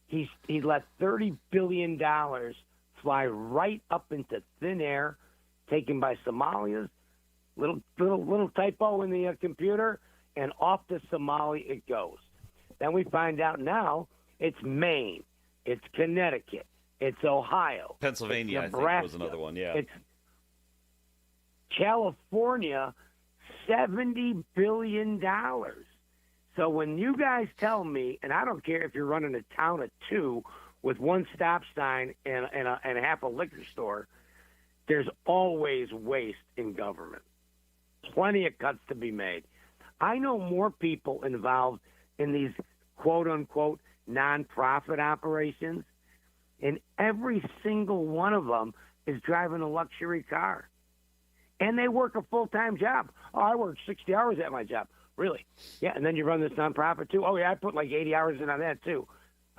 S13: he let $30 billion fly right up into thin air, taken by Somalians. Little typo in the computer, and off to Somalia it goes. Then we find out now it's Maine, it's Connecticut, it's Ohio,
S8: Pennsylvania,
S13: it's
S8: I think, was another one. Yeah,
S13: it's California, $70 billion. So when you guys tell me, and I don't care if you're running a town of two with one stop sign and a half a liquor store, there's always waste in government. Plenty of cuts to be made. I know more people involved in these quote-unquote nonprofit operations, and every single one of them is driving a luxury car. And they work a full-time job. Oh, I work 60 hours at my job. Really? Yeah, and then you run this nonprofit too? Oh, yeah, I put like 80 hours in on that too.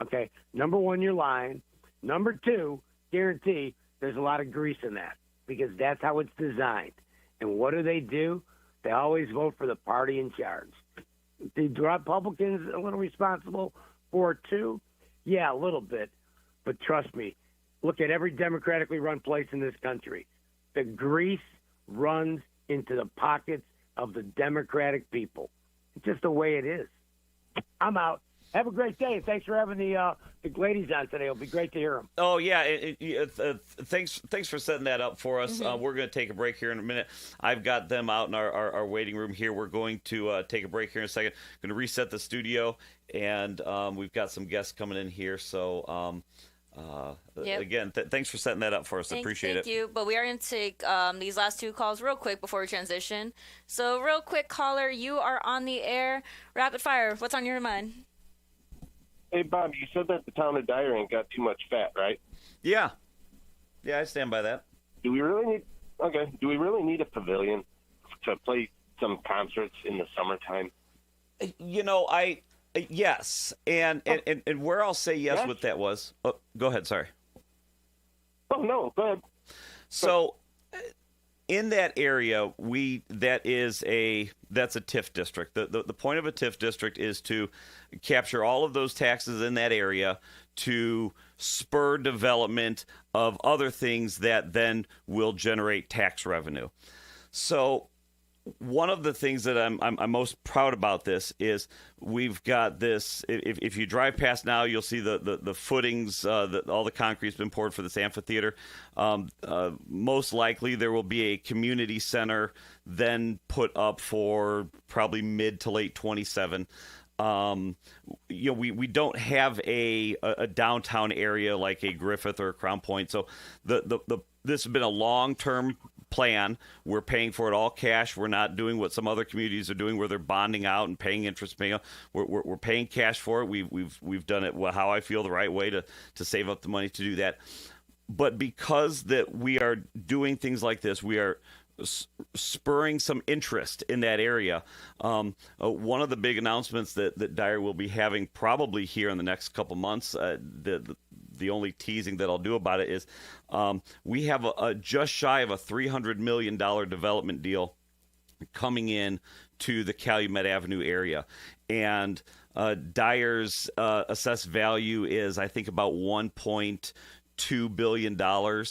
S13: Okay, number one, you're lying. Number two, guarantee there's a lot of grease in that because that's how it's designed. And what do? They always vote for the party in charge. The Republicans a little responsible for it too? Yeah, a little bit. But trust me, look at every democratically run place in this country. The grease runs into the pockets of the Democratic people. It's just the way it is. I'm out. Have a great day. Thanks for having the ladies on today. It'll be great to hear them.
S8: Oh, yeah. Thanks for setting that up for us. We're going to take a break here in a minute. I've got them out in our waiting room here. We're going to take a break here in a second. Going to reset the studio, and we've got some guests coming in here. So, again, thanks for setting that up for us. Appreciate it.
S1: Thank you. But we are going to take these last two calls real quick before we transition. So, real quick, caller, you are on the air. Rapid fire. What's on your mind?
S15: Hey, Bob, you said that the town of Dyer ain't got too much fat, right?
S8: Yeah. Yeah, I stand by that.
S15: Do we really need a pavilion to play some concerts in the summertime?
S8: Yes. And where I'll say yes with that was, go ahead, sorry.
S15: Oh, no, go ahead.
S8: So in that area, that's a TIF district. The point of a TIF district is to capture all of those taxes in that area to spur development of other things that then will generate tax revenue. So one of the things that I'm most proud about this is we've got this. If you drive past now, you'll see the footings, all the concrete's been poured for this amphitheater. Most likely there will be a community center then put up for probably mid to late 27. We don't have a downtown area like a Griffith or a Crown Point. So this has been a long-term plan. We're paying for it all cash. We're not doing what some other communities are doing where they're bonding out and paying interest. We're paying cash for it. We've done it how I feel the right way to save up the money to do that. But because that we are doing things like this, we are spurring some interest in that area. One of the big announcements that Dyer will be having probably here in the next couple months, the only teasing that I'll do about it is we have a just shy of a $300 million development deal coming in to the Calumet Avenue area. And Dyer's assessed value is, I think, about $1.2 billion.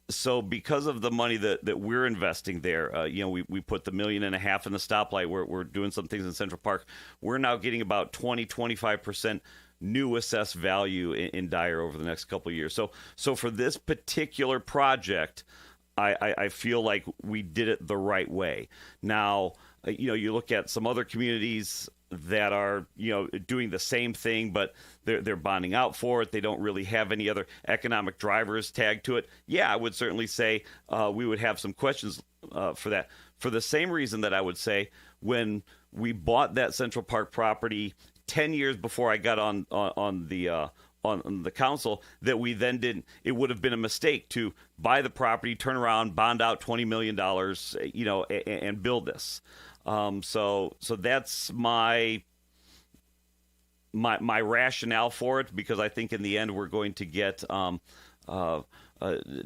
S8: So because of the money that we're investing there, we put the $1.5 million in the stoplight. We're doing some things in Central Park. We're now getting about 25% new assessed value in Dyer over the next couple of years. So for this particular project, I feel like we did it the right way. Now, you look at some other communities that are doing the same thing, but they're bonding out for it. They don't really have any other economic drivers tagged to it. Yeah, I would certainly say we would have some questions for that. For the same reason that I would say when we bought that Central Park property 10 years before I got on the council, that we then didn't. It would have been a mistake to buy the property, turn around, bond out $20 million, and build this. So that's my rationale for it, because I think in the end we're going to get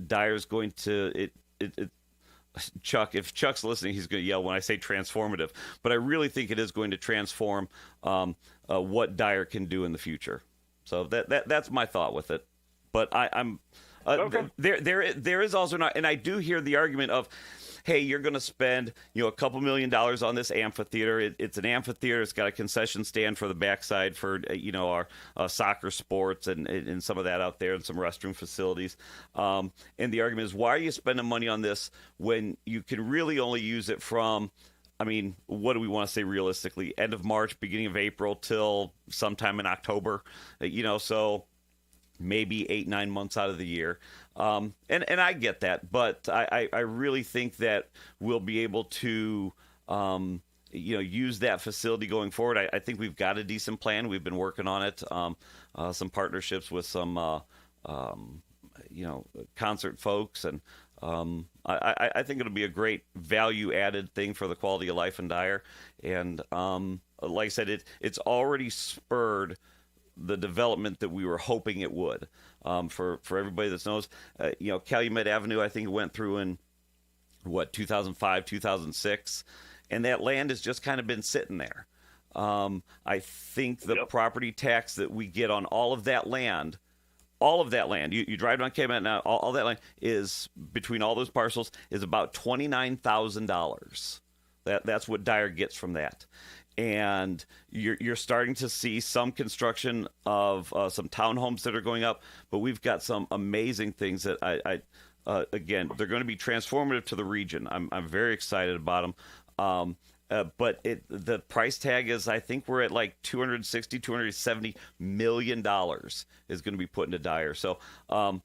S8: Dyer's going to it. Chuck, if Chuck's listening, he's going to yell when I say transformative. But I really think it is going to transform what Dyer can do in the future. So that's my thought with it. But I'm okay. There is also not, and I do hear the argument of, hey, you're going to spend a couple $1 million on this amphitheater. It's an amphitheater. It's got a concession stand for the backside for our soccer sports and some of that out there, and some restroom facilities. And the argument is, why are you spending money on this when you can really only use it from, what do we want to say realistically? End of March, beginning of April till sometime in October. So maybe 8-9 months out of the year. And I get that, but I really think that we'll be able to, use that facility going forward. I think we've got a decent plan. We've been working on it. Some partnerships with some, concert folks. And I think it'll be a great value added thing for the quality of life in Dyer. And like I said, it's already spurred the development that we were hoping it would. For everybody that knows, Calumet Avenue, I think it went through in 2005, 2006, and that land has just kind of been sitting there. I think the property tax that we get on all of that land, you drive down Calumet now, all that land is, between all those parcels, is about $29,000. That's what Dyer gets from that. And you're starting to see some construction of some townhomes that are going up, but we've got some amazing things that again, they're going to be transformative to the region. I'm very excited about them. But the price tag is, I think we're at like $270 million is going to be put into Dyer. So I'm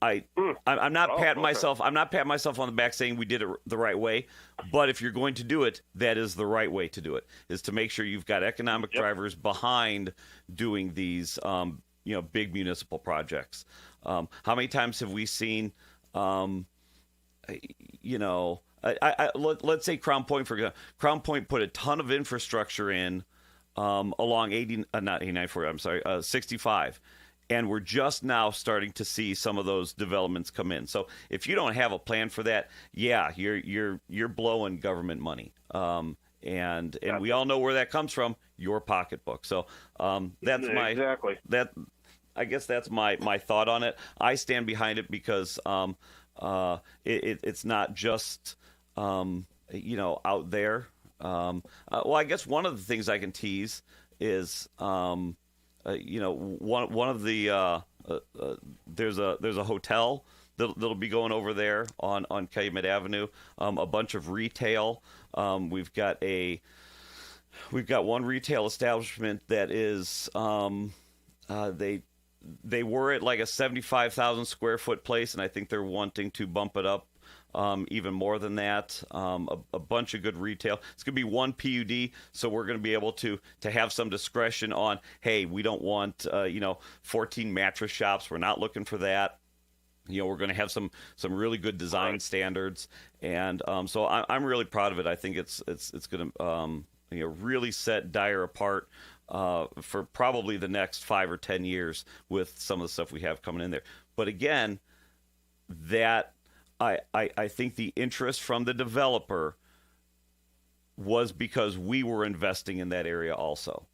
S8: not patting myself. I'm not patting myself on the back saying we did it the right way. But if you're going to do it, that is the right way to do it. Is to make sure you've got economic drivers behind doing these, big municipal projects. How many times have we seen, let's say Crown Point, for example. Crown Point put a ton of infrastructure in along 65. And we're just now starting to see some of those developments come in. So if you don't have a plan for that, you're blowing government money. And we all know where that comes from, your pocketbook. So that's I guess that's my thought on it. I stand behind it because it's not just out there. I guess one of the things I can tease is one of the there's a hotel that'll be going over there on Calumet Avenue. A bunch of retail. We've got one retail establishment that is they were at like a 75,000 square foot place, and I think they're wanting to bump it up even more than that. A bunch of good retail. It's going to be one PUD, so we're going to be able to have some discretion on, hey, we don't want 14 mattress shops. We're not looking for that. We're going to have some really good design standards, and so I'm really proud of it. I think it's going to really set Dyer apart for probably the next 5 or 10 years with some of the stuff we have coming in there. But again, that I think the interest from the developer was because we were investing in that area also.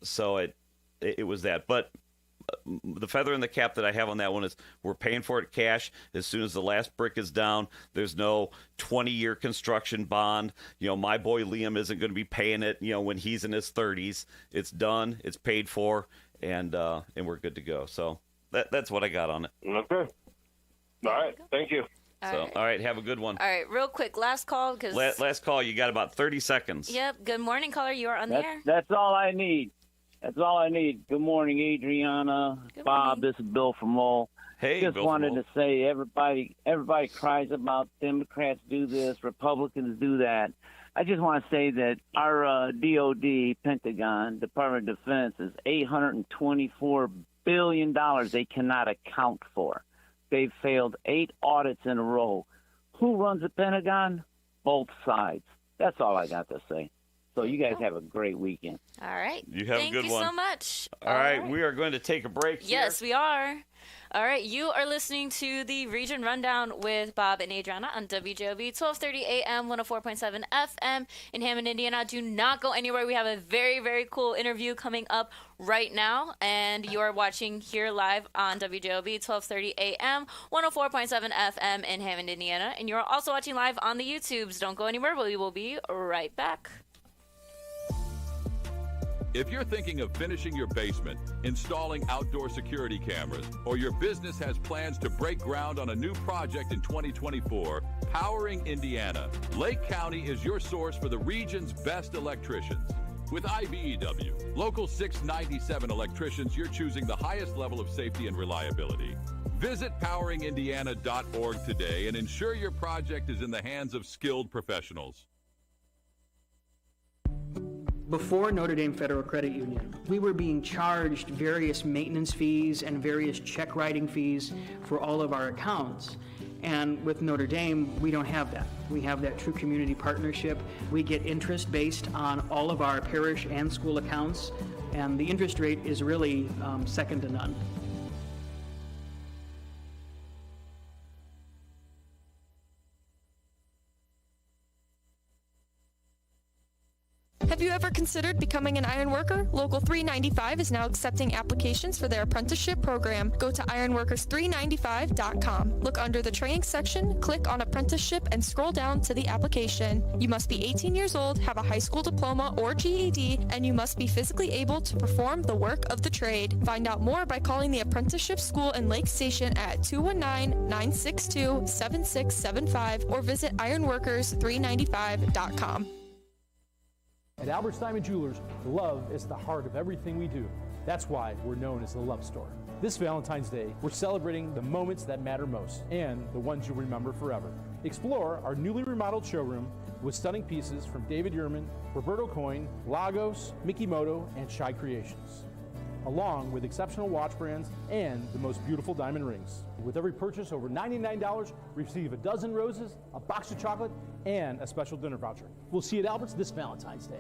S8: So it was that. But the feather in the cap that I have on that one is we're paying for it cash as soon as the last brick is down. There's no 20-year construction bond. My boy Liam isn't going to be paying it, when he's in his 30s. It's done. It's paid for, and we're good to go. So that's what I got on it.
S15: Okay. All right. Thank you.
S8: All right. Have a good one.
S1: All right. Real quick. Last call.
S8: Last call. You got about 30 seconds.
S1: Yep. Good morning, caller. You are on the air.
S14: That's all I need. That's all I need. Good morning, Adrianna.
S1: Good
S14: Bob,
S1: morning.
S14: This is Bill from Lowell.
S8: Hey,
S14: Just
S8: Bill
S14: wanted
S8: from
S14: to say everybody cries about Democrats do this, Republicans do that. I just want to say that our DOD, Pentagon, Department of Defense, is $824 billion they cannot account for. They've failed 8 audits in a row. Who runs the Pentagon? Both sides. That's all I got to say. So you guys have a great weekend.
S1: All right.
S8: You have
S1: Thank
S8: a good
S1: you
S8: one.
S1: so much.
S8: All right. We are going to take a break here.
S1: Yes, we are. All right. You are listening to the Region Rundown with Bob and Adrianna on WJOB 1230 AM, 104.7 FM in Hammond, Indiana. Do not go anywhere. We have a very, very cool interview coming up right now, and you are watching here live on WJOB 1230 AM, 104.7 FM in Hammond, Indiana, and you're also watching live on the YouTubes. Don't go anywhere. We will be right back.
S16: If you're thinking of finishing your basement, installing outdoor security cameras, or your business has plans to break ground on a new project in 2024, Powering Indiana, Lake County is your source for the region's best electricians. With IBEW, Local 697 electricians, you're choosing the highest level of safety and reliability. Visit poweringindiana.org today and ensure your project is in the hands of skilled professionals.
S23: Before Notre Dame Federal Credit Union, we were being charged various maintenance fees and various check writing fees for all of our accounts. And with Notre Dame, we don't have that. We have that true community partnership. We get interest based on all of our parish and school accounts. and the interest rate is really second to none.
S17: Have you ever considered becoming an iron worker? Local 395 is now accepting applications for their apprenticeship program. Go to ironworkers395.com. Look under the training section, click on apprenticeship, and scroll down to the application. You must be 18 years old, have a high school diploma or GED, and you must be physically able to perform the work of the trade. Find out more by calling the apprenticeship school in Lake Station at 219-962-7675 or visit ironworkers395.com.
S18: At Albert's Diamond Jewelers, love is the heart of everything we do. That's why we're known as the Love Store. This Valentine's Day, we're celebrating the moments that matter most and the ones you'll remember forever. Explore our newly remodeled showroom with stunning pieces from David Yurman, Roberto Coin, Lagos, Mikimoto, and Shy Creations, along with exceptional watch brands and the most beautiful diamond rings. With every purchase over $99, receive a dozen roses, a box of chocolate, and a special dinner voucher. We'll see you at Albert's this Valentine's Day.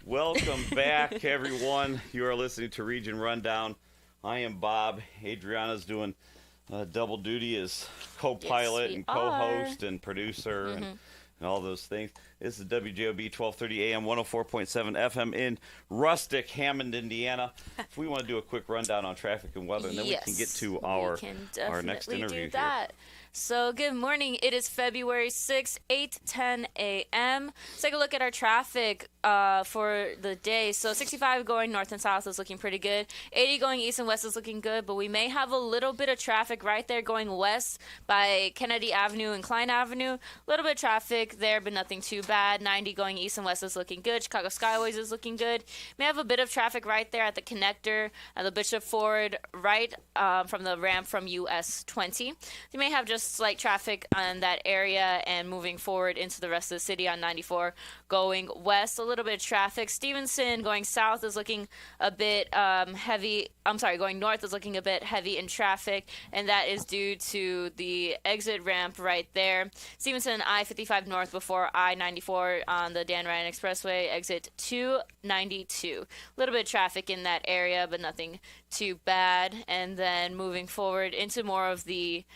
S8: Welcome back, everyone. You are listening to Region Rundown. I am Bob. Adriana's doing double duty as co-pilot and co-host and producer and all those things. This is WJOB 1230 AM, 104.7 FM in rustic Hammond, Indiana. If we want to do a quick rundown on traffic and weather, and then we can get to our next interview here.
S1: So good morning. It is February 6th, 8:10 a.m. Let's take a look at our traffic for the day. So 65 going north and south is looking pretty good. 80 going east and west is looking good, but we may have a little bit of traffic right there going west by Kennedy Avenue and Klein Avenue. A little bit of traffic there, but nothing too bad. 90 going east and west is looking good. Chicago Skyways is looking good. May have a bit of traffic right there at the connector at the Bishop Ford, right from the ramp from US 20. You may have just slight traffic on that area and moving forward into the rest of the city on 94 going west. A little bit of traffic. Stevenson going south is looking a bit heavy. I'm sorry, going north is looking a bit heavy in traffic, and that is due to the exit ramp right there. Stevenson I-55 north before I-94 on the Dan Ryan Expressway, exit 292. A little bit of traffic in that area, but nothing too bad. And then moving forward into more of the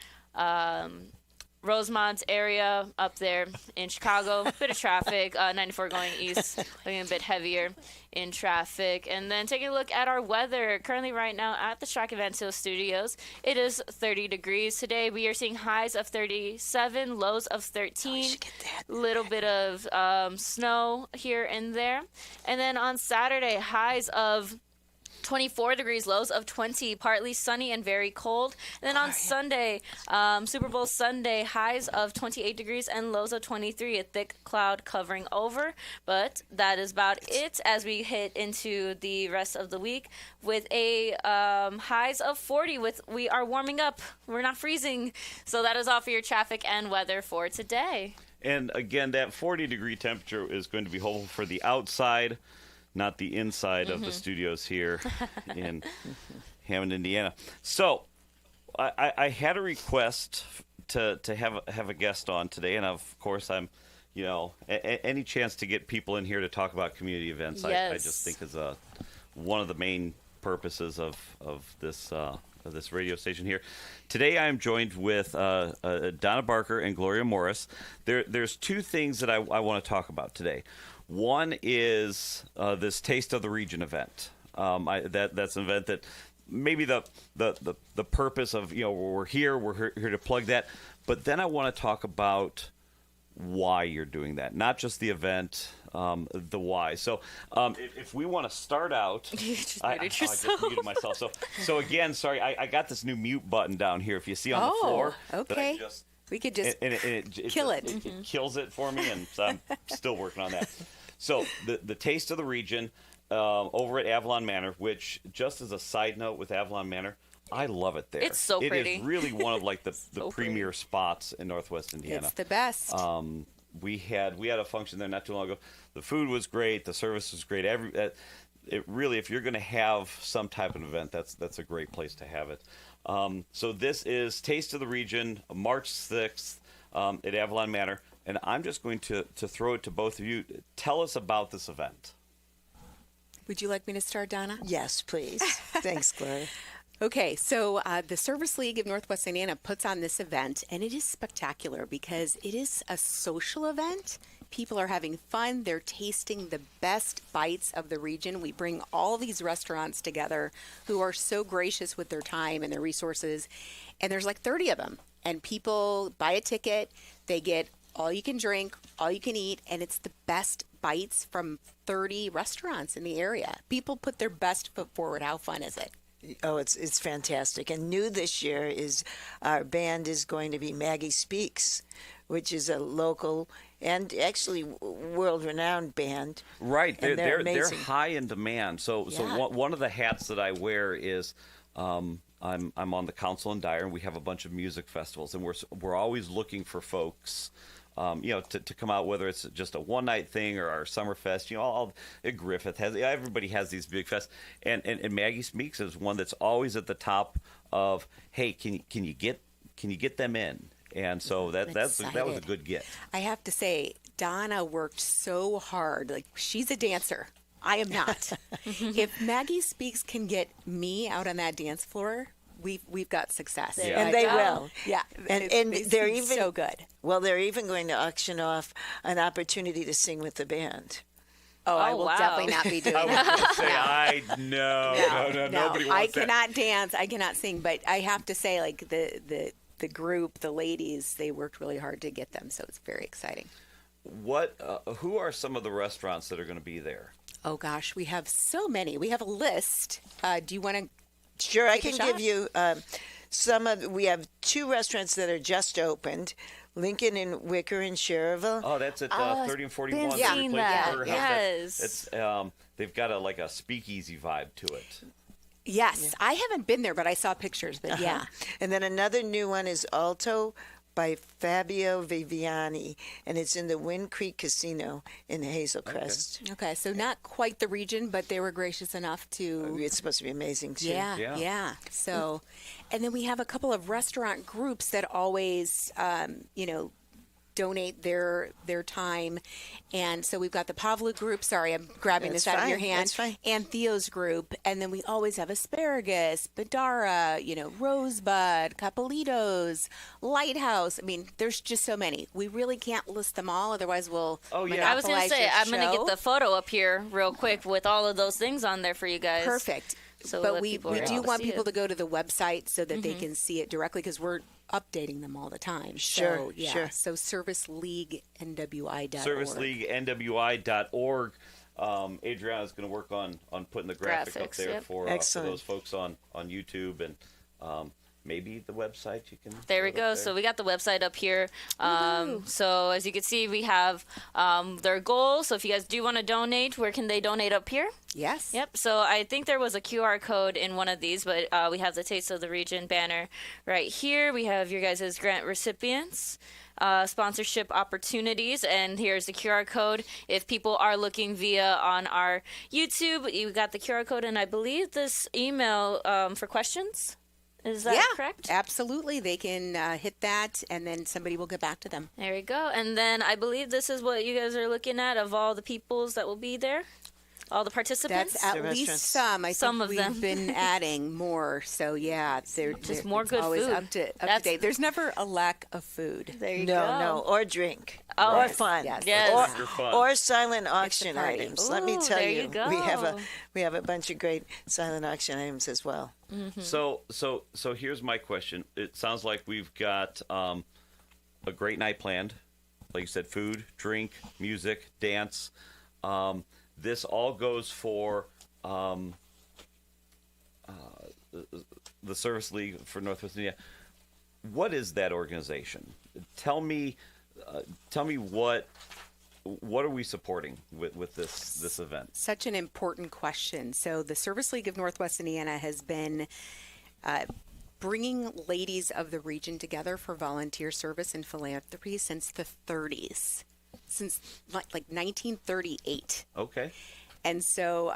S1: Rosemont area up there in Chicago, bit of traffic, 94 going east, looking a bit heavier in traffic. And then taking a look at our weather currently right now at the Strack and Van Til Studios. It is 30 degrees today. We are seeing highs of 37, lows of 13, little bit of snow here and there. And then on Saturday, highs of 24 degrees, lows of 20, partly sunny and very cold. And then on Sunday, Super Bowl Sunday, highs of 28 degrees and lows of 23, a thick cloud covering over. But that is about it as we hit into the rest of the week with a highs of 40. We are warming up. We're not freezing. So that is all for your traffic and weather for today.
S8: And again, that 40-degree temperature is going to be hopeful for the outside, not the inside of the studios here in Hammond, Indiana. So I had a request to have a guest on today, and of course I'm, any chance to get people in here to talk about community events,
S1: yes.
S8: I just think is one of the main purposes of this radio station here. Today I am joined with Donna Barker and Gloria Morris. There's two things that I want to talk about today. One is this Taste of the Region event. That's an event that maybe the purpose of, we're here to plug that. But then I want to talk about why you're doing that, not just the event, the why. So if we want to start out,
S1: You just
S8: I
S1: muted
S8: just
S1: yourself.
S8: muted myself. So again, sorry, I got this new mute button down here. If you see on the floor, that I
S19: okay. We could just
S8: it
S19: kill
S8: just-
S19: it.
S8: It kills it for me, and so I'm still working on that. So the Taste of the Region over at Avalon Manor, which, just as a side note with Avalon Manor, I love it there.
S1: It's so pretty.
S8: It is really one of the premier spots in Northwest Indiana.
S19: It's the best.
S8: We had a function there not too long ago. The food was great. The service was great. It really, if you're going to have some type of event, that's a great place to have it. So this is Taste of the Region, March 6th at Avalon Manor, and I'm just going to throw it to both of you. Tell us about this event.
S19: Would you like me to start, Donna?
S20: Yes, please. Thanks, Gloria.
S19: Okay, so the Service League of Northwest Indiana puts on this event, and it is spectacular because it is a social event. People are having fun. They're tasting the best bites of the region. We bring all these restaurants together who are so gracious with their time and their resources, and there's like 30 of them. And people buy a ticket. They get all you can drink, all you can eat, and it's the best bites from 30 restaurants in the area. People put their best foot forward. How fun is it?
S20: Oh, it's fantastic. And new this year is our band is going to be Maggie Speaks, which is a local and actually world-renowned band.
S8: Right,
S20: And
S8: they're
S20: amazing.
S8: high in demand. So
S20: Yeah.
S8: one of the hats that I wear is I'm on the council in Dyer, and we have a bunch of music festivals, and we're always looking for folks. To come out, whether it's just a one-night thing or our summer fest, Griffith has, everybody has these big fests, and Maggie Speaks is one that's always at the top of, hey, can you get them in? And so that was a good get.
S19: I have to say, Donna worked so hard. Like, she's a dancer. I am not. If Maggie Speaks can get me out on that dance floor, we've got success.
S20: Yeah. And they will.
S19: Yeah.
S20: And
S19: They
S20: they're
S19: seem
S20: even
S19: so good.
S20: Well, they're even going to auction off an opportunity to sing with the band.
S19: Oh, I will definitely not be doing
S8: I was
S19: that.
S8: going to say, no, nobody wants
S19: I
S8: that.
S19: cannot dance. I cannot sing. But I have to say, like, the group, the ladies, they worked really hard to get them. So it's very exciting.
S8: Who are some of the restaurants that are going to be there?
S19: Oh, gosh, we have so many. We have a list. Do you want to?
S20: Sure, I
S19: Take a
S20: can give
S19: shot?
S20: you we have two restaurants that are just opened, Lincoln and Wicker in Sherrville.
S8: Oh, that's at 30 and 41.
S19: been
S8: the
S19: seeing
S8: replacement
S19: that.
S8: burger house.
S19: Yes.
S8: It's they've got a speakeasy vibe to it.
S19: Yes, I haven't been there, but I saw pictures. But yeah.
S20: And then another new one is Alto by Fabio Viviani, and it's in the Wind Creek Casino in Hazelcrest.
S19: Okay, so not quite the region, but they were gracious enough to.
S20: It's supposed to be amazing too.
S19: Yeah. So, and then we have a couple of restaurant groups that always, donate their time, and so we've got the Pavlu group. Sorry, I'm grabbing
S20: That's
S19: this out of your
S20: fine.
S19: hand.
S20: That's fine.
S19: And Theo's group, and then we always have asparagus, Badara, Rosebud, Capelitos, Lighthouse. I mean, there's just so many. We really can't list them all, otherwise we'll.
S1: I was going to
S19: monopolize
S1: say,
S19: your
S1: I'm going to
S19: show.
S1: get the photo up here real quick with all of those things on there for you guys.
S19: Perfect.
S1: So
S19: but
S1: that
S19: we
S1: people are
S19: do
S1: able
S19: want
S1: to see
S19: people
S1: it.
S19: to go to the website so that they
S1: Mhm.
S19: can see it directly because we're updating them all the time.
S20: Sure,
S19: So, yeah.
S20: sure.
S19: So serviceleaguenwi.org.
S8: ServiceleagueNWI.org. Adriana's going to work on putting the graphic up
S1: Graphics,
S8: there
S1: yep.
S8: for
S20: Excellent.
S8: those folks on YouTube, and maybe the website you can.
S1: There we
S8: put up
S1: go.
S8: there.
S1: So we got the website up here. So as you can see, we have their goals. So if you guys do want to donate, where can they donate up here?
S19: Yes.
S1: Yep. So I think there was a QR code in one of these, but we have the Taste of the Region banner right here. We have your guys' grant recipients. Sponsorship opportunities, and here's the QR code. If people are looking via on our YouTube, you got the QR code, and I believe this email for questions. Is that correct?
S19: Absolutely. They can hit that, and then somebody will get back to them.
S1: There we go. And then I believe this is what you guys are looking at of all the peoples that will be there. All the participants?
S19: That's at least some. I
S1: Some
S19: think
S1: of
S19: we've
S1: them.
S19: been adding more. So yeah, they're
S1: Just more good
S19: always
S1: food.
S19: up to date. There's never a lack of food.
S1: There you
S20: No, or drink.
S1: Oh,
S20: or
S1: yes.
S20: fun.
S1: Yes.
S20: Or silent auction
S19: party.
S20: items. Let me
S1: Ooh,
S20: tell
S1: there
S20: you,
S1: you go.
S20: we have a bunch of great silent auction items as well.
S1: Mm-hmm.
S8: So here's my question. It sounds like we've got a great night planned. Like you said, food, drink, music, dance. This all goes for the Service League for Northwest Indiana. What is that organization? Tell me what are we supporting with this event?
S19: Such an important question. So the Service League of Northwest Indiana has been bringing ladies of the region together for volunteer service and philanthropy since the 30s. Since like 1938.
S8: Okay.
S19: And so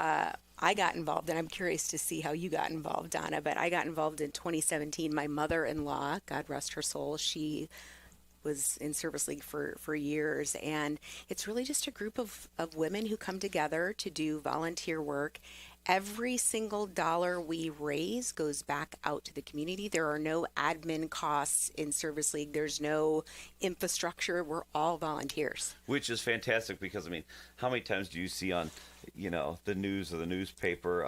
S19: I got involved, and I'm curious to see how you got involved, Donna, but I got involved in 2017. My mother-in-law, God rest her soul, she was in Service League for years, and it's really just a group of women who come together to do volunteer work. Every single dollar we raise goes back out to the community. There are no admin costs in Service League. There's no infrastructure. We're all volunteers.
S8: Which is fantastic because, I mean, how many times do you see on, the news or the newspaper?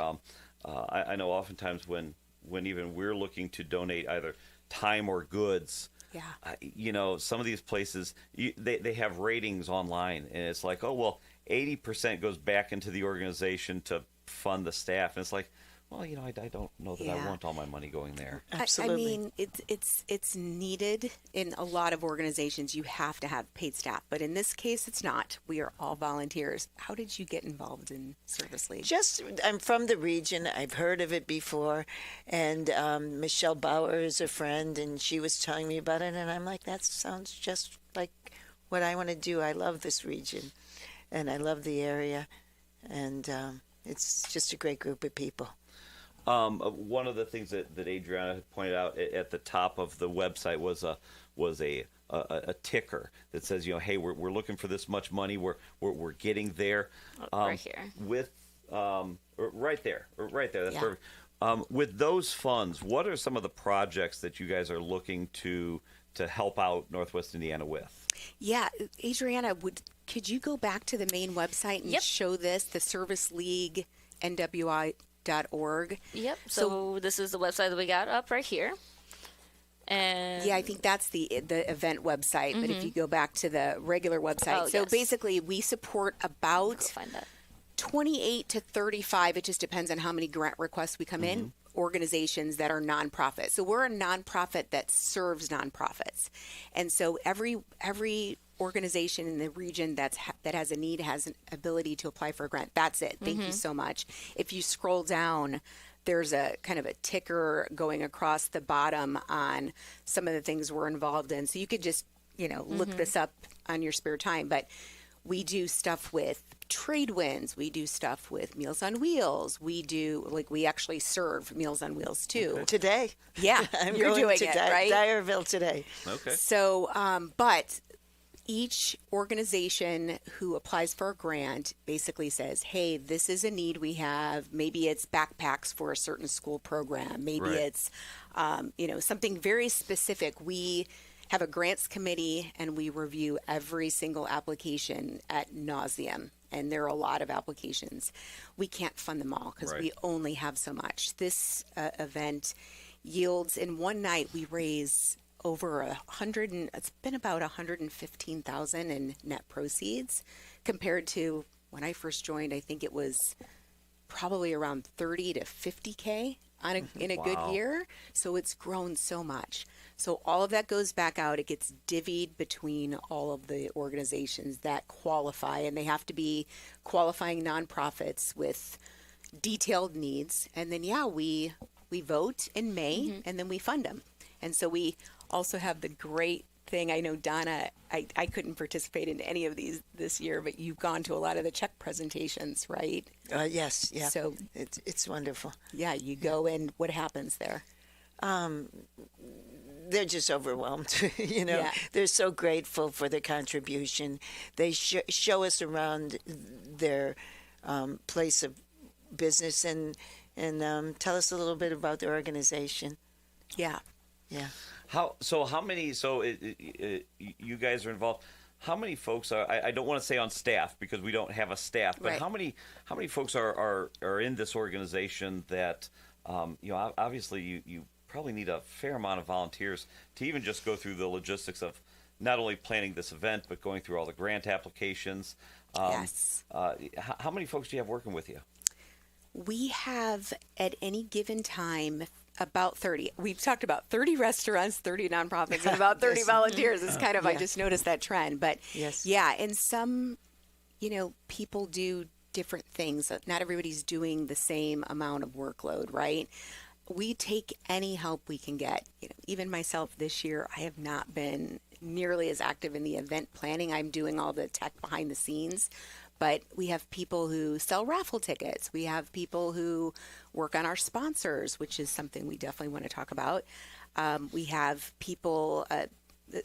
S8: I know oftentimes when even we're looking to donate either time or goods, some of these places, they have ratings online, and it's like, 80% goes back into the organization to fund the staff, and it's like, I don't know that I want all my money going there.
S19: Absolutely. I mean, it's needed in a lot of organizations. You have to have paid staff, but in this case, it's not. We are all volunteers. How did you get involved in Service League?
S20: I'm from the region. I've heard of it before, and Michelle Bauer is a friend, and she was telling me about it, and I'm like, that sounds just like what I want to do. I love this region, and I love the area, and it's just a great group of people.
S8: One of the things that Adriana had pointed out at the top of the website was a ticker that says, hey, we're looking for this much money. We're getting there.
S1: Right here.
S8: With right there. That's
S19: Yeah.
S8: perfect. With those funds, what are some of the projects that you guys are looking to help out Northwest Indiana with?
S19: Yeah, Adriana, could you go back to the main website and show this, the Service League NWI.org?
S1: Yep. So this is the website that we got up right here. And
S19: yeah, I think that's the event website. But if you go back to the regular website, basically we support about 28 to 35. It just depends on how many grant requests we come in. Organizations that are nonprofit. So we're a nonprofit that serves nonprofits, and so every organization in the region that has a need has an ability to apply for a grant. That's it. Thank you so much. If you scroll down, there's a kind of a ticker going across the bottom on some of the things we're involved in. So you could just look this up on your spare time. But we do stuff with Trade Winds. We do stuff with Meals on Wheels. We actually serve Meals on Wheels too.
S20: Today.
S19: Yeah, you're
S20: going
S19: doing
S20: to
S19: it, right?
S20: Dyerville today.
S8: Okay.
S19: So, but each organization who applies for a grant basically says, hey, this is a need we have. Maybe it's backpacks for a certain school program. Maybe it's, something very specific. We have a grants committee, and we review every single application ad nauseum. And there are a lot of applications. We can't fund them all because we only have so much. This event yields, in one night, we raise over it's been about $115,000 in net proceeds compared to when I first joined, I think it was probably around 30 to 50K in a good year. So it's grown so much. So all of that goes back out. It gets divvied between all of the organizations that qualify, and they have to be qualifying nonprofits with detailed needs. And then, we vote in May, and then we fund them. And so we also have the great thing. I know, Donna, I couldn't participate in any of these this year, but you've gone to a lot of the check presentations, right?
S20: Yes, yeah.
S19: So
S20: it's wonderful.
S19: Yeah, you go and what happens there?
S20: They're just overwhelmed. They're so grateful for their contribution. They show us around their place of business and tell us a little bit about their organization.
S19: Yeah.
S8: How many? You guys are involved. How many folks are? I don't want to say on staff because we don't have a staff, but
S19: Right.
S8: how many folks are in this organization that obviously you probably need a fair amount of volunteers to even just go through the logistics of not only planning this event but going through all the grant applications.
S19: Yes.
S8: How many folks do you have working with you?
S19: We have at any given time about 30. We've talked about 30 restaurants, 30 nonprofits, and about 30
S20: Yes.
S19: volunteers. It's kind of, I
S20: Yeah.
S19: just noticed that trend. But
S20: Yes.
S19: and some, people do different things. Not everybody's doing the same amount of workload, right? We take any help we can get. Even myself this year, I have not been nearly as active in the event planning. I'm doing all the tech behind the scenes. But we have people who sell raffle tickets. We have people who work on our sponsors, which is something we definitely want to talk about. We have people,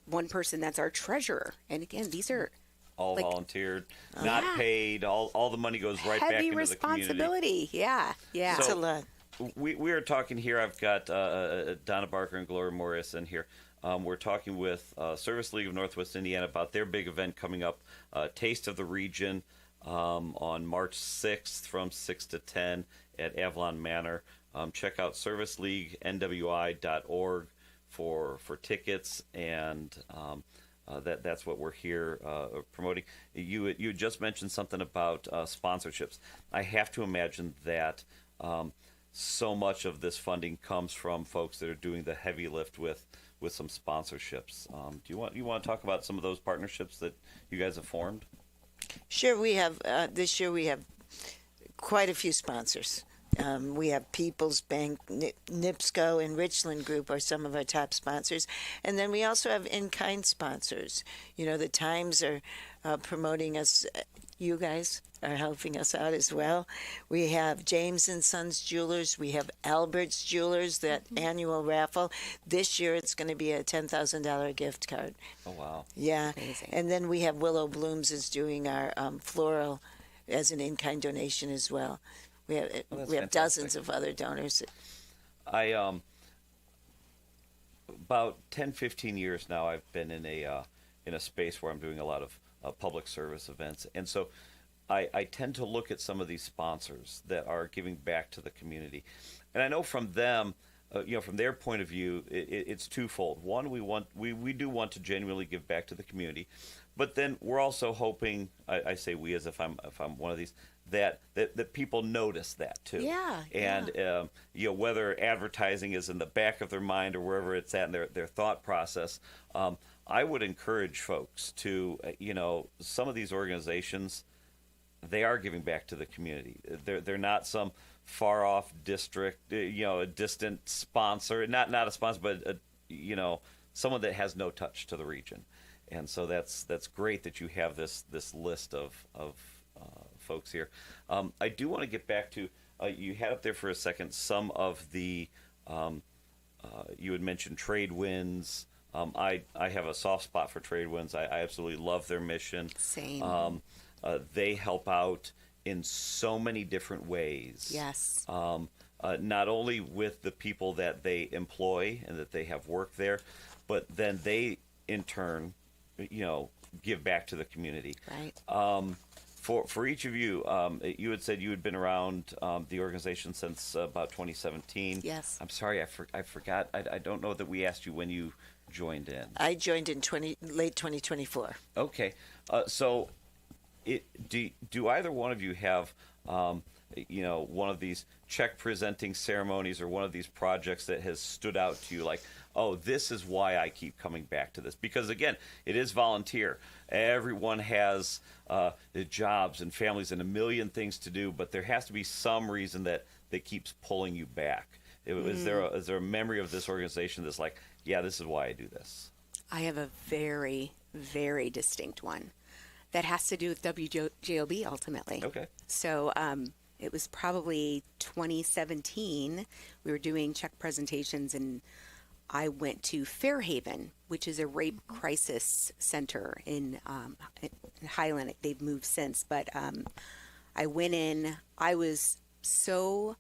S19: one person that's our treasurer. And again, these are
S8: All volunteered, not paid. All the money goes right back
S19: heavy
S8: into the community.
S19: responsibility. Yeah.
S20: It's a lot.
S8: We are talking here. I've got Donna Barker and Gloria Morris in here. We're talking with Service League of Northwest Indiana about their big event coming up, Taste of the Region, on March 6th from 6 to 10 at Avalon Manor. Check out serviceleaguenwi.org for tickets, and that's what we're here promoting. You just mentioned something about sponsorships. I have to imagine that so much of this funding comes from folks that are doing the heavy lift with some sponsorships. Do you want to talk about some of those partnerships that you guys have formed?
S20: Sure, we have this year. We have quite a few sponsors. We have People's Bank, NIPSCO, and Richland Group are some of our top sponsors, and then we also have in-kind sponsors. The Times are promoting us. You guys are helping us out as well. We have James and Sons Jewelers. We have Albert's Jewelers, that annual raffle. This year it's going to be a $10,000 gift card.
S8: Oh, wow.
S20: Yeah. Amazing. And then we have Willow Blooms is doing our floral as an in-kind donation as well. We have
S8: fantastic.
S20: dozens of other donors.
S8: I about 10, 15 years now I've been in a space where I'm doing a lot of public service events, and so I tend to look at some of these sponsors that are giving back to the community, and I know from them, from their point of view, it's twofold. One, we do want to genuinely give back to the community, but then we're also hoping, I say we as if I'm one of these, that people notice that too.
S19: Yeah.
S8: And whether advertising is in the back of their mind or wherever it's at in their thought process, I would encourage folks to, some of these organizations, they are giving back to the community. They're not some far off district, a distant sponsor, not a sponsor, but someone that has no touch to the region. And so that's great that you have this list of folks here. I do want to get back to you had up there for a second some of the you had mentioned Trade Winds. I have a soft spot for Trade Winds. I absolutely love their mission.
S19: Same.
S8: They help out in so many different ways.
S19: Yes.
S8: Not only with the people that they employ and that they have work there, but then they in turn, give back to the community.
S19: Right.
S8: For each of you, you had said you had been around the organization since about 2017.
S19: Yes.
S8: I'm sorry, I forgot. I don't know that we asked you when you joined in.
S20: I joined in late 2024.
S8: Okay. So do either one of you have one of these check presenting ceremonies or one of these projects that has stood out to you, like, oh, this is why I keep coming back to this? Because again, it is volunteer. Everyone has jobs and families and a million things to do, but there has to be some reason that keeps pulling you back. Is there a memory of this organization that's like, yeah, this is why I do this?
S19: I have a very, very distinct one that has to do with WJOB ultimately.
S8: Okay.
S19: So it was probably 2017. We were doing check presentations, and I went to Fairhaven, which is a rape crisis center in Highland. They've moved since, but I went in. I was so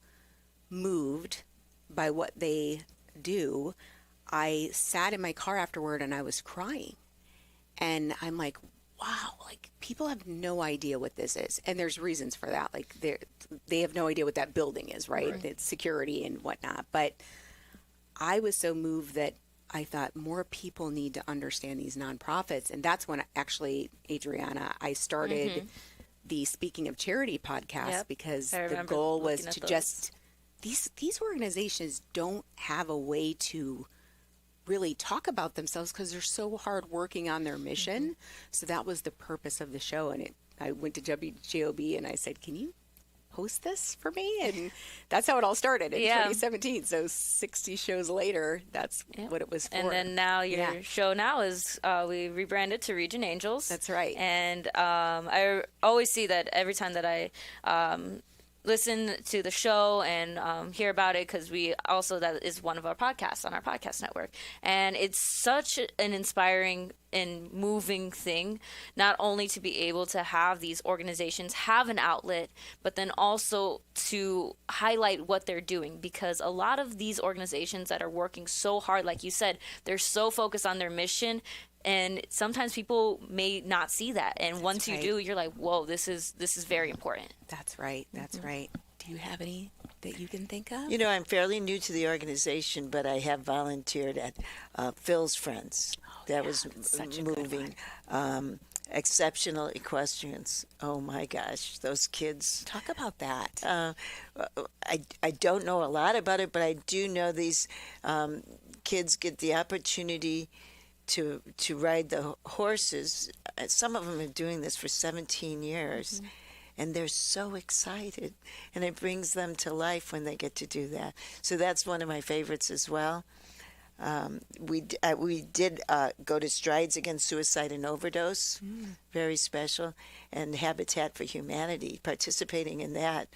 S19: moved by what they do. I sat in my car afterward and I was crying. And I'm like, wow, like people have no idea what this is. And there's reasons for that. Like they have no idea what that building is, right? It's security and whatnot. But I was so moved that I thought more people need to understand these nonprofits. And that's when actually, Adrianna, I started the Speaking of Charity podcast, because the goal was to just, these organizations don't have a way to really talk about themselves because they're so hard working on their mission. So that was the purpose of the show. And I went to WJOB and I said, can you host this for me? And that's how it all started in 2017. So 60 shows later, that's what it was for.
S1: And then now your show now is, we rebranded to Region Angels.
S19: That's right.
S1: And I always see that every time that I listen to the show and hear about it, because that is one of our podcasts on our podcast network, and it's such an inspiring and moving thing, not only to be able to have these organizations have an outlet, but then also to highlight what they're doing, because a lot of these organizations that are working so hard, like you said, they're so focused on their mission. And sometimes people may not see that. And once you do, you're like, whoa, this is very important.
S19: That's right. That's right. Do you have any that you can think of?
S20: You know, I'm fairly new to the organization, but I have volunteered at Phil's Friends. That was moving. Exceptional Equestrians. Oh my gosh, those kids.
S19: Talk about that.
S20: I don't know a lot about it, but I do know these kids get the opportunity to ride the horses. Some of them are doing this for 17 years, and they're so excited, and it brings them to life when they get to do that. So that's one of my favorites as well. We did go to Strides Against Suicide and Overdose, very special, and Habitat for Humanity. Participating in that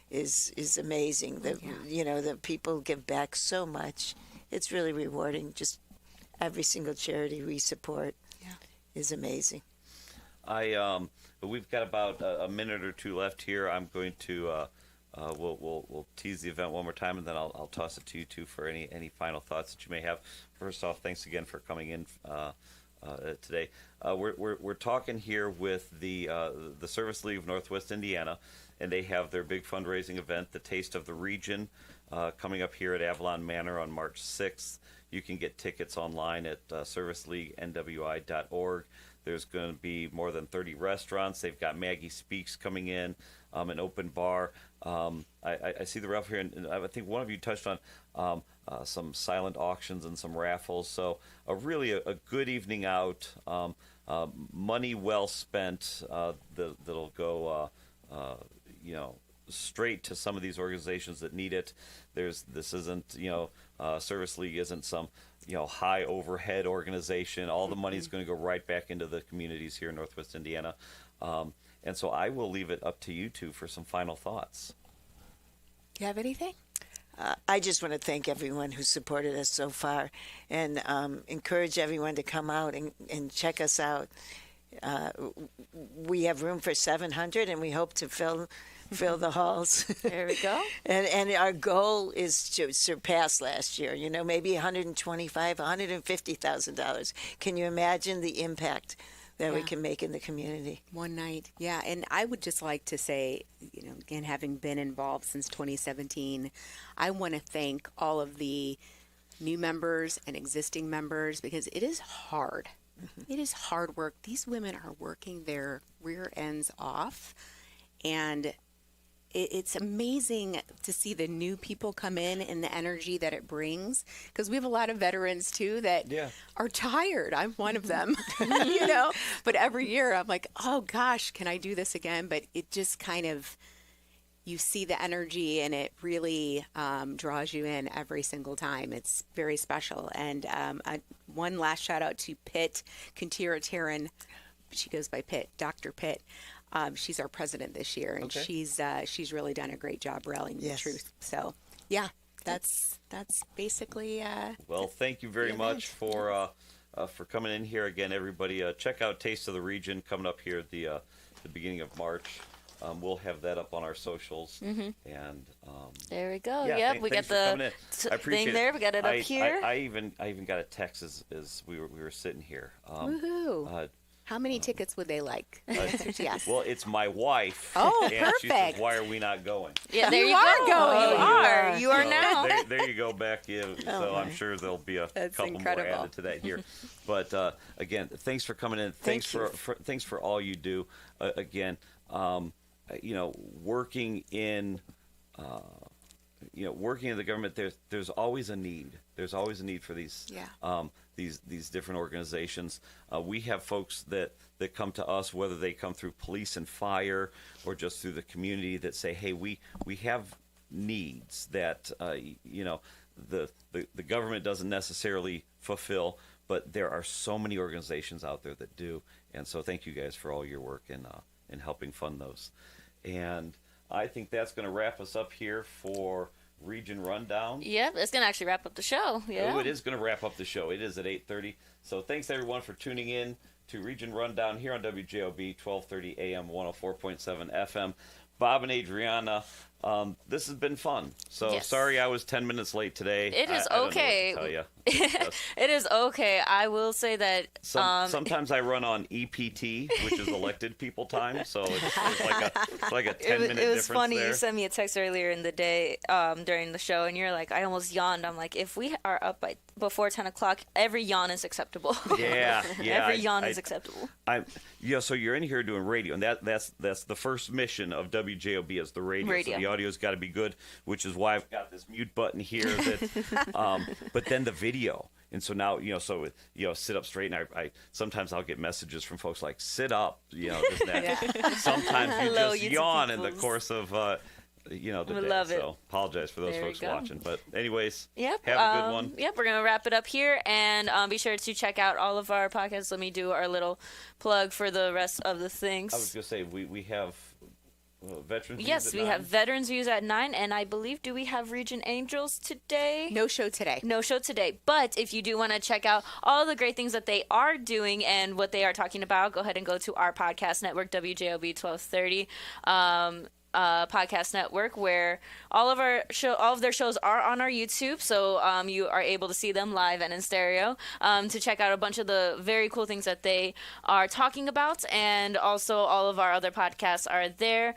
S20: is amazing. The people give back so much. It's really rewarding. Just every single charity we support is amazing.
S8: We've got about a minute or two left here. I'm going to we'll tease the event one more time, and then I'll toss it to you two for any final thoughts that you may have. First off, thanks again for coming in today. We're talking here with the Service League of Northwest Indiana, and they have their big fundraising event, the Taste of the Region, coming up here at Avalon Manor on March 6th. You can get tickets online at serviceleaguenwi.org. There's going to be more than 30 restaurants. They've got Maggie Speaks coming in, an open bar. I see the raffle here, and I think one of you touched on some silent auctions and some raffles. So really a good evening out, money well spent that'll go, straight to some of these organizations that need it. This isn't, Service League isn't some, high overhead organization. All the money is going to go right back into the communities here in Northwest Indiana. And so I will leave it up to you two for some final thoughts.
S19: Do you have anything?
S20: I just want to thank everyone who supported us so far, and encourage everyone to come out and check us out. We have room for 700, and we hope to fill the halls.
S1: There we go.
S20: and our goal is to surpass last year. Maybe $125,000, $150,000. Can you imagine the impact that we can make in the community?
S19: One night, yeah. And I would just like to say, again, having been involved since 2017, I want to thank all of the new members and existing members, because it is hard. It is hard work. These women are working their rear ends off, and it's amazing to see the new people come in and the energy that it brings, because we have a lot of veterans too that are tired. I'm one of them, you know, but every year I'm like, oh gosh, can I do this again? But it just kind of, you see the energy, and it really draws you in every single time. It's very special. And one last shout out to Pitt Kantira Taryn. She goes by Pitt, Dr. Pitt. She's our president this year, and she's really done a great job rallying the truth. So, yeah, that's basically.
S8: Well, thank you very much for coming in here again, everybody. Check out Taste of the Region coming up here at the beginning of March. We'll have that up on our socials, and
S1: there we go.
S8: Yeah,
S1: yep, we got the thing there. We got it up here.
S8: I even got a text as we were sitting here.
S19: Woohoo! How many tickets would they like? Yes.
S8: Well, it's my wife.
S19: Oh,
S8: and
S19: perfect.
S8: She says, "Why are we not going?"
S1: Yeah, there you
S19: are
S1: go.
S19: going.
S1: You are
S8: So
S1: now.
S8: There you go, Becky. So I'm sure there'll be a couple
S19: incredible.
S8: more added to that here. But again, thanks for coming in. Thanks for all you do. Again, working in. Working in the government, there's always a need. There's always a need for these these different organizations. We have folks that come to us, whether they come through police and fire or just through the community, that say, "Hey, we have needs that the government doesn't necessarily fulfill, but there are so many organizations out there that do." And so, thank you guys for all your work in helping fund those. And I think that's going to wrap us up here for Region Rundown.
S1: Yep, it's going to actually wrap up the show. Yeah.
S8: Oh, it is going to wrap up the show. It is at 8:30. So thanks, everyone, for tuning in to Region Rundown here on WJOB, 1230 AM, 104.7 FM. Bob and Adrianna, this has been fun. So sorry I was 10 minutes late today.
S1: It is
S8: I
S1: okay.
S8: Don't know what to tell you.
S1: It is okay. I will say that
S8: sometimes I run on EPT, which is elected people time, so it's like a 10-minute difference.
S1: It was funny.
S8: there.
S1: You sent me a text earlier in the day during the show, and you're like, I almost yawned. I'm like, if we are up before 10 o'clock, every yawn is acceptable.
S8: Yeah.
S1: Every yawn is acceptable.
S8: So you're in here doing radio, and that's the first mission of WJOB is the radio. So the audio's got to be good, which is why I've got this mute button here. That, but then the video, and so now sit up straight. And I sometimes I'll get messages from folks like, sit up, this and that. Sometimes you
S1: Hello,
S8: just
S1: YouTube
S8: yawn in the
S1: peoples.
S8: course of the
S1: We
S8: day.
S1: love it.
S8: So apologize for those
S1: There
S8: folks
S1: we go.
S8: watching. But anyways,
S1: Yep.
S8: have a good one.
S1: Yep, we're going to wrap it up here. And be sure to check out all of our podcasts. Let me do our little plug for the rest of the things.
S8: I was going to say, we have Veterans Views
S1: Yes,
S8: at
S1: we
S8: 9?
S1: have Veterans Views at 9, and I believe, do we have Region Angels today?
S19: No show today.
S1: No show today. But if you do want to check out all the great things that they are doing and what they are talking about, go ahead and go to our podcast network, WJOB 1230. Podcast network, where all of their shows are on our YouTube, so you are able to see them live and in stereo, to check out a bunch of the very cool things that they are talking about. And also all of our other podcasts are there.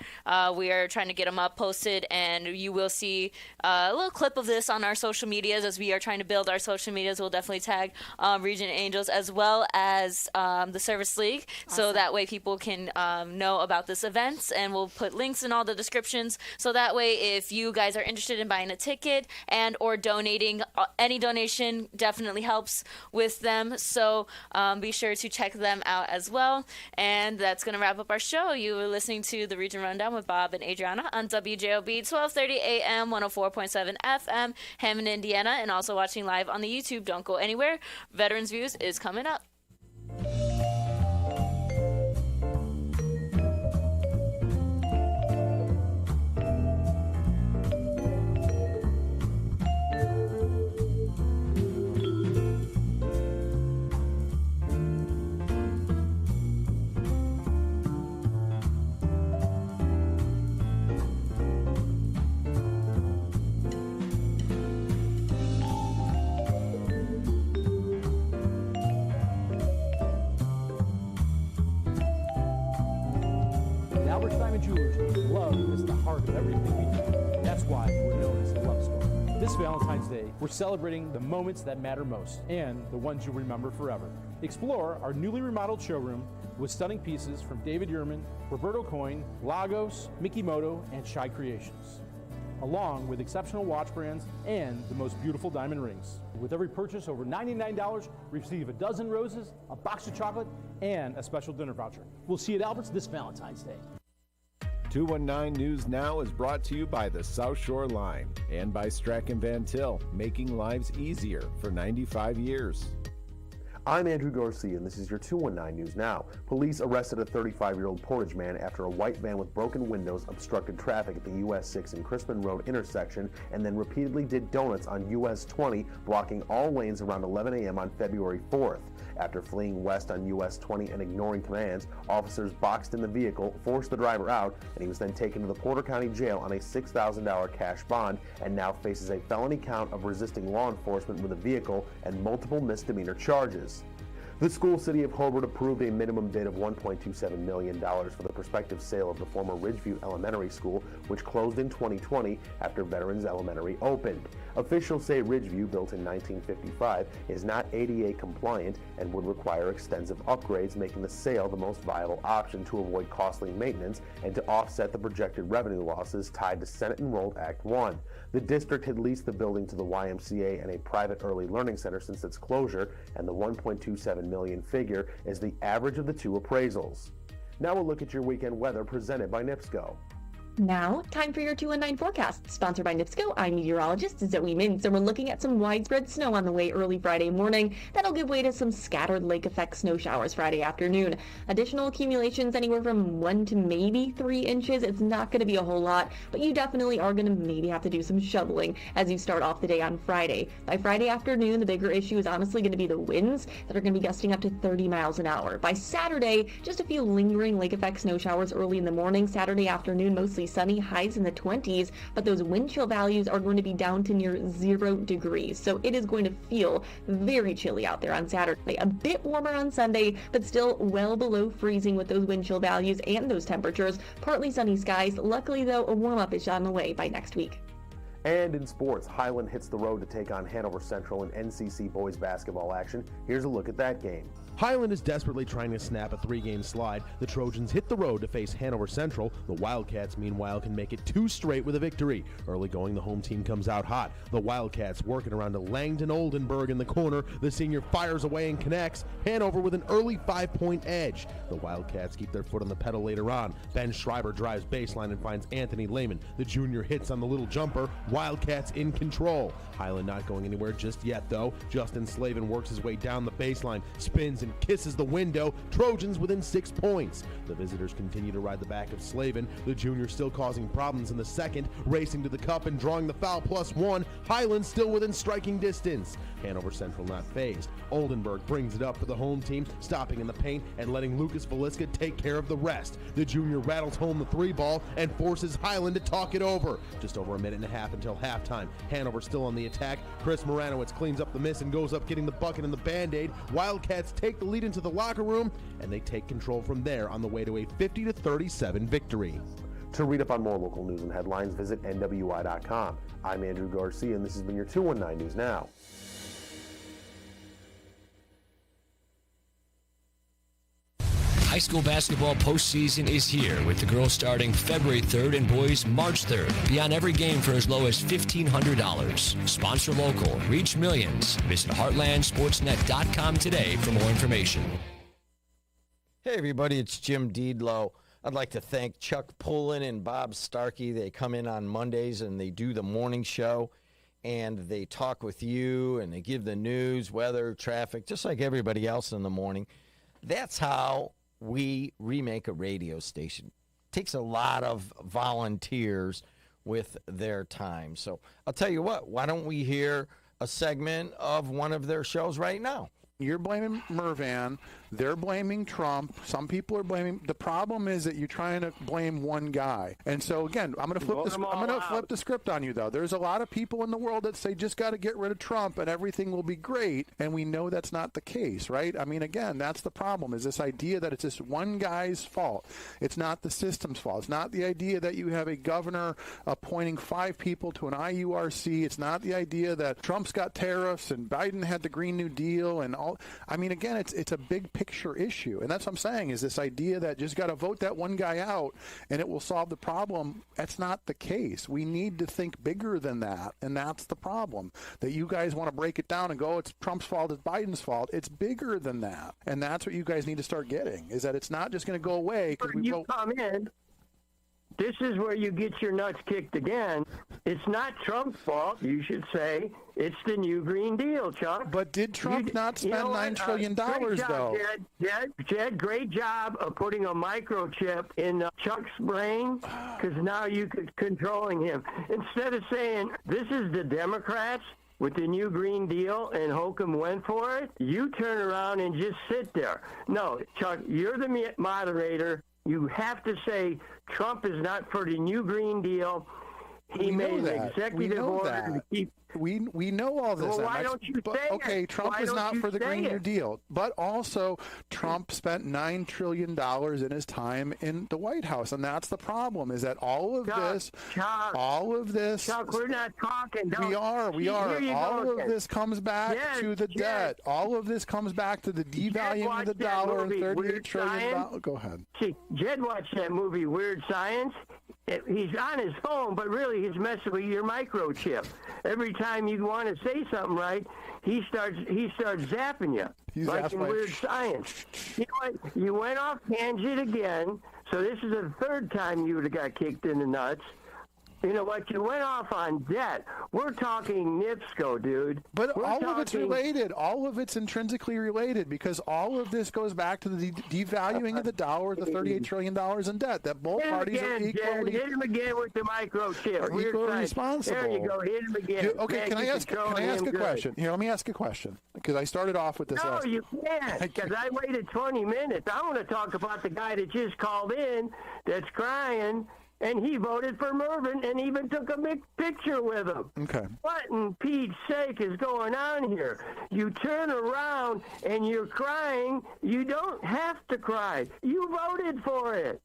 S1: We are trying to get them up, posted, and you will see a little clip of this on our social medias as we are trying to build our social medias. We'll definitely tag Region Angels as well as the Service League, so that way people can know about this event, and we'll put links in all the descriptions, so that way if you guys are interested in buying a ticket and or donating, any donation definitely helps with them, so be sure to check them out as well. And that's going to wrap up our show. You were listening to the Region Rundown with Bob and Adrianna on WJOB 1230 AM 104.7 FM Hammond, Indiana, and also watching live on the YouTube. Don't go anywhere. Veterans Views is coming up.
S18: Love is the heart of everything we do. That's why we're known as the Love Store. This Valentine's Day, we're celebrating the moments that matter most and the ones you'll remember forever. Explore our newly remodeled showroom with stunning pieces from David Yurman, Roberto Coin, Lagos, Mikimoto, and Shy Creations, along with exceptional watch brands and the most beautiful diamond rings. With every purchase over $99, receive a dozen roses, a box of chocolate, and a special dinner voucher. We'll see you at Albert's this Valentine's Day.
S4: 219 News Now is brought to you by the South Shore Line and by Strachan Van Til, making lives easier for 95 years.
S21: I'm Andrew Garcia, and this is your 219 News Now. Police arrested a 35-year-old Portage man after a white van with broken windows obstructed traffic at the US 6 and Crispin Road intersection and then repeatedly did donuts on US 20, blocking all lanes around 11 a.m. on February 4th. After fleeing west on US 20 and ignoring commands, officers boxed in the vehicle, forced the driver out, and he was then taken to the Porter County Jail on a $6,000 cash bond and now faces a felony count of resisting law enforcement with a vehicle and multiple misdemeanor charges. The school city of Hobart approved a minimum bid of $1.27 million for the prospective sale of the former Ridgeview Elementary School, which closed in 2020 after Veterans Elementary opened. Officials say Ridgeview, built in 1955, is not ADA compliant and would require extensive upgrades, making the sale the most viable option to avoid costly maintenance and to offset the projected revenue losses tied to Senate Enrolled Act 1. The district had leased the building to the YMCA and a private early learning center since its closure, and the $1.27 million figure is the average of the two appraisals. Now we'll look at your weekend weather presented by NIPSCO.
S22: Now, time for your 219 forecast. Sponsored by NIPSCO, I'm meteorologist Zoe Mintz, and we're looking at some widespread snow on the way early Friday morning. That'll give way to some scattered lake effect snow showers Friday afternoon. Additional accumulations anywhere from 1 to maybe 3 inches. It's not going to be a whole lot, but you definitely are going to maybe have to do some shoveling as you start off the day on Friday. By Friday afternoon, the bigger issue is honestly going to be the winds that are going to be gusting up to 30 miles an hour. By Saturday, just a few lingering lake effect snow showers early in the morning. Saturday afternoon, mostly sunny, highs in the 20s, but those wind chill values are going to be down to near 0 degrees. So it is going to feel very chilly out there on Saturday. A bit warmer on Sunday, but still well below freezing with those wind chill values and those temperatures. Partly sunny skies. Luckily, though, a warm-up is on the way by next week.
S21: And in sports, Highland hits the road to take on Hanover Central in NCC boys basketball action. Here's a look at that game.
S24: Highland is desperately trying to snap a 3-game slide. The Trojans hit the road to face Hanover Central. The Wildcats, meanwhile, can make it 2 straight with a victory. Early going, the home team comes out hot. The Wildcats working around to Langdon Oldenburg in the corner. The senior fires away and connects. Hanover with an early 5-point edge. The Wildcats keep their foot on the pedal later on. Ben Schreiber drives baseline and finds Anthony Lehman. The junior hits on the little jumper. Wildcats in control. Highland not going anywhere just yet, though. Justin Slavin works his way down the baseline, spins and kisses the window. Trojans within 6 points. The visitors continue to ride the back of Slavin. The junior still causing problems in the second, racing to the cup and drawing the foul +1. Highland still within striking distance. Hanover Central not phased. Oldenburg brings it up for the home team, stopping in the paint and letting Lucas Velisca take care of the rest. The junior rattles home the 3 ball and forces Highland to talk it over. Just over a minute and a half until halftime. Hanover still on the attack. Chris Moranowitz cleans up the miss and goes up getting the bucket and the Band-Aid. Wildcats take the lead into the locker room, and they take control from there on the way to a 50-37 victory.
S21: To read up on more local news and headlines, visit NWI.com. I'm Andrew Garcia, and this has been your 219 News Now.
S25: High school basketball postseason is here, with the girls starting February 3rd and boys March 3rd. Be on every game for as low as $1,500. Sponsor local. Reach millions. Visit heartlandsportsnet.com today for more information.
S26: Hey, everybody. It's Jim Deedlow. I'd like to thank Chuck Pullen and Bob Starkey. They come in on Mondays and they do the morning show, and they talk with you, and they give the news, weather, traffic, just like everybody else in the morning. That's how we remake a radio station. It takes a lot of volunteers with their time. So I'll tell you what, why don't we hear a segment of one of their shows right now?
S27: You're blaming Mervan
S3: They're blaming Trump. Some people are blaming. The problem is that you're trying to blame one guy. And so again, I'm going to flip the script on you, though. There's a lot of people in the world that say just got to get rid of Trump and everything will be great, and we know that's not the case, right? I mean, again, that's the problem, is this idea that it's just one guy's fault. It's not the system's fault. It's not the idea that you have a governor appointing 5 people to an IURC. It's not the idea that Trump's got tariffs and Biden had the Green New Deal and all. I mean, again, it's a big picture issue, and that's what I'm saying, is this idea that just got to vote that one guy out and it will solve the problem. That's not the case. We need to think bigger than that, and that's the problem. That you guys want to break it down and go, it's Trump's fault, it's Biden's fault. It's bigger than that, and that's what you guys need to start getting, is that it's not just going to go away because we vote.
S2: Come in. This is where you get your nuts kicked again. It's not Trump's fault, you should say. It's the new Green Deal, Chuck.
S3: But did Trump not spend $9 trillion, though?
S2: Jed, great job of putting a microchip in Chuck's brain, because now you could controlling him. Instead of saying, this is the Democrats with the new Green Deal and Holcomb went for it, you turn around and just sit there. No, Chuck, you're the moderator. You have to say Trump is not for the new Green Deal. He made an executive order to keep.
S3: We know all this.
S2: Well, why don't you say it?
S3: Okay, Trump is not for the Green New Deal, but also Trump spent $9 trillion in his time in the White House, and that's the problem. Is that all of this? Chuck,
S2: we're not talking.
S3: We are. All of this comes back to the debt. All of this comes back to the devaluing of the dollar and $38 trillion. Go ahead.
S2: See, Jed watched that movie, Weird Science. He's on his phone, but really he's messing with your microchip. Every time you want to say something right, he starts zapping you, like in Weird Science. You know what? You went off tangent again, so this is the third time you would have got kicked in the nuts. You know what? You went off on debt. We're talking NIPSCO, dude.
S3: But all of it's related. All of it's intrinsically related, because all of this goes back to the devaluing of the dollar, the $38 trillion in debt. That both parties are equally.
S2: Hit him again with the microchip.
S3: Are equally responsible.
S2: There you go. Hit him again.
S3: Okay, can I ask a question? Here, let me ask a question, because I started off with this.
S2: No, you can't, because I waited 20 minutes. I want to talk about the guy that just called in that's crying. And he voted for Mervyn and even took a big picture with him.
S3: Okay.
S2: What in Pete's sake is going on here? You turn around and you're crying. You don't have to cry. You voted for it.